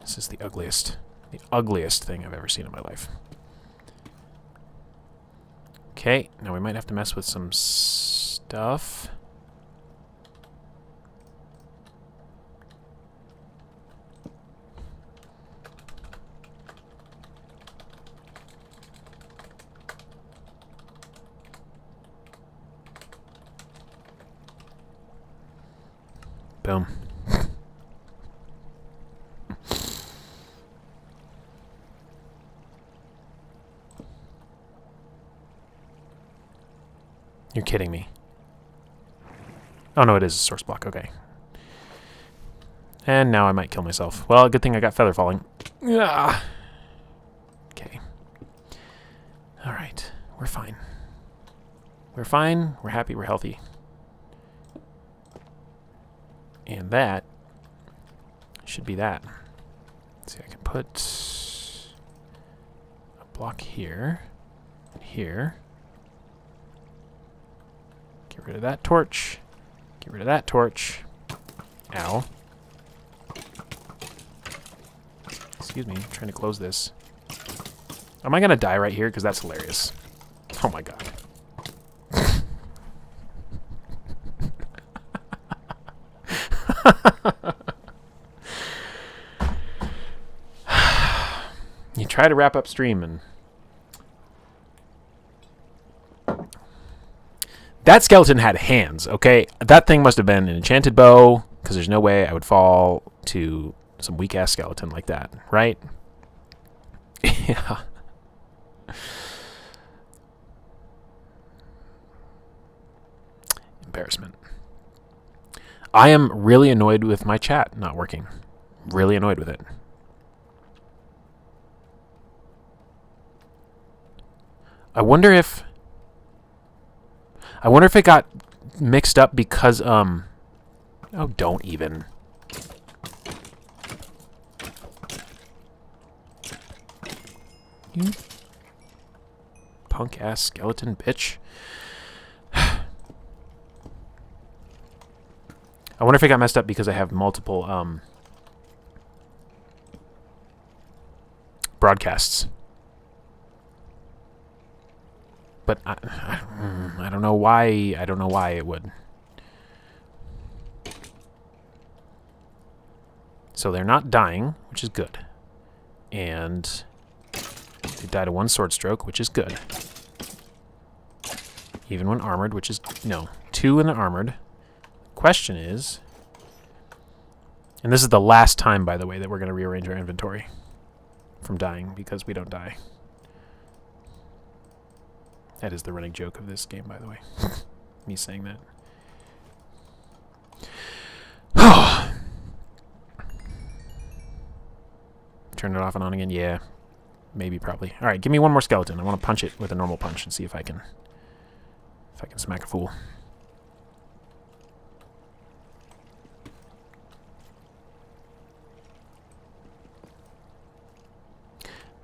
This is the ugliest thing I've ever seen in my life. Okay, now we might have to mess with some stuff. Boom. You're kidding me. Oh, no, it is a source block. Okay. And now I might kill myself. Well, good thing I got feather falling. Ah. Okay. All right. We're fine. We're fine. We're happy. We're healthy. And that should be that. Let's see, I can put a block here. Here. Get rid of that torch. Get rid of that torch. Ow. Excuse me, I'm trying to close this. Am I going to die right here? Because that's hilarious. Oh my god. You try to wrap up stream and... That skeleton had hands, okay? That thing must have been an enchanted bow, because there's no way I would fall to some weak-ass skeleton like that, right? Yeah. Embarrassment. I am really annoyed with my chat not working. Really annoyed with it. I wonder if it got mixed up because, oh, don't even. You punk-ass skeleton bitch. I wonder if it got messed up because I have multiple, broadcasts. But I don't know why. I don't know why it would. So they're not dying, which is good. And they died of one sword stroke, which is good. Even when armored, which is... No, 2 in the armored. Question is... And this is the last time, by the way, that we're going to rearrange our inventory from dying, because we don't die. That is the running joke of this game, by the way. Me saying that. Turn it off and on again? Yeah. Maybe, probably. Alright, give me one more skeleton. I want to punch it with a normal punch and see if I can smack a fool.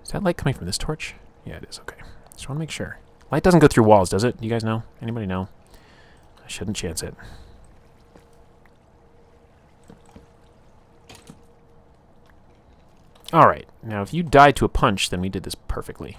Is that light coming from this torch? Yeah, it is. Okay. Just want to make sure. Light doesn't go through walls, does it? You guys know? Anybody know? I shouldn't chance it. Alright. Now, if you die to a punch, then we did this perfectly.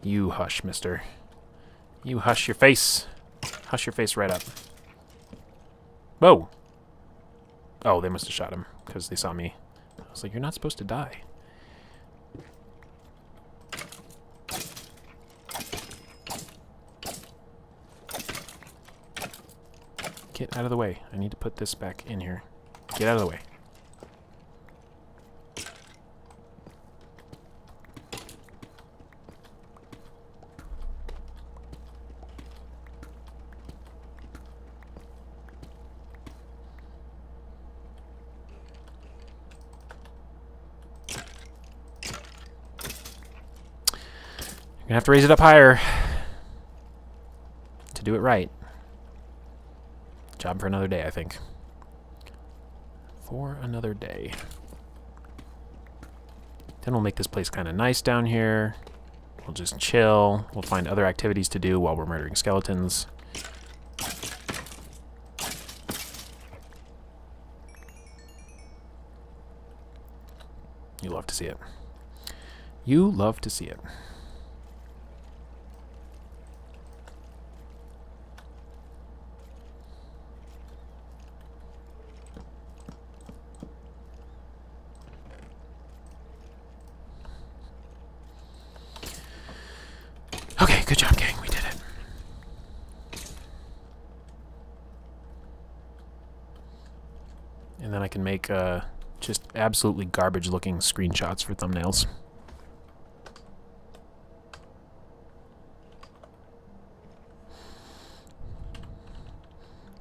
You hush, mister. You hush your face. Hush your face right up. Whoa! Oh, they must have shot him because they saw me. I was like, you're not supposed to die. Get out of the way. I need to put this back in here. Get out of the way. Gonna have to raise it up higher to do it right. Job for another day, I think. For another day. Then we'll make this place kind of nice down here. We'll just chill. We'll find other activities to do while we're murdering skeletons. You love to see it. You love to see it. make just absolutely garbage-looking screenshots for thumbnails.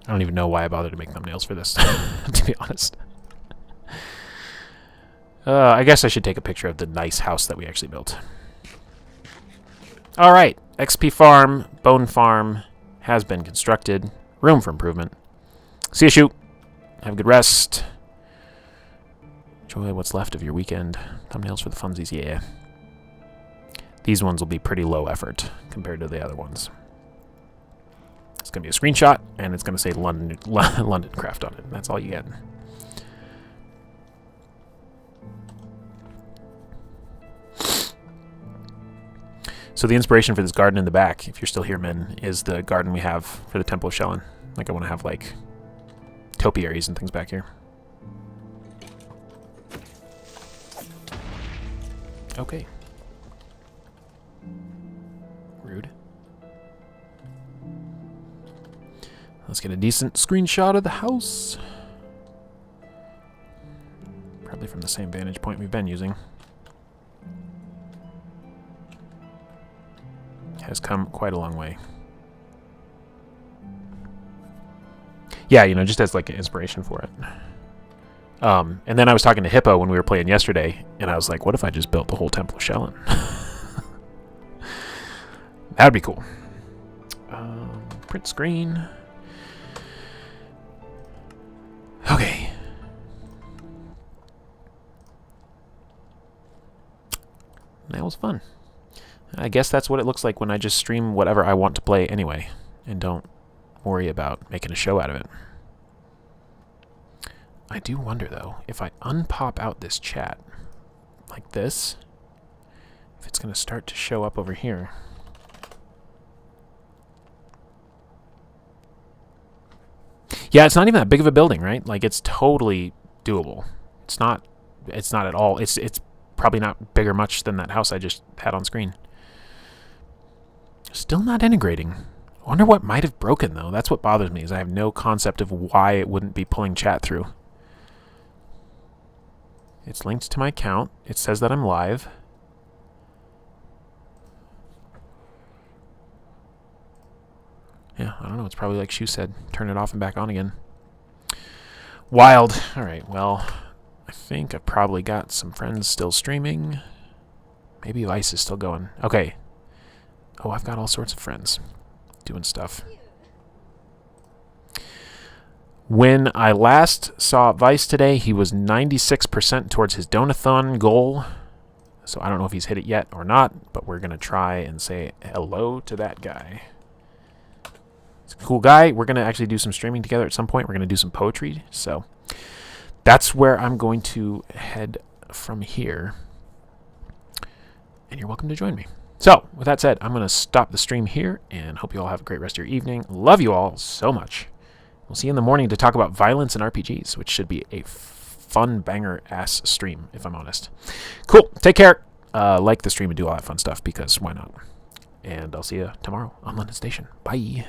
I don't even know why I bothered to make thumbnails for this, to be honest. I guess I should take a picture of the nice house that we actually built. All right, XP farm, bone farm has been constructed. Room for improvement. See you, shoot. Have a good rest. Enjoy what's left of your weekend. Thumbnails for the funsies, yeah. These ones will be pretty low effort compared to the other ones. It's going to be a screenshot, and it's going to say Londoncraft on it. That's all you get. So the inspiration for this garden in the back, if you're still here, men, is the garden we have for the Temple of Shellen. Like, I want to have, like, topiaries and things back here. Okay. Rude. Let's get a decent screenshot of the house. Probably from the same vantage point we've been using. Has come quite a long way. Yeah, you know, just as like an inspiration for it. And then I was talking to Hippo when we were playing yesterday, and I was like, what if I just built the whole Temple of Shellen? That'd be cool. Print screen. Okay. That was fun. I guess that's what it looks like when I just stream whatever I want to play anyway, and don't worry about making a show out of it. I do wonder, though, if I unpop out this chat like this, if it's going to start to show up over here. Yeah, it's not even that big of a building, right? Like, it's totally doable. It's not at all. It's probably not bigger much than that house I just had on screen. Still not integrating. I wonder what might have broken, though. That's what bothers me, is I have no concept of why it wouldn't be pulling chat through. It's linked to my account. It says that I'm live. Yeah, I don't know. It's probably like Shu said. Turn it off and back on again. Wild. All right, well, I think I've probably got some friends still streaming. Maybe Vice is still going. Okay. Oh, I've got all sorts of friends doing stuff. When I last saw Vice today, he was 96% towards his donathon goal. So I don't know if he's hit it yet or not, but we're going to try and say hello to that guy. He's a cool guy. We're going to actually do some streaming together at some point. We're going to do some poetry. So that's where I'm going to head from here. And you're welcome to join me. So, with that said, I'm going to stop the stream here and hope you all have a great rest of your evening. Love you all so much. We'll see you in the morning to talk about violence and RPGs, which should be a fun banger-ass stream, if I'm honest. Cool. Take care. Like the stream and do all that fun stuff, because why not? And I'll see you tomorrow on London Station. Bye.